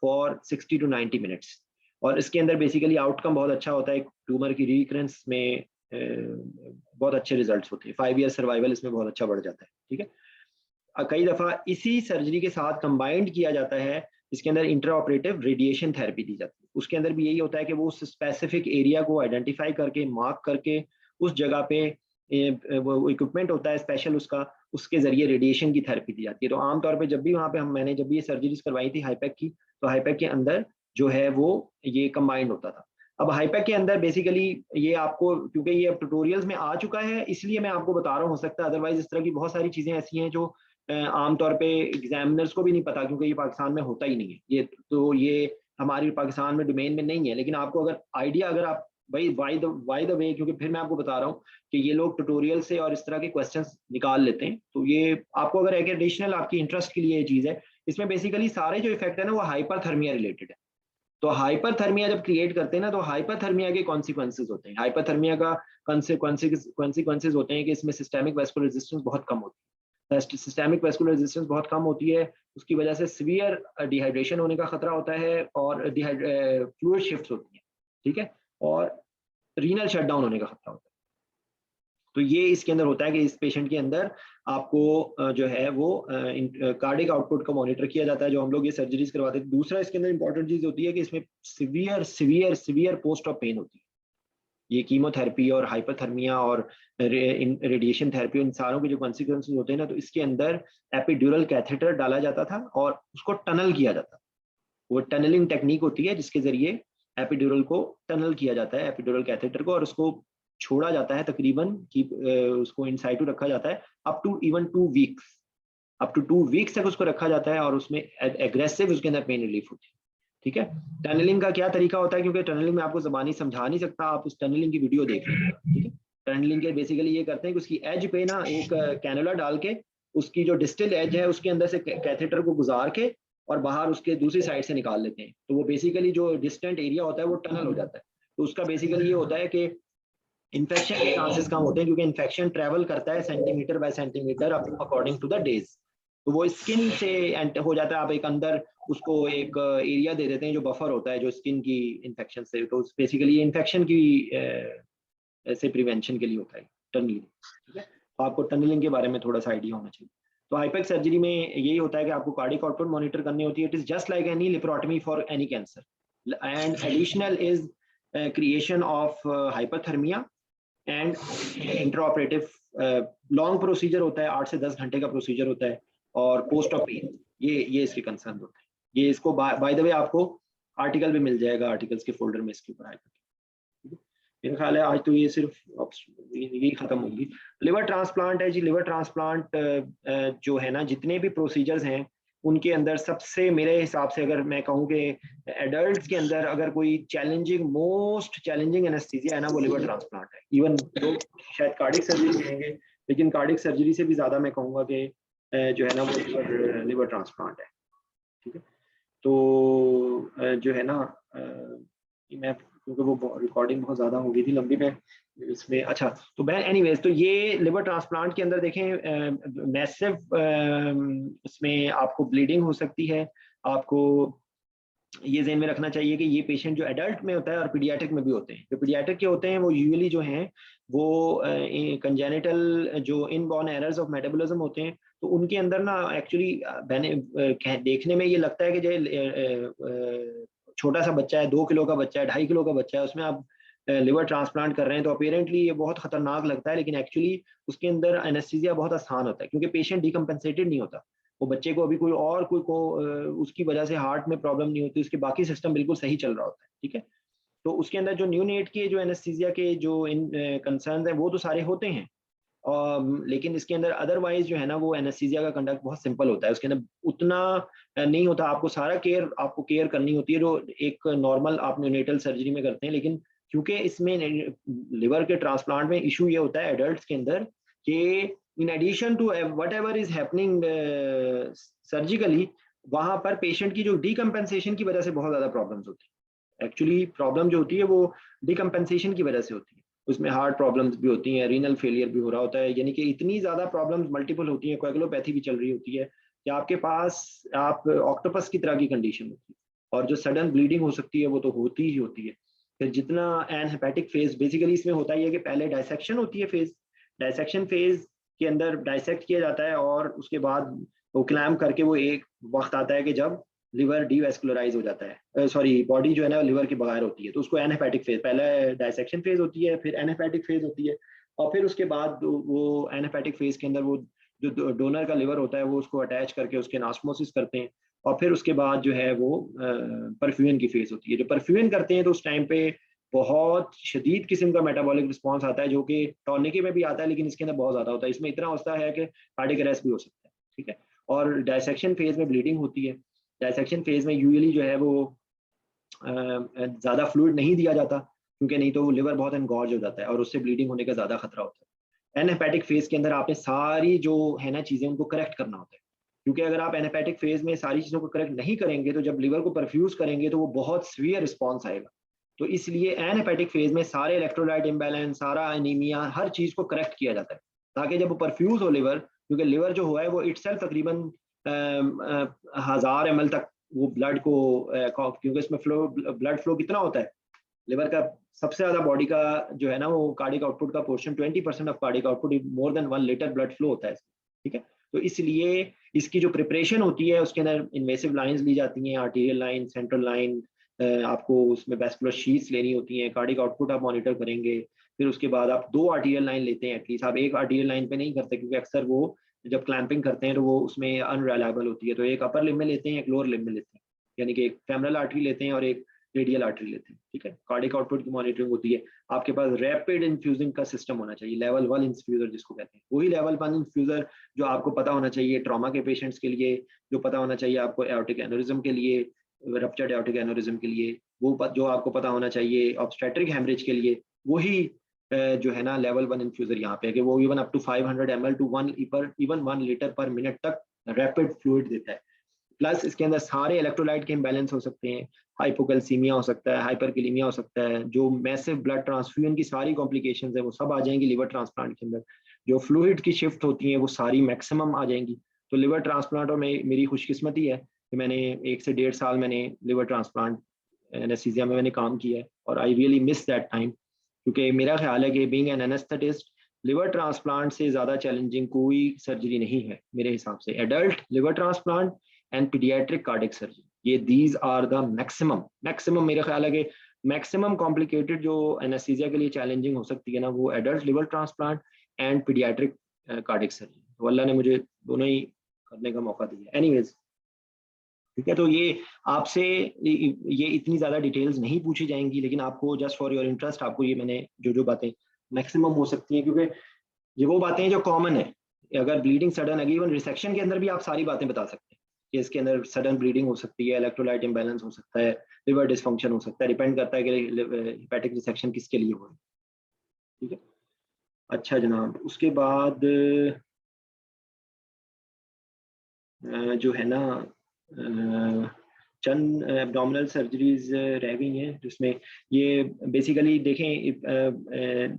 for 60 to 90 minutes. और इसके अंदर बेसिकली आउटकम बहुत अच्छा होता है, ट्यूमर की रिकरेंस में बहुत अच्छे रिजल्ट्स होते हैं, 5 ईयर सर्वाइवल इसमें बहुत अच्छा बढ़ जाता है, ठीक है। कई दफ़ा इसी सर्जरी के साथ कंबाइंड किया जाता है जिसके अंदर इंट्रा ऑपरेटिव रेडिएशन थेरेपी दी जाती है। उसके अंदर भी यही होता है कि वो उस स्पेसिफिक एरिया को आइडेंटिफाई करके मार्क करके उस जगह पे वो इक्विपमेंट होता है स्पेशल उसका, उसके जरिए रेडिएशन की थेरेपी दी जाती है। तो आमतौर पे जब भी वहाँ पे मैंने जब भी ये सर्जरीज करवाई थी हाईपैक की, तो हाईपैक के अंदर जो है वो ये कंबाइंड होता था। अब हाईपैक के अंदर बेसिकली ये आपको, क्योंकि ये अब ट्यूटोरियल्स में आ चुका है इसलिए मैं आपको बता रहा हूँ, हो सकता है अदरवाइज इस तरह की बहुत सारी चीज़ें ऐसी हैं जो आमतौर पे एग्जामिनर्स को भी नहीं पता क्योंकि ये पाकिस्तान में होता ही नहीं है। ये हमारी पाकिस्तान में डोमेन में नहीं है। लेकिन आपको अगर आइडिया, अगर आप भाई वाई द वे, क्योंकि फिर मैं आपको बता रहा हूँ कि ये लोग ट्यूटोरियल से और इस तरह के क्वेश्चंस निकाल लेते हैं, तो ये आपको अगर एक एडिशनल आपकी इंटरेस्ट के लिए ये चीज़ है। इसमें बेसिकली सारे जो इफेक्ट है ना वो हाइपरथर्मिया रिलेटेड है। तो हाइपरथर्मिया जब क्रिएट करते हैं ना तो हाइपरथर्मिया के कॉन्सिक्वेंसेज होते हैं। हाइपरथर्मिया का कॉन्सिक्वेंसेज होते हैं कि इसमें सिस्टेमिक वैस्कुलर रेजिस्टेंस बहुत कम होती है। सिस्टेमिक वैस्कुलर रेजिस्टेंस बहुत कम होती है, उसकी वजह से सीवियर डिहाइड्रेशन होने का खतरा होता है और फ्लूइड शिफ्ट होती है, ठीक है, और रीनल शटडाउन होने का खतरा होता है। तो ये इसके अंदर होता है कि इस पेशेंट के अंदर आपको जो है वो कार्डिक आउटपुट को मॉनिटर किया जाता है जो हम लोग ये सर्जरीज करवाते हैं। दूसरा इसके अंदर इंपॉर्टेंट चीज होती है कि इसमें सीवियर पोस्ट ऑफ पेन होती है। ये कीमोथेरेपी और हाइपरथर्मिया और रेडिएशन थेरेपी, इन सारों के जो कॉन्सिक्वेंसेज होते हैं ना, तो इसके अंदर एपिड्यूरल कैथेटर डाला जाता था और उसको टनल किया जाता। वो टनलिंग टेक्निक होती है जिसके जरिए एपिड्यूरल को टनल किया जाता है, एपिड्यूरल कैथेटर को, और उसको छोड़ा जाता है तकरीबन उसको इनसाइटू रखा जाता है अप टू 2 वीक्स तक उसको रखा जाता है और उसमें एग्रेसिव उसके अंदर पेन रिलीफ होती है, ठीक है। टनलिंग का क्या तरीका होता है, क्योंकि टनलिंग में आपको ज़बानी समझा नहीं सकता, आप उस टनलिंग की वीडियो देख लीजिए, ठीक है। टनलिंग के बेसिकली ये करते हैं कि उसकी एज पे ना एक कैनुला डाल के उसकी जो डिस्टल एज है उसके अंदर से कैथेटर को गुजार के और बाहर उसके दूसरी साइड से निकाल लेते हैं। तो वो बेसिकली जो डिस्टेंट एरिया होता है वो टनल हो जाता है। तो उसका बेसिकली ये होता है कि इन्फेक्शन के चांसेस कम होते हैं क्योंकि इन्फेक्शन ट्रैवल करता है centimetre by centimetre according to the days. तो वो स्किन से हो जाता है, आप एक अंदर उसको एक एरिया दे देते हैं जो बफर होता है जो स्किन की इन्फेक्शन से। तो बेसिकली ये इन्फेक्शन की ऐसे प्रिवेंशन के लिए होता है टनलिंग, ठीक है। तो आपको टनलिंग के बारे में थोड़ा सा आइडिया होना चाहिए। तो हाईपैक सर्जरी में यही होता है कि आपको कार्डिक आउटपुट मॉनिटर करनी होती है। It is just like any laparotomy for any cancer and additional is creation of hyperthermia and intraoperative long procedure होता है, 8 से 10 घंटे का प्रोसीजर होता है, और पोस्ट ऑफ पेन ये इसके कंसर्न होते हैं। ये इसको बाय द वे आपको आर्टिकल भी मिल जाएगा, आर्टिकल्स के फोल्डर में इसके ऊपर आएगा। मेरा ख्याल है आज तो ये सिर्फ यही खत्म होगी। लिवर ट्रांसप्लांट है जी। लिवर ट्रांसप्लांट जो है ना, जितने भी प्रोसीजर्स हैं उनके अंदर सबसे मेरे हिसाब से अगर मैं कहूँ कि एडल्ट्स के अंदर अगर कोई मोस्ट चैलेंजिंग एनेस्थीसिया है ना, वो लिवर ट्रांसप्लांट है। इवन लोग शायद कार्डिक सर्जरी कहेंगे, लेकिन कार्डिक सर्जरी से भी ज्यादा मैं कहूँगा कि जो है ना वो लिवर ट्रांसप्लांट है, ठीक है। तो जो है ना मैं, क्योंकि वो रिकॉर्डिंग बहुत ज़्यादा हो गई थी लंबी, मैं इसमें, अच्छा तो मैं एनीवेज, तो ये लिवर ट्रांसप्लांट के अंदर देखें मैसिव इसमें आपको ब्लीडिंग हो सकती है। आपको ये ज़हन में रखना चाहिए कि ये पेशेंट जो एडल्ट में होता है और पीडियाट्रिक में भी होते हैं। जो पीडियाट्रिक के होते हैं वो यूजुअली जो हैं वो कंजेनिटल जो इनबॉर्न एरर्स ऑफ मेटाबॉलिज्म होते हैं, तो उनके अंदर ना एक्चुअली देखने में ये लगता है कि जो छोटा सा बच्चा है, 2 किलो का बच्चा है, 2.5 किलो का बच्चा है, उसमें आप लिवर ट्रांसप्लांट कर रहे हैं, तो अपेरेंटली ये बहुत खतरनाक लगता है, लेकिन एक्चुअली उसके अंदर एनेस्थीसिया बहुत आसान होता है, क्योंकि पेशेंट डिकम्पेंसेटेड नहीं होता। वो बच्चे को अभी कोई और कोई को उसकी वजह से हार्ट में प्रॉब्लम नहीं होती, उसके बाकी सिस्टम बिल्कुल सही चल रहा होता है, ठीक है। तो उसके अंदर जो न्यूनेट के जो एनेस्थीसिया के जो इन कंसर्न हैं वो तो सारे होते हैं, लेकिन इसके अंदर अदरवाइज जो है ना वो एनेस्थीसिया का कंडक्ट बहुत सिंपल होता है। उसके अंदर उतना नहीं होता, आपको सारा केयर आपको केयर करनी होती है जो एक नॉर्मल आप न्यूनेटल सर्जरी में करते हैं, लेकिन क्योंकि इसमें लिवर के ट्रांसप्लांट में इशू ये होता है एडल्ट्स के अंदर कि in addition to whatever is happening surgically, वहां पर पेशेंट की जो डिकम्पेंसेशन की वजह से बहुत ज्यादा प्रॉब्लम्स होती है। एक्चुअली प्रॉब्लम जो होती है वो डिकम्पेंसेशन की वजह से होती है, उसमें हार्ट प्रॉब्लम्स भी होती हैं, रीनल फेलियर भी हो रहा होता है, यानी कि इतनी ज्यादा प्रॉब्लम्स मल्टीपल होती हैं, कोएगुलोपैथी भी चल रही होती है कि आपके पास आप ऑक्टोपस की तरह की कंडीशन होती है, और जो सडन ब्लीडिंग हो सकती है वो तो होती ही होती है। फिर जितना एनहेपेटिक फेज बेसिकली इसमें होता ही है कि पहले डायसेक्शन होती है फेज, डायसेक्शन फेज के अंदर डायसेक्ट किया जाता है और उसके बाद वो क्लैम्प करके वो एक वक्त आता है कि जब लिवर डीवैस्कुलराइज हो जाता है, सॉरी बॉडी जो है ना लिवर के बगैर होती है, तो उसको एनहेपेटिक फेज, पहले डायसेक्शन फेज होती है, फिर एनहेपेटिक फेज होती है, और फिर उसके बाद वो एनहेपेटिक फेज के अंदर वो जो डोनर का लिवर होता है वो उसको अटैच करके उसके एनास्मोसिस करते हैं, और फिर उसके बाद जो है वो परफ्यूजन की फेज होती है। जो परफ्यूजन करते हैं तो उस टाइम पे बहुत शदीद किस्म का मेटाबॉलिक रिस्पॉन्स आता है, जो कि टॉर्निके में भी आता है, लेकिन इसके अंदर बहुत ज्यादा होता है। इसमें इतना होता है कि कार्डियक अरेस्ट भी हो सकता है, ठीक है। और डायसेक्शन फेज में ब्लीडिंग होती है। डायसेक्शन फेज में यूजुअली जो है वो ज्यादा फ्लूइड नहीं दिया जाता, क्योंकि नहीं तो वो लिवर बहुत एनगॉर्ज हो जाता है और उससे ब्लीडिंग होने का ज्यादा खतरा होता है। एनहेपेटिक फेज के अंदर आपने सारी जो है ना चीजें उनको करेक्ट करना होता है, क्योंकि अगर आप एनहेपेटिक फेज में सारी चीजों को करेक्ट नहीं करेंगे तो जब लिवर को परफ्यूज करेंगे तो वो बहुत सीवियर रिस्पॉन्स आएगा। तो इसलिए एनहेपेटिक फेज में सारे इलेक्ट्रोलाइट इम्बैलेंस, सारा एनीमिया, हर चीज को करेक्ट किया जाता है, ताकि जब वो परफ्यूज हो लिवर, क्योंकि लिवर जो हुआ है वो इटसेल्फ तकरीबन 1000 ml तक वो ब्लड को, क्योंकि इसमें ब्लड फ्लो कितना होता है लिवर का, सबसे ज्यादा बॉडी का जो है ना वो कार्डियक आउटपुट का portion 20% of cardiac output, more than 1 litre blood flow होता है, ठीक है। तो इसलिए इसकी जो प्रिपरेशन होती है उसके अंदर इन्वेसिव लाइंस ली जाती हैं, आर्टीरियल लाइन, सेंट्रल लाइन, आपको उसमें वेस्कुलर शीट्स लेनी होती हैं, कार्डियक आउटपुट आप मॉनिटर करेंगे। फिर उसके बाद आप 2 आर्टीरियल लाइन लेते हैं एटलीस्ट, आप एक आर्टीरियल लाइन पे नहीं करते, क्योंकि अक्सर वो जब क्लैंपिंग करते हैं तो वो उसमें अनरिलायबल होती है, तो एक अपर लिम में लेते हैं, एक लोअर लिम में लेते हैं, यानी कि एक फेमरल आर्टरी लेते हैं और एक रेडियल आर्टरी लेते हैं, ठीक है। कार्डियक आउटपुट की मॉनिटरिंग होती है। आपके पास रैपिड इन्फ्यूजिंग का सिस्टम होना चाहिए, लेवल 1 इन्फ्यूजर जिसको कहते हैं, वही लेवल 1 इन्फ्यूजर जो आपको पता होना चाहिए ट्रॉमा के पेशेंट्स के लिए, जो पता होना चाहिए आपको एओर्टिक एन्युरिज्म के लिए, रप्चर्ड एओर्टिक एन्युरिज्म के लिए, वो जो आपको पता होना चाहिए ऑब्स्टेट्रिक हेमरेज के लिए, वही जो है ना लेवल 1 इन्फ्यूजर यहाँ पे है कि वो even up to 500 ml to 1 litre per minute तक रैपिड फ्लूइड देता है। प्लस इसके अंदर सारे इलेक्ट्रोलाइट के इम्बैलेंस हो सकते हैं, हाइपोकैल्सीमिया हो सकता है, हाइपरकैलीमिया हो सकता है, जो मैसिव ब्लड ट्रांसफ्यूजन की सारी कॉम्प्लिकेशंस है वो सब आ जाएंगी लिवर ट्रांसप्लांट के अंदर। जो फ्लूइड की शिफ्ट होती हैं वो सारी मैक्सिमम आ जाएंगी। तो लिवर ट्रांसप्लांट, और मेरी खुशकिस्मती है कि मैंने 1 से 1.5 साल मैंने लिवर ट्रांसप्लांट एनेस्थीसिया में मैंने काम किया है, और I really miss that time, क्योंकि मेरा ख्याल है कि being an anaesthetist liver transplant से ज़्यादा चैलेंजिंग कोई सर्जरी नहीं है मेरे हिसाब से। Adult liver transplant and paediatric cardiac surgery, ये दीज आर द मैक्सिमम मेरा ख्याल है कि मैक्सिमम कॉम्प्लिकेटेड जो एनेस्थीसिया के लिए चैलेंजिंग हो सकती है ना, वो adult liver transplant and paediatric cardiac surgery. तो अल्लाह ने मुझे दोनों ही करने का मौका दिया। एनीवेज, ठीक है, तो ये आपसे ये इतनी ज़्यादा डिटेल्स नहीं पूछी जाएंगी, लेकिन आपको जस्ट फॉर योर इंटरेस्ट आपको ये मैंने जो बातें मैक्सिमम हो सकती हैं, क्योंकि ये वो बातें हैं जो कॉमन है। अगर ब्लीडिंग सडन, अगर इवन रिसेक्शन के अंदर भी आप सारी बातें बता सकते हैं कि इसके अंदर सडन ब्लीडिंग हो सकती है, इलेक्ट्रोलाइट इम्बैलेंस हो सकता है, लिवर डिसफंक्शन हो सकता है, डिपेंड करता है कि हेपेटिक रिसेक्शन किसके लिए हो रही है, ठीक है। अच्छा जनाब, उसके बाद जो है ना चंद एब्डोमिनल सर्जरीज रह गई हैं जिसमें ये बेसिकली देखें,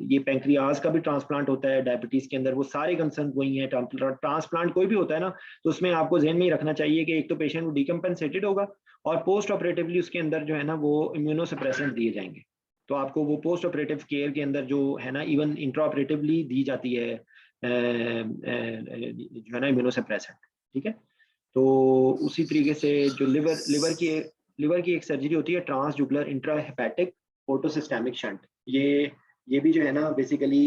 ये पेंक्रियाज का भी ट्रांसप्लांट होता है डायबिटीज के अंदर, वो सारे कंसर्न वही हैं। ट्रांसप्लांट कोई भी होता है ना, तो उसमें आपको जहन में ही रखना चाहिए कि एक तो पेशेंट डिकम्पेंसेटेड होगा और पोस्ट ऑपरेटिवली उसके अंदर जो है ना वो इम्यूनोसप्रेसेंट दिए जाएंगे। तो आपको वो पोस्ट ऑपरेटिव केयर के अंदर जो है ना इवन इंट्रा ऑपरेटिवली दी जाती है जो है ना इम्यूनोसप्रेसेंट, ठीक है। तो उसी तरीके से जो लिवर की एक सर्जरी होती है ट्रांसजुगुलर इंट्राहेपेटिक पोर्टोसिस्टेमिक शंट, ये भी जो है ना बेसिकली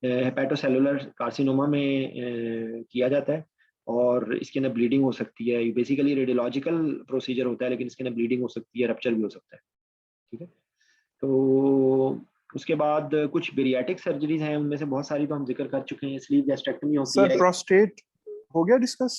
हेपेटोसेलुलर कार्सिनोमा में किया जाता है और इसके अंदर ब्लीडिंग हो सकती है। बेसिकली रेडियोलॉजिकल प्रोसीजर होता है लेकिन इसके अंदर ब्लीडिंग हो सकती है, रप्चर भी हो सकता है, ठीक है। तो उसके बाद कुछ बेरियाटिक सर्जरीज हैं, उनमें से बहुत सारी तो हम जिक्र कर चुके हैं। स्लीव गैस्ट्रेक्टमी होती है। सर प्रोस्टेट हो गया डिस्कस?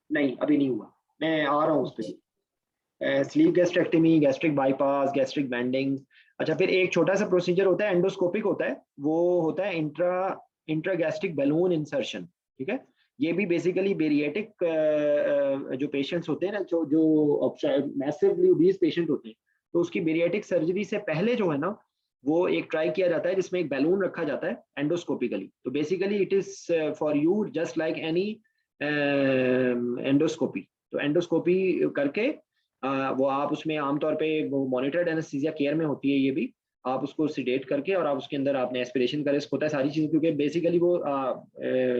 नहीं अभी नहीं हुआ, मैं आ रहा हूँ उस पर। Sleeve gastrectomy, gastric bypass, gastric banding. अच्छा, फिर एक छोटा सा प्रोसीजर होता है एंडोस्कोपिक होता है, वो होता है इंट्रागैस्ट्रिक बैलून इंसर्शन, ठीक है। ये भी बेसिकली बेरियाटिक जो पेशेंट्स होते हैं ना, जो मैसिवली ओबीज पेशेंट होते हैं, तो उसकी बेरियाटिक सर्जरी से पहले जो है ना वो एक ट्राई किया जाता है जिसमें एक बैलून रखा जाता है एंडोस्कोपिकली। तो basically it is for you just like any endoscopy. तो एंडोस्कोपी करके वो आप उसमें आमतौर पे वो मॉनिटर्ड एनेस्थीसिया केयर में होती है, ये भी आप उसको सिडेट करके और आप उसके अंदर आपने एस्पिरेशन करे होता है सारी चीज़ें, क्योंकि बेसिकली वो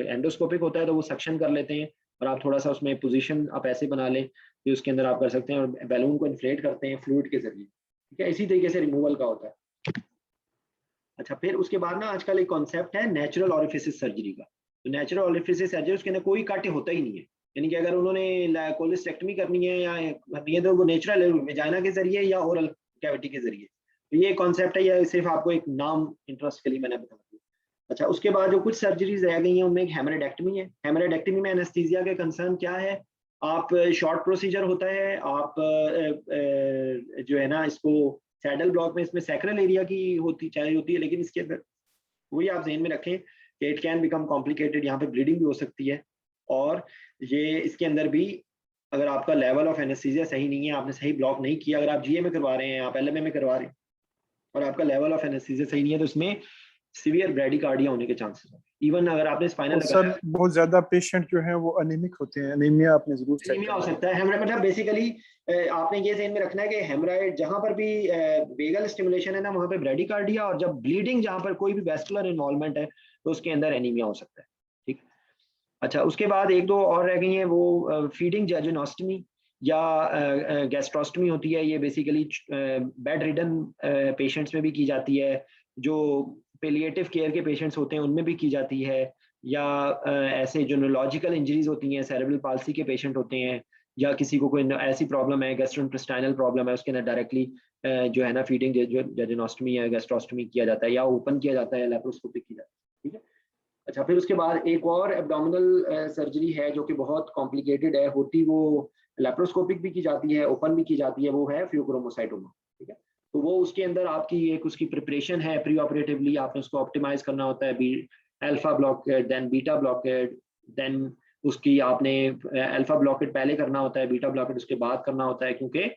एंडोस्कोपिक होता है तो वो सक्शन कर लेते हैं और आप थोड़ा सा उसमें पोजीशन आप ऐसे बना लें कि उसके अंदर आप कर सकते हैं और बैलून को इन्फ्लेट करते हैं फ्लूइड के जरिए, ठीक है। इसी तरीके से रिमूवल का होता है। अच्छा, फिर उसके बाद ना आजकल एक कॉन्सेप्ट है नेचुरल ऑरिफिसिस सर्जरी का। तो नेचुरल ऑरिफिसिस सर्जरी उसके अंदर कोई कट होता ही नहीं है, यानी कि अगर उन्होंने कोलिस्टेक्टमी करनी है या करनी है तो वो नेचुरल वेजाइना के जरिए या ओरल कैविटी के जरिए। तो ये कॉन्सेप्ट है, या सिर्फ आपको एक नाम इंटरेस्ट के लिए मैंने बता दिया। अच्छा, उसके बाद जो कुछ सर्जरीज रह गई हैं उनमें एक हेमरेडेक्टमी है। हेमरेडेक्टमी में एनेस्थीसिया के कंसर्न क्या है, आप शॉर्ट प्रोसीजर होता है, आप जो है ना इसको सैडल ब्लॉक में इसमें सैक्रल एरिया की चाहिए होती है, लेकिन इसके अंदर वही आप ध्यान में रखें कि इट कैन बिकम कॉम्प्लिकेटेड, यहाँ पे ब्लीडिंग भी हो सकती है। और ये इसके अंदर भी अगर आपका लेवल ऑफ एनेस्थीसिया सही नहीं है, आपने सही ब्लॉक नहीं किया, अगर आप जीए में करवा रहे हैं, आप एलएमए में करवा रहे हैं और आपका लेवल ऑफ एनेस्थीसिया सही नहीं है, तो इसमें सीवियर ब्रेडिकार्डिया होने के चांसेस हैं। इवन अगर आपने स्पाइनल सर बहुत ज्यादा पेशेंट जो हैं वो अनीमिक होते हैं, एनीमिया आपने जरूर चेक एनीमिया हो सकता है। हेमराइड मतलब बेसिकली आपने ये ध्यान में रखना है कि हेमराइड जहां पर भी वेगल स्टिमुलेशन है ना, वहां पे ब्रेडिकार्डिया, और जब ब्लीडिंग जहां पर कोई भी वेस्कुलर इन्वॉल्वमेंट है तो उसके अंदर एनीमिया हो सकता है, ठीक। अच्छा, उसके बाद एक दो और रह गई हैं, वो फीडिंग जेजुनोस्टमी या गैस्ट्रोस्टमी होती है। ये बेसिकली बेड रिडन पेशेंट्स में भी की जाती है, जो पेलिएटिव केयर के पेशेंट्स होते हैं उनमें भी की जाती है, या ऐसे जो न्यूरोलॉजिकल इंजरीज होती हैं, सेरेब्रल पाल्सी के पेशेंट होते हैं, या किसी को कोई ऐसी प्रॉब्लम है, गैस्ट्रोइंटेस्टाइनल प्रॉब्लम है, उसके अंदर डायरेक्टली जो है ना फीडिंग जेजुनोस्टमी या गैस्ट्रोस्टमी किया जाता है, या ओपन किया जाता है, लैप्रोस्कोपिक की जाती है, ठीक है। अच्छा, फिर उसके बाद एक और एब्डोमिनल सर्जरी है जो कि बहुत कॉम्प्लिकेटेड है, होती वो लैप्रोस्कोपिक भी की जाती है, ओपन भी की जाती है, वो है फियोक्रोमोसाइटोमा, ठीक है। तो वो उसके अंदर आपकी एक उसकी प्रिपरेशन है, प्री ऑपरेटिवली आपने उसको ऑप्टिमाइज करना होता है, alpha blockade then beta blockade, then उसकी आपने अल्फा ब्लॉकेट पहले करना होता है, बीटा ब्लॉकेट उसके बाद करना होता है, क्योंकि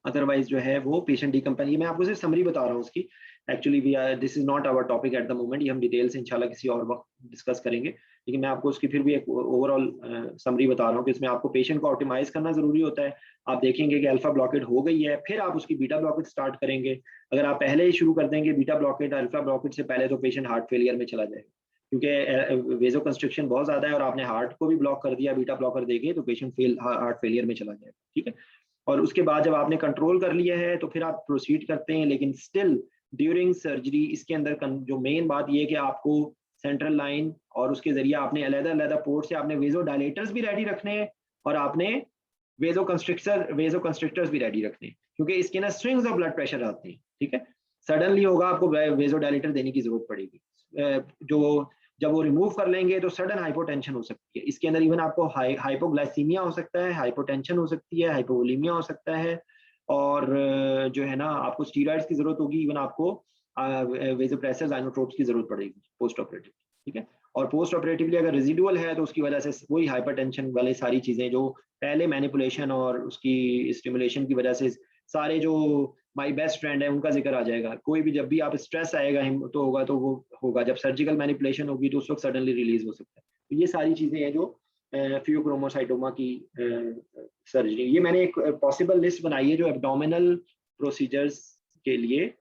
अदरवाइज जो है वो पेशेंट डिकम्पेनी। मैं आपको सिर्फ समरी बता रहा हूँ उसकी, actually we are this is not our topic at the moment, ये हम डिटेल से इंशाल्लाह किसी और वक्त डिस्कस करेंगे, लेकिन मैं आपको उसकी फिर भी एक ओवरऑल समरी बता रहा हूँ कि इसमें आपको पेशेंट को ऑप्टिमाइज करना जरूरी होता है। आप देखेंगे कि अल्फा ब्लॉकेट हो गई है, फिर आप उसकी बीटा ब्लॉकेट स्टार्ट करेंगे। अगर आप पहले ही शुरू कर देंगे बीटा ब्लॉकेट अल्फा ब्लॉकेट से पहले, तो पेशेंट हार्ट फेलियर में चला जाएगा, क्योंकि वेजो कंस्ट्रिक्शन बहुत ज्यादा है और आपने हार्ट को भी ब्लॉक कर दिया बीटा ब्लॉकर देके, तो पेशेंट हार्ट फेलियर में चला जाएगा, ठीक है। और उसके बाद जब आपने कंट्रोल कर लिया है तो फिर आप प्रोसीड करते हैं, लेकिन स्टिल ड्यूरिंग सर्जरी इसके अंदर जो मेन बात ये है कि आपको सेंट्रल लाइन और उसके जरिए आपने अलग-अलग पोर्ट से आपने वेजो डायलेटर्स भी रेडी रखने हैं और आपने वेजो कंस्ट्रिक्टर्स भी रेडी रखने हैं, क्योंकि इसके ना स्विंग्स ऑफ ब्लड प्रेशर आते हैं, ठीक है। सडनली होगा आपको वेजो डायलेटर देने की जरूरत पड़ेगी, जो जब वो रिमूव कर लेंगे तो सडन हाइपोटेंशन हो सकती है। इसके अंदर इवन आपको हाइपोग्लाइसीमिया हो सकता है, हाइपोटेंशन हो सकती है, हाइपोवोलीमिया हो सकता है, और जो है ना आपको स्टीरॉइड्स की जरूरत होगी, इवन आपको वेजोप्रेसर ज़ाइनोट्रोप्स की जरूरत पड़ेगी पोस्ट ऑपरेटिव, ठीक है। और पोस्ट ऑपरेटिवली अगर रेजिडुअल है तो उसकी वजह से वही हाइपरटेंशन वाली सारी चीजें जो पहले मैनिपुलेशन और उसकी स्टिमुलेशन की वजह से सारे जो माय बेस्ट फ्रेंड है उनका जिक्र आ जाएगा। कोई भी जब भी आप स्ट्रेस आएगा तो होगा, तो वो होगा जब सर्जिकल मैनिपुलेशन होगी तो उस वक्त सडनली रिलीज हो सकता है। तो ये सारी चीजें हैं जो फियोक्रोमोसाइटोमा की सर्जरी। ये मैंने एक पॉसिबल लिस्ट बनाई है जो एब्डोमिनल प्रोसीजर्स के लिए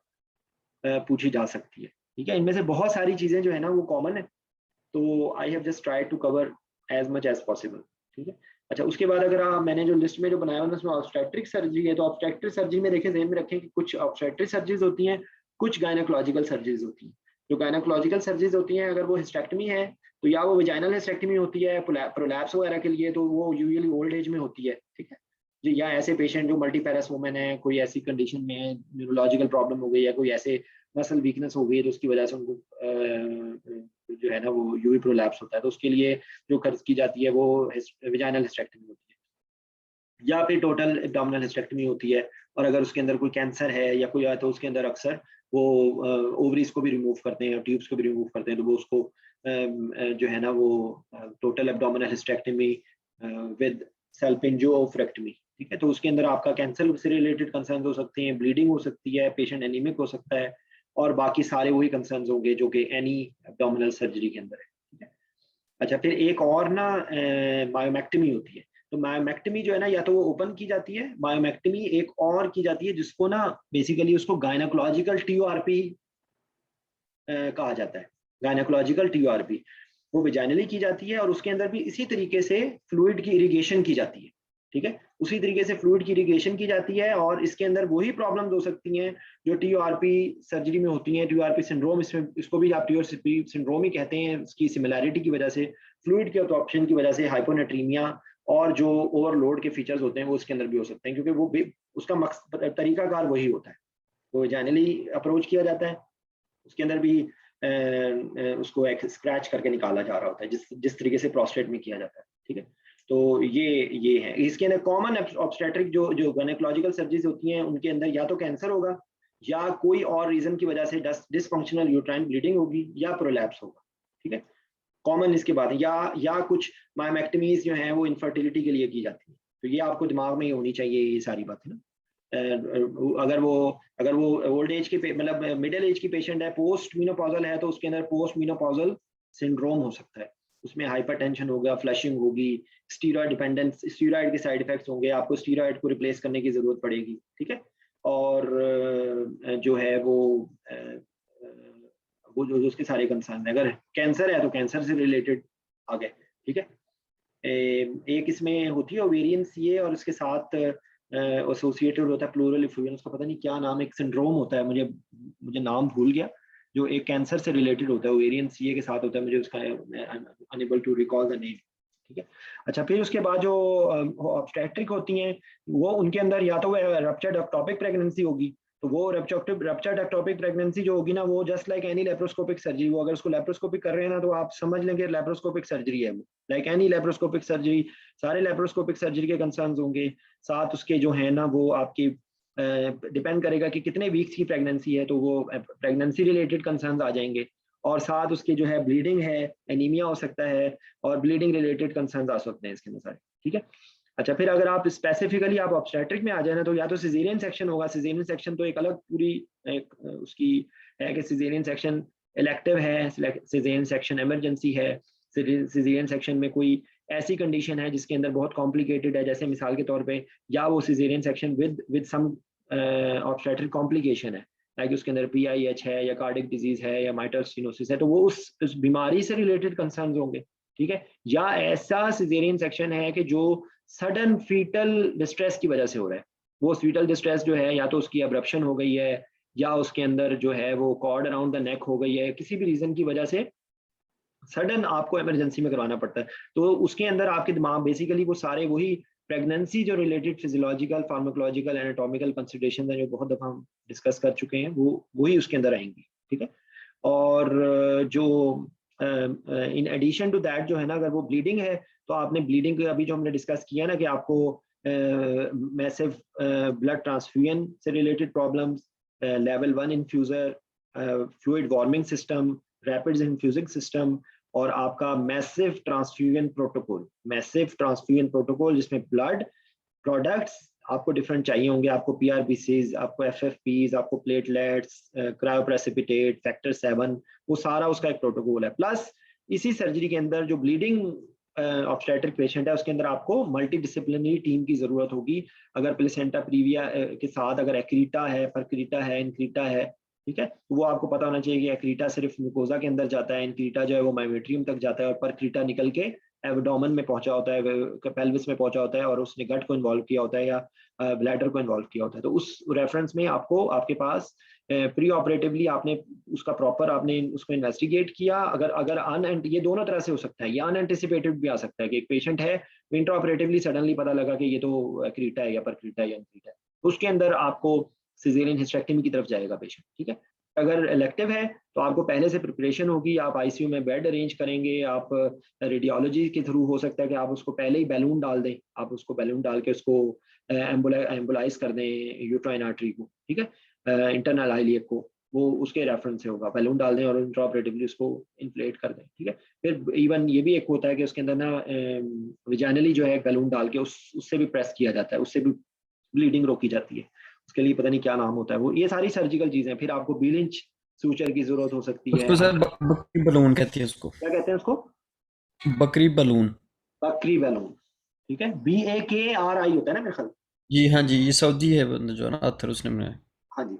पूछी जा सकती है, ठीक है। इनमें से बहुत सारी चीजें जो है ना वो कॉमन है, तो I have just try to cover as much as possible, ठीक है। अच्छा, उसके बाद अगर मैंने जो लिस्ट में जो बनाया उसमें ऑब्स्टेट्रिक सर्जरी है, तो ऑब्स्टेट्रिक सर्जरी में देखें, ध्यान में रखें कि कुछ ऑब्स्टेट्रिक सर्जरीज होती हैं, कुछ गायनेकोलॉजिकल सर्जरीज होती हैं। जो गायनेकोलॉजिकल सर्जरीज होती हैं, अगर वो हिस्टेक्टमी है तो या वो विजाइनल हिस्टेक्टमी होती है प्रोलैप्स वगैरह के लिए, तो वो यूजुअली ओल्ड एज में होती है, ठीक है जी। या ऐसे पेशेंट जो मल्टीपैरस वुमेन है, कोई ऐसी कंडीशन में है, न्यूरोलॉजिकल प्रॉब्लम हो गई या कोई ऐसे मसल वीकनेस हो गई है तो उसकी वजह से उनको जो है ना वो यूवी प्रोलैप्स होता है, तो उसके लिए जो खर्च की जाती है वो विजाइनल हिस्टेक्टमी होती है या फिर टोटल एब्डोमिनल हिस्टेक्टमी होती है। और अगर उसके अंदर कोई कैंसर है या कोई है तो उसके अंदर अक्सर वो ओवरीज को भी रिमूव करते हैं और ट्यूब्स को भी रिमूव करते हैं, तो वो उसको जो है ना वो टोटल एब्डोमिनल हिस्टेक्टमी विद सल्पिंजियोफ्रेक्टमी, ठीक है। तो उसके अंदर आपका कैंसर से रिलेटेड कंसर्न हो सकते हैं, ब्लीडिंग हो सकती है, पेशेंट एनीमिक हो सकता है, और बाकी सारे वही कंसर्न्स होंगे जो कि एनी एब्डोमिनल सर्जरी के अंदर है, ठीक है। अच्छा, फिर एक और ना मायोमेक्टमी होती है। तो मायोमेक्टमी जो है ना, या तो वो ओपन की जाती है, मायोमेक्टमी एक और की जाती है जिसको ना बेसिकली उसको गायनेकोलॉजिकल टीओआरपी कहा जाता है। गायनेकोलॉजिकल टीओआरपी वो विजाइनली की जाती है और उसके अंदर भी इसी तरीके से फ्लूइड की इरिगेशन की जाती है, ठीक है। उसी तरीके से फ्लूइड की इरिगेशन की जाती है और इसके अंदर वही प्रॉब्लम्स हो सकती हैं जो टीओआरपी सर्जरी में होती हैं। टीओआरपी सिंड्रोम, इसको भी आप टीओआरपी सिंड्रोम ही कहते हैं, इसकी सिमिलैरिटी की वजह से, फ्लूइड के ऑब्जॉर्प्शन की वजह से, हाइपोनेट्रीमिया और जो ओवरलोड के फीचर्स होते हैं वो उसके अंदर भी हो सकते हैं, क्योंकि वो उसका मकसद तरीकाकार वही होता है। वो जनरली अप्रोच किया जाता है, उसके अंदर भी उसको एक स्क्रैच करके निकाला जा रहा होता है जिस तरीके से प्रोस्टेट में किया जाता है, ठीक है। तो ये है। इसके अंदर कॉमन ऑब्स्टेट्रिक जो गायनेकोलॉजिकल सर्जरीज होती हैं उनके अंदर या तो कैंसर होगा या कोई और रीजन की वजह से डिसफंक्शनल यूट्राइन ब्लीडिंग होगी या प्रोलैप्स होगा, ठीक है। कॉमन इसके बाद या कुछ मायोमेक्टमीज जो हैं वो इनफर्टिलिटी के लिए की जाती है। तो ये आपको दिमाग में होनी चाहिए ये सारी बातें ना। अगर वो ओल्ड एज की मतलब मिडिल एज की पेशेंट है, पोस्ट मीनोपॉजल है, तो उसके अंदर पोस्ट मीनोपॉजल सिंड्रोम हो सकता है। उसमें हाइपरटेंशन होगा, फ्लशिंग होगी, स्टीरॉयड डिपेंडेंस, स्टीरॉयड के साइड इफेक्ट्स होंगे, आपको स्टीरॉयड को रिप्लेस करने की जरूरत पड़ेगी, ठीक है। और जो है वो जो उसके सारे कंसर्न है। अगर कैंसर है तो कैंसर से रिलेटेड आ गए, ठीक है। एक इसमें होती है ओवेरियन सीए और उसके साथ एसोसिएटेड होता है प्लूरल इफ्यूजन, उसका पता नहीं क्या नाम, एक सिंड्रोम होता है, मुझे नाम भूल गया, जो एक कैंसर से रिलेटेड होता है, ओवेरियन सीए के साथ होता है, मुझे उसका unable to recall the name, ठीक है। अच्छा, फिर उसके बाद जो ऑब्स्टेट्रिक होती हैं वो उनके अंदर या तो वो रप्चर्ड एक्टोपिक प्रेगनेंसी होगी, तो वो रप्चर्ड एक्टोपिक प्रेगनेंसी जो होगी ना वो just like any laparoscopic surgery, वो अगर उसको लेप्रोस्कोपिक कर रहे हैं ना तो आप समझ लें कि लेप्रोस्कोपिक सर्जरी है वो, लाइक एनी लेप्रोस्कोपिक सर्जरी, सारे लेप्रोस्कोपिक सर्जरी के कंसर्न्स होंगे। साथ उसके जो है ना वो आपकी डिपेंड करेगा कि कितने वीक्स की प्रेगनेंसी है, तो वो प्रेगनेंसी रिलेटेड कंसर्न्स आ जाएंगे, और साथ उसके जो है ब्लीडिंग है, एनीमिया हो सकता है, और ब्लीडिंग रिलेटेड कंसर्न्स आ सकते हैं इसके अंदर सारे, ठीक है। अच्छा, फिर अगर आप स्पेसिफिकली आप ऑब्स्टेट्रिक में आ जाए ना तो या तो सिजेरियन सेक्शन होगा। सिजेरियन सेक्शन तो एक अलग पूरी एक उसकी है कि सिजेरियन सेक्शन इलेक्टिव है, सिजेरियन सेक्शन इमरजेंसी है। सिजेरियन सेक्शन में कोई ऐसी कंडीशन है जिसके अंदर बहुत कॉम्प्लिकेटेड है, जैसे मिसाल के तौर पे, या वो caesarean section with some obstetric complication है, लाइक उसके अंदर PIH है या कार्डिक डिजीज है या माइटल स्टेनोसिस है, तो वो उस बीमारी से रिलेटेड कंसर्न्स होंगे, ठीक है। या ऐसा सिजेरियन सेक्शन है कि जो सडन फीटल डिस्ट्रेस की वजह से हो रहा है, वो फीटल डिस्ट्रेस जो है या तो उसकी अब्रप्शन हो गई है या उसके अंदर जो है वो कॉर्ड अराउंड द नेक हो गई है, किसी भी रीजन की वजह से सडन आपको इमरजेंसी में करवाना पड़ता है, तो उसके अंदर आपके दिमाग बेसिकली वो सारे वही प्रेगनेंसी जो related physiological, pharmacological, anatomical consideration है जो बहुत दफा हम डिस्कस कर चुके हैं, वो वही उसके अंदर आएंगी, ठीक है। और जो इन एडिशन टू दैट जो है ना, अगर वो ब्लीडिंग है तो आपने ब्लीडिंग अभी जो हमने डिस्कस किया ना कि आपको मैसिव ब्लड ट्रांसफ्यूजन से related problems, level 1 infuser, fluid warming system, rapid infusing system और आपका मैसिव ट्रांसफ्यूजन प्रोटोकॉल जिसमें ब्लड प्रोडक्ट्स आपको डिफरेंट चाहिए होंगे, आपको पीआरबीसीज, आपको एफएफपीज, आपको प्लेटलेट्स, क्रायोप्रेसिपिटेट, फैक्टर 7, वो सारा उसका एक प्रोटोकॉल है। प्लस इसी सर्जरी के अंदर जो ब्लीडिंग ऑब्स्टेट्रिक पेशेंट है उसके अंदर आपको मल्टी डिसिप्लिनरी टीम की जरूरत होगी। अगर प्लेसेंटा प्रीविया के साथ अगर एक्रीटा है, परक्रीटा है, इनक्रीटा है, ठीक है, तो वो आपको पता होना चाहिए कि एक्रीटा सिर्फ म्यूकोजा के अंदर जाता है, इनक्रीटा जो है वो मायोमेट्रियम तक जाता है और परक्रीटा निकल के एब्डोमेन में पहुंचा होता है, पेल्विस में पहुंचा होता है और उसने गट को इन्वॉल्व किया होता है या ब्लैडर को इन्वॉल्व किया होता है। तो उस रेफरेंस में आपको आपके पास प्री ऑपरेटिवली आपने उसका प्रॉपर आपने उसको इन्वेस्टिगेट किया। अगर ये दोनों तरह से हो सकता है, ये अनएंटिसिपेटेड भी आ सकता है कि एक पेशेंट है इंट्रा ऑपरेटिवली सडनली पता लगा कि ये तो क्रीटा है या परक्रीटा है या इनक्रीटा है, उसके अंदर आपको सिजेरियन हिस्टेक्टमी की तरफ जाएगा पेशेंट, ठीक है। अगर इलेक्टिव है तो आपको पहले से प्रिपरेशन होगी, आप आईसीयू में बेड अरेंज करेंगे, आप रेडियोलॉजी के थ्रू हो सकता है कि आप उसको पहले ही बैलून डाल दें, आप उसको बैलून डाल के उसको एम्बुलाइज कर दें यूट्राइन आर्टरी को, ठीक है, इंटरनल आइलिएक को, वो उसके रेफरेंस से होगा, बैलून डाल दें और इंट्राऑपरेटिवली उसको इन्फ्लेट कर दें, ठीक है। फिर इवन ये भी एक होता है कि उसके अंदर ना विजाइनली जो है बैलून डाल के उससे भी प्रेस किया जाता है, उससे भी ब्लीडिंग रोकी जाती है, उसके लिए पता नहीं क्या नाम होता है वो, ये सारी सर्जिकल चीजें। फिर आपको बीलिंच सूचर की जरूरत हो सकती है। उसको सर बकरी बलून कहती है उसको। क्या कहते हैं उसको? बकरी बलून। बकरी बलून, ठीक है, BAKRI होता है ना मेरे ख्याल। जी हाँ जी, ये सऊदी है बंदा जो ना आथर उसने बनाया। हाँ जी।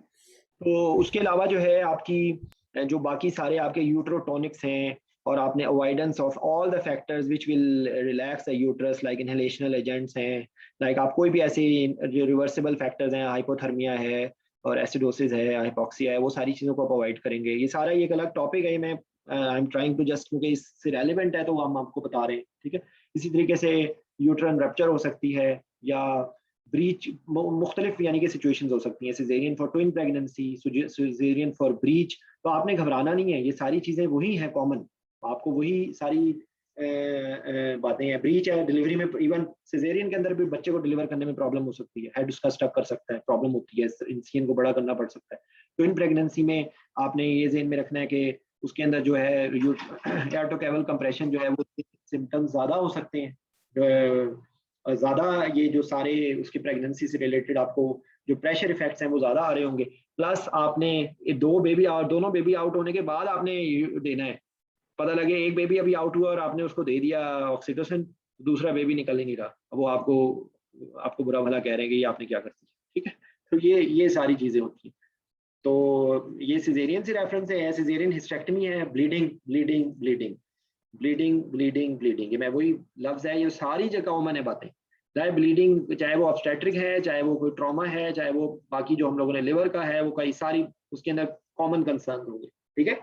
तो उसके अलावा जो है आपकी जो बाकी सारे आपके यूट्रोटोनिक्स हैं और आपने avoidance of all the factors which will relax the uterus like inhalational agents हैं, लाइक आप कोई भी ऐसे रिवर्सिबल फैक्टर्स हैं, हाइपोथर्मिया है और एसिडोसिस है, हाइपोक्सिया है, वो सारी चीज़ों को आप अवॉइड करेंगे। ये सारा एक अलग टॉपिक है, मैं I am trying to just, क्योंकि इससे रेलिवेंट है तो हम आपको बता रहे हैं, ठीक है। इसी तरीके से यूट्रन रप्चर हो सकती है या ब्रीच, मुख्तलिफ यानी कि सिचुएशंस हो सकती हैं, caesarean for twin pregnancy, caesarean for breach, तो आपने घबराना नहीं है, ये सारी चीज़ें वही हैं कॉमन, आपको वही सारी बातें हैं। ब्रीच है डिलीवरी में, इवन सिजेरियन के अंदर भी बच्चे को डिलीवर करने में प्रॉब्लम हो सकती है, हेड उसका स्टक कर सकता है, प्रॉब्लम होती है, इंसियन को बड़ा करना पड़ सकता है। ट्विन प्रेगनेंसी में आपने ये ज़हन में रखना है कि उसके अंदर जो है एर्टोकेवल कंप्रेशन जो है वो सिम्टम्स ज़्यादा हो सकते हैं, ज़्यादा ये जो सारे उसकी प्रेगनेंसी से रिलेटेड आपको जो प्रेशर इफेक्ट्स हैं वो ज़्यादा आ रहे होंगे। प्लस आपने दोनों बेबी आउट होने के बाद आपने देना है, पता लगे एक बेबी अभी आउट हुआ और आपने उसको दे दिया ऑक्सीटोसिन, दूसरा बेबी निकल ही नहीं रहा, अब वो आपको बुरा भला कह रहे हैं कि ये आपने क्या कर दिया, ठीक है। तो ये सारी चीज़ें होती हैं। तो ये सिजेरियन से रेफरेंस है, सिजेरियन हिस्टेक्टमी है, bleeding bleeding bleeding bleeding bleeding bleeding, ये मैं वही लफ्ज है, ये सारी जगह कॉमन है बातें, चाहे ब्लीडिंग, चाहे वो ऑब्स्टेट्रिक है, चाहे वो कोई ट्रॉमा है, चाहे वो बाकी जो हम लोगों ने लिवर का है, वो कई सारी उसके अंदर कॉमन कंसर्न होंगे, ठीक है।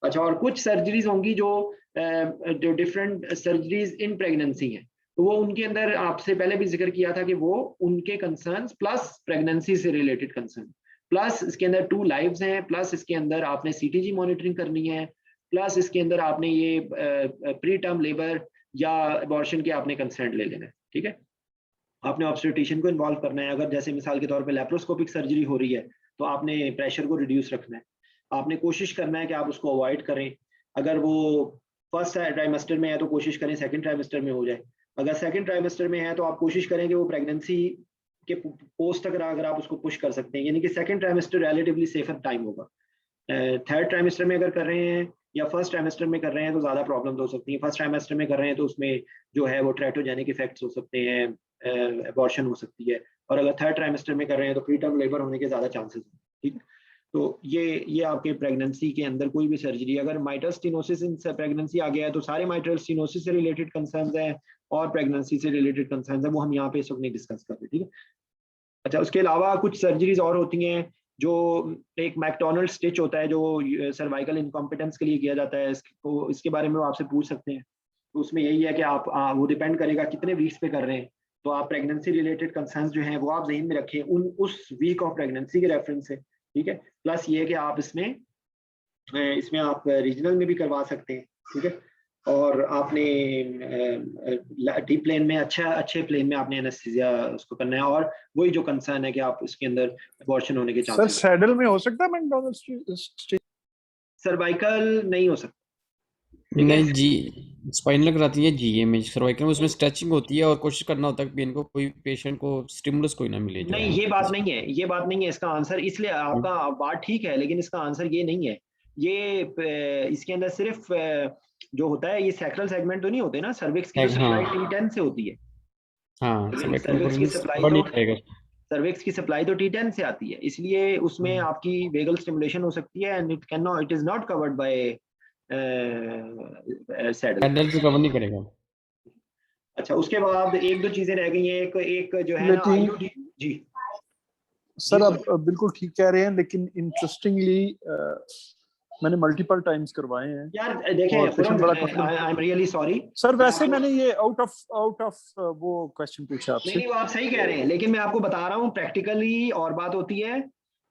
अच्छा, और कुछ सर्जरीज होंगी जो डिफरेंट सर्जरीज इन प्रेगनेंसी हैं, तो वो उनके अंदर आपसे पहले भी जिक्र किया था कि वो उनके कंसर्न्स प्लस प्रेगनेंसी से रिलेटेड कंसर्न, प्लस इसके अंदर 2 लाइव्स हैं, प्लस इसके अंदर आपने CTG मॉनिटरिंग करनी है, प्लस इसके अंदर आपने ये प्री टर्म लेबर या अबॉर्शन के आपने कंसेंट ले लेना है, ठीक है। आपने ऑब्स्टेट्रिशियन को इन्वॉल्व करना है, अगर जैसे मिसाल के तौर पे लैप्रोस्कोपिक सर्जरी हो रही है तो आपने प्रेशर को रिड्यूस रखना है, आपने कोशिश करना है कि आप उसको अवॉइड करें। अगर वो फर्स्ट ट्राइमेस्टर में है तो कोशिश करें सेकंड ट्राइमेस्टर में हो जाए, अगर सेकंड ट्राइमेस्टर में है तो आप कोशिश करें कि वो प्रेगनेंसी के पोस्ट तक अगर आप उसको पुश कर सकते हैं, यानी कि second trimester relatively safer time होगा। थर्ड ट्राइमेस्टर में अगर कर रहे हैं या फर्स्ट ट्राइमेस्टर में कर रहे हैं तो ज़्यादा प्रॉब्लम हो सकती है, फर्स्ट ट्राइमेस्टर में कर रहे हैं तो उसमें जो है वो ट्रेटोजेनिक इफेक्ट्स हो सकते हैं, अबॉर्शन हो सकती है, और अगर थर्ड ट्राइमेस्टर में कर रहे हैं तो प्री टर्म लेबर होने के ज़्यादा चांसेस हैं, ठीक है। तो ये आपके प्रेगनेंसी के अंदर कोई भी सर्जरी, अगर माइटल स्टेनोसिस इन प्रेगनेंसी आ गया है तो सारे माइटल स्टेनोसिस से रिलेटेड कंसर्न्स हैं और प्रेगनेंसी से रिलेटेड कंसर्न्स हैं, वो हम यहाँ पे इस वक्त नहीं डिस्कस कर रहे, ठीक है। अच्छा, उसके अलावा कुछ सर्जरीज और होती हैं, जो एक मैकडोनल्ड स्टिच होता है जो सर्वाइकल इनकॉम्पिटेंस के लिए किया जाता है, इसके बारे में वो आपसे पूछ सकते हैं। तो उसमें यही है कि आप वो डिपेंड करेगा कितने वीक्स पे कर रहे हैं, तो आप प्रेगनेंसी रिलेटेड कंसर्न्स जो हैं वो आप ज़हन में रखें उस वीक ऑफ प्रेगनेंसी के रेफरेंस से, ठीक है। प्लस ये है कि आप इसमें आप रीजनल में भी करवा सकते हैं, ठीक है, और आपने डीप प्लेन में अच्छे प्लेन में आपने एनेस्थीसिया उसको करना है, और वही जो कंसर्न है कि आप इसके अंदर अबॉर्शन होने के चांसेस। सर सैडल में हो सकता है मैकडोनल्ड स्टिच? सर्वाइकल नहीं हो सकता। नहीं जी, स्पाइनल कराती है जीए में, सर्वाइकल में उसमें स्ट्रेचिंग होती है और कोशिश करना होता है कि पेन को कोई पेशेंट को स्टिमुलस कोई ना मिले जो नहीं, है ये बात नहीं है, ये बात नहीं है इसका आंसर, इसलिए आपका बात ठीक है, लेकिन इसका आंसर ये नहीं है। ये इसके अंदर सिर्फ जो होता है, ये सैक्रल सेगमेंट तो नहीं होते ना, सर्विक्स की सप्लाई T10 से होती है। हाँ, सर्विक्स की सप्लाई नहीं तो करेगा। सर्विक्स की सप्लाई तो T10 से आती है, इसलिए उसमें आपकी वेगल स्टिमुलेशन हो सकती है, and it is not covered by saddle. Saddle से कवर नहीं करेगा। अच्छा, उसके बाद एक दो चीजें रह गई हैं, एक जो है ना लेकिन IUD जी सर आप बिल्कुल ठीक कह रहे हैं, लेकिन इंटरेस्टिंगली मैंने मल्टीपल टाइम्स करवाए हैं यार। देखें, I am really sorry sir, वैसे मैंने ये आउट ऑफ वो क्वेश्चन पूछा आपसे। नहीं, वो आप सही कह रहे हैं, लेकिन मैं आपको बता रहा हूँ प्रैक्टिकली और बात होती है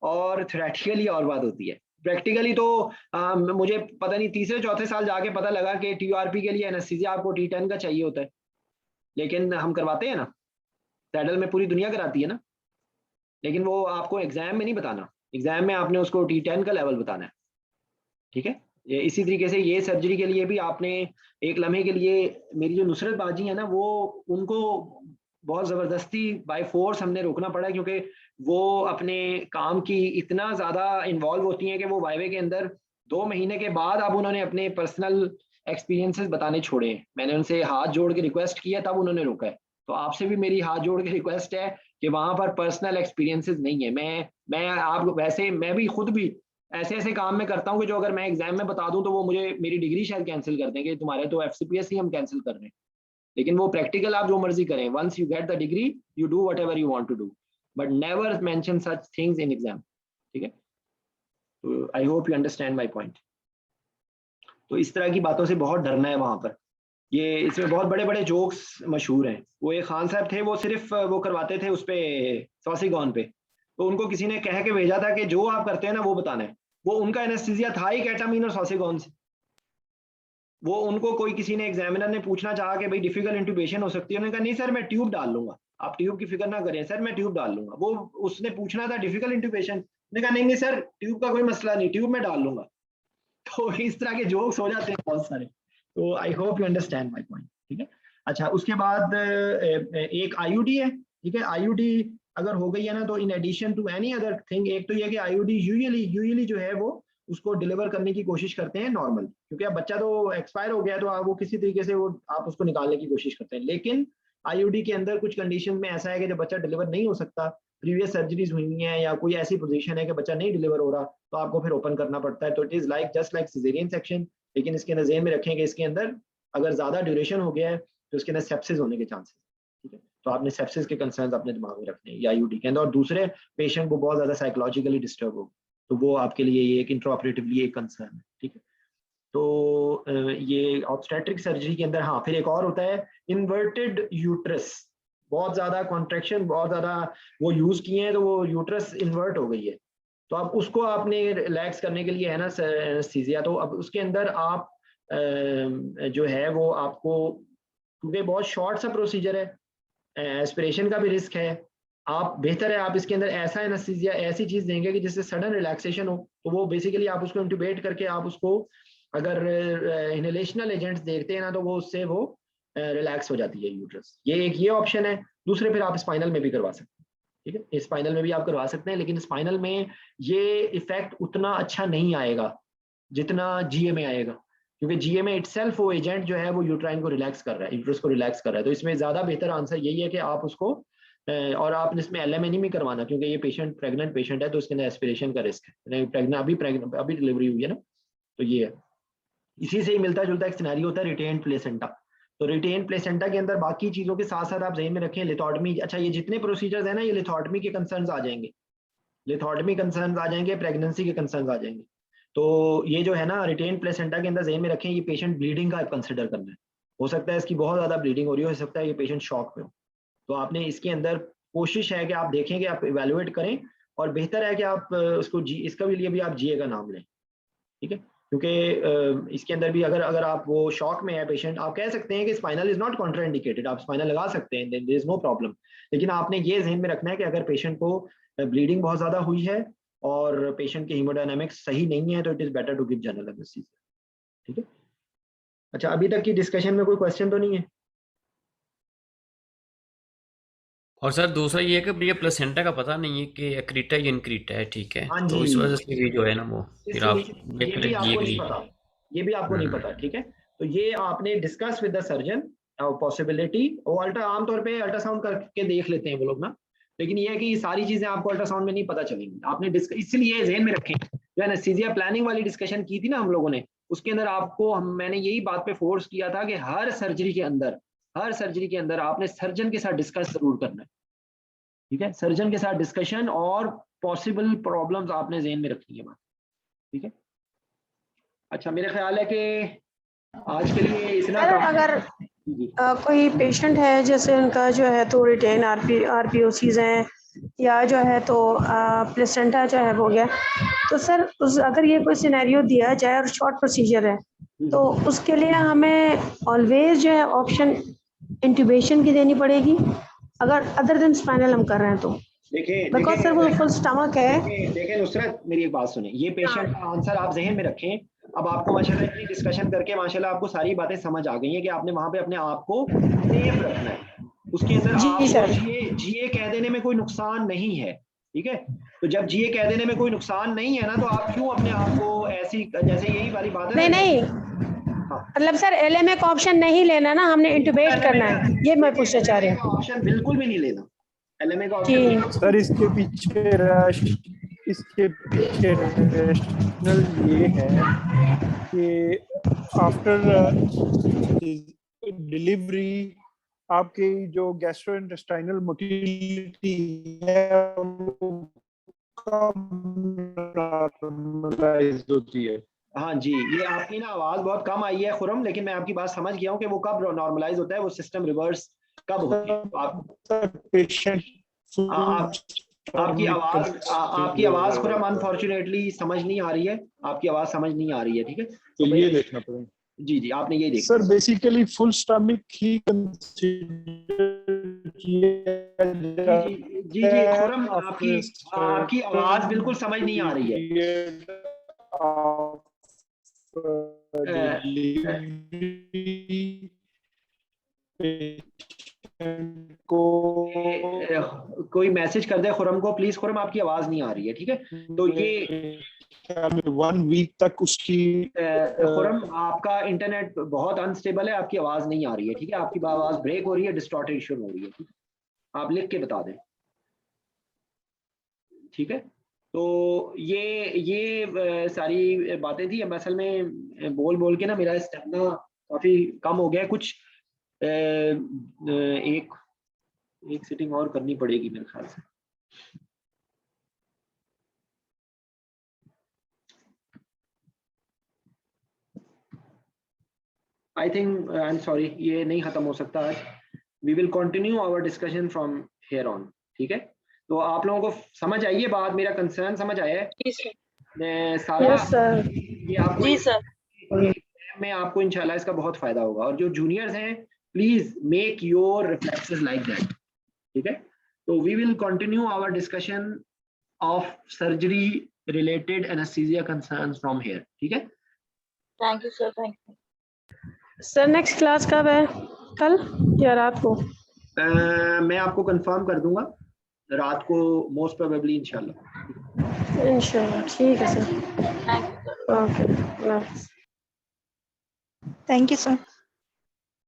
और थ्योरेटिकली और बात होती है। प्रैक्टिकली तो मुझे पता नहीं तीसरे चौथे साल जाके पता लगा कि TURP के लिए एनेस्थीसिया आपको T10 का चाहिए होता है, लेकिन हम करवाते हैं ना, सैडल में पूरी दुनिया कराती है ना, लेकिन वो आपको एग्जाम में नहीं बताना, एग्जाम में आपने उसको T10 का लेवल बताना है, ठीक है। ये इसी तरीके से ये सर्जरी के लिए भी आपने एक लम्हे के लिए, मेरी जो नुसरत बाजी है ना, वो उनको बहुत ज़बरदस्ती बाय फोर्स हमने रोकना पड़ा, क्योंकि वो अपने काम की इतना ज़्यादा इन्वॉल्व होती हैं कि वो वाइवे के अंदर 2 महीने के बाद अब उन्होंने अपने पर्सनल एक्सपीरियंसेस बताने छोड़े हैं। मैंने उनसे हाथ जोड़ के रिक्वेस्ट किया, तब उन्होंने रोका है। तो आपसे भी मेरी हाथ जोड़ के रिक्वेस्ट है कि वहाँ पर पर्सनल एक्सपीरियंसेस नहीं है। मैं आप वैसे मैं भी खुद भी ऐसे काम में करता हूँ कि जो अगर मैं एग्जाम में बता दूं तो वो मुझे मेरी डिग्री शायद कैंसिल कर दें कि तुम्हारे तो FCPS ही हम कैंसिल कर रहे हैं। लेकिन वो प्रैक्टिकल आप जो मर्जी करें, once you get the degree you do whatever you want to do, but never mention such things in exam, ठीक है। तो I hope you understand my point. तो इस तरह की बातों से बहुत डरना है वहां पर। ये इसमें बहुत बड़े बड़े जोक्स मशहूर हैं। वो एक खान साहब थे, वो सिर्फ वो करवाते थे उस पे सॉसीगॉन पे, तो उनको किसी ने कह के भेजा था कि जो आप करते हैं ना वो बताना है। वो उनका एनेस्थीसिया था ही केटामीन और सॉसीगॉन से। वो उनको कोई किसी ने एग्जामिनर ने पूछना चाहा कि भाई डिफिकल्ट इंट्यूबेशन हो सकती है, उन्होंने कहा नहीं सर मैं ट्यूब डाल लूंगा, आप ट्यूब की फिक्र ना करें सर, मैं ट्यूब डाल लूंगा। वो उसने पूछना था डिफिकल्ट इंट्यूबेशन, उसने कहा नहीं सर ट्यूब का कोई मसला नहीं, ट्यूब में डाल लूंगा। तो इस तरह के जोक्स हो जाते हैं बहुत सारे। तो I hope you understand my point, ठीक है। अच्छा, उसके बाद एक IUD है, ठीक है। IUD अगर हो गई है ना, तो in addition to any other thing, एक तो ये कि IUD यूजुअली जो है वो उसको डिलीवर करने की कोशिश करते हैं नॉर्मल, क्योंकि अब बच्चा तो एक्सपायर हो गया, तो आप वो किसी तरीके से वो आप उसको निकालने की कोशिश करते हैं। लेकिन IUD के अंदर कुछ कंडीशन में ऐसा है कि जब बच्चा डिलीवर नहीं हो सकता, प्रीवियस सर्जरीज हुई हैं या कोई ऐसी पोजीशन है कि बच्चा नहीं डिलीवर हो रहा, तो आपको फिर ओपन करना पड़ता है। तो it is like just like caesarean section, लेकिन इसके अंदर ज़हन में रखें कि इसके अंदर अगर ज़्यादा ड्यूरेशन हो गया है तो इसके अंदर सेप्सिस होने के चांसेस, ठीक है। तो आपने सेप्सिस के कंसर्न्स अपने दिमाग में रखने हैं IUD के अंदर। और दूसरे पेशेंट को बहुत ज़्यादा साइकोलॉजिकली डिस्टर्ब हो, तो वो आपके लिए ये एक इंट्राऑपरेटिवली एक कंसर्न है, ठीक है। तो ये ऑब्स्टेट्रिक सर्जरी के अंदर हाँ, फिर एक और होता है इन्वर्टेड यूट्रस। बहुत ज़्यादा कॉन्ट्रैक्शन, बहुत ज़्यादा वो यूज़ किए हैं, तो वो यूट्रस इन्वर्ट हो गई है, तो अब उसको आपने रिलैक्स करने के लिए है ना एनेस्थीसिया। तो अब उसके अंदर आप जो है वो आपको, क्योंकि बहुत शॉर्ट सा प्रोसीजर है, एस्पिरेशन का भी रिस्क है, आप बेहतर है आप इसके अंदर ऐसा एनेस्थीसिया, ऐसी चीज़ देंगे कि जिससे सडन रिलैक्सेशन हो। तो वो बेसिकली आप उसको इंट्यूबेट करके आप उसको अगर इनहेलेशनल एजेंट्स देखते हैं ना, तो वो उससे वो रिलैक्स हो जाती है यूट्रस। ये ऑप्शन है। दूसरे फिर आप स्पाइनल में भी करवा सकते हैं, ठीक है। स्पाइनल में भी आप करवा सकते हैं, लेकिन स्पाइनल में ये इफेक्ट उतना अच्छा नहीं आएगा जितना GA में आएगा, क्योंकि GA में इटसेल्फ वो एजेंट जो है वो यूट्राइन को रिलैक्स कर रहा है, यूट्रस को रिलैक्स कर रहा है। तो इसमें ज़्यादा बेहतर आंसर यही है कि आप उसको, और आपने इसमें LMA नहीं करवाना, क्योंकि ये पेशेंट प्रेग्नेंट पेशेंट है, तो इसके अंदर एस्पिरेशन का रिस्क है। अभी डिलीवरी हुई है ना, तो ये है। इसी से ही मिलता जुलता एक सिनेरियो होता है रिटेन्ड प्लेसेंटा। तो रिटेन्ड प्लेसेंटा के अंदर बाकी चीज़ों के साथ साथ आप ज़हन में रखें लिथोटमी। अच्छा, ये जितने प्रोसीजर्स हैं ना, ये लिथोटमी के कंसर्न्स आ जाएंगे, लिथोटमी कंसर्न्स आ जाएंगे, प्रेगनेंसी के कंसर्न्स आ जाएंगे। तो ये जो है ना रिटेन प्लेसेंटा के अंदर ज़हन में रखें, ये पेशेंट ब्लीडिंग का कंसिडर करना है। हो सकता है इसकी बहुत ज़्यादा ब्लीडिंग हो रही हो सकता है ये पेशेंट शॉक में हो। तो आपने इसके अंदर कोशिश है कि आप देखें कि आप इवेलुएट करें, और बेहतर है कि आप उसको इसका भी लिए भी आप GA का नाम लें, ठीक है। क्योंकि इसके अंदर भी अगर आप वो शॉक में है पेशेंट, आप कह सकते हैं कि स्पाइनल इज नॉट कॉन्ट्राइंडिकेटेड, आप स्पाइनल लगा सकते हैं, देयर इज नो प्रॉब्लम। लेकिन आपने ये ज़हन में रखना है कि अगर पेशेंट को ब्लीडिंग बहुत ज़्यादा हुई है और पेशेंट की हीमोडायनामिक्स सही नहीं है तो it is better to give general anaesthesia. ठीक है। अच्छा, अभी तक की डिस्कशन में कोई क्वेश्चन तो नहीं है? और सर दूसरा ये है कि ये प्लेसेंटा का पता नहीं है कि एक्रीटा या इनक्रीटा है, ठीक है, हाँ तो जी, इस वजह से भी जो है ना वो फिर आप ये भी आपको नहीं पता, ये भी आपको नहीं पता। ठीक है, तो ये आपने discuss with the surgeon possibility. वो आमतौर पे अल्ट्रासाउंड करके देख लेते हैं वो लोग ना, लेकिन ये है कि ये सारी चीजें आपको अल्ट्रासाउंड में नहीं पता चलेंगी। आपने इसलिए ज़हन में रखें, जो एनेस्थीसिया प्लानिंग वाली डिस्कशन की थी ना हम लोगों ने, उसके अंदर आपको मैंने यही बात पे फोर्स किया था कि हर सर्जरी के अंदर आपने सर्जन के साथ डिस्कस जरूर करना है। ठीक है, सर्जन के साथ डिस्कशन और पॉसिबल प्रॉब्लम्स आपने ज़हन में रखनी है बात। ठीक है। अच्छा, मेरे ख्याल है कि आज के लिए इतना अगर कोई पेशेंट है जैसे उनका जो है तो रिटेन आरपीओसीज हैं या जो है तो प्लेसेंटा जो है हो गया, तो सर अगर ये कोई सिनेरियो दिया जाए और शॉर्ट प्रोसीजर है तो उसके लिए हमें ऑलवेज जो है ऑप्शन इंट्यूबेशन की देनी पड़ेगी अगर अदर देन स्पाइनल हम कर रहे हैं तो? बिकॉज सर वो फुल स्टमक है। देखिए नुसरत, मेरी एक बात सुने, ये पेशेंट का आंसर आप ज़हन में रखें। अब आपको माशाल्लाह इतनी डिस्कशन करके माशाल्लाह आपको सारी बातें समझ आ गई हैं कि आपने वहां पे अपने आप को सेफ रखना है। उसके अंदर आपको जीए कह देने में कोई नुकसान नहीं है। ठीक है, तो जब जीए कह देने में कोई नुकसान नहीं है ना, तो आप क्यों अपने आप को ऐसी, जैसे यही वाली बात है नहीं मतलब सर एलएमए का ऑप्शन नहीं लेना ना, हमने इंट्यूबेट करना है, ये मैं पूछना चाह रही हूँ। ऑप्शन बिल्कुल भी नहीं लेना, एलएमए का ऑप्शन। सर इसके पीछे रैशनल ये है कि आफ्टर डिलीवरी आपकी जो गैस्ट्रोइंटेस्टाइनल मोटिलिटी है वो नॉर्मलाइज होती है। हाँ जी, ये आपकी ना आवाज बहुत कम आई है खुरम, लेकिन मैं आपकी बात समझ गया हूँ कि वो कब नॉर्मलाइज होता है, वो सिस्टम रिवर्स कब होता है। आपकी आवाज खुरम अनफॉर्चुनेटली समझ नहीं आ रही है, आपकी आवाज समझ नहीं आ रही है। ठीक है, तो ये देखना पड़ेगा। जी, आपने ये देखा सर, बेसिकली फुल स्टमक ही कंसीडर किया। जी खुरम, आपकी आवाज बिल्कुल समझ नहीं आ रही है। कोई मैसेज कर दे खुरम को प्लीज। खुरम, आपकी आवाज नहीं आ रही है। ठीक है, तो ये 1 वीक तक उसकी खुरम आपका इंटरनेट बहुत अनस्टेबल है, आपकी आवाज नहीं आ रही है। ठीक है, आपकी आवाज ब्रेक हो रही है, डिस्टॉर्टेशन हो रही है। आप लिख के बता दें। ठीक है, तो ये सारी बातें थी। अब असल में बोल बोल के ना मेरा स्टेमिना काफी कम हो गया। कुछ एक सिटिंग और करनी पड़ेगी मेरे ख्याल से। I think I am sorry, ये नहीं खत्म हो सकता आज। We will continue our discussion from here on. ठीक है, तो आप लोगों को समझ आई है बात, मेरा कंसर्न समझ आया है? सारा ये आपको जी सर में आपको इंशाल्लाह इसका बहुत फायदा होगा। और जो जूनियर्स हैं please make your reflexes like that. ठीक है, तो we will continue our discussion of surgery related anaesthesia concerns from here. ठीक है, thank you sir. Thank you sir. Next class कब है, कल या रात को? मैं आपको कंफर्म कर दूंगा रात को, मोस्ट प्रोबेबली इंशाल्लाह। ठीक है sir. Okay, thank you sir.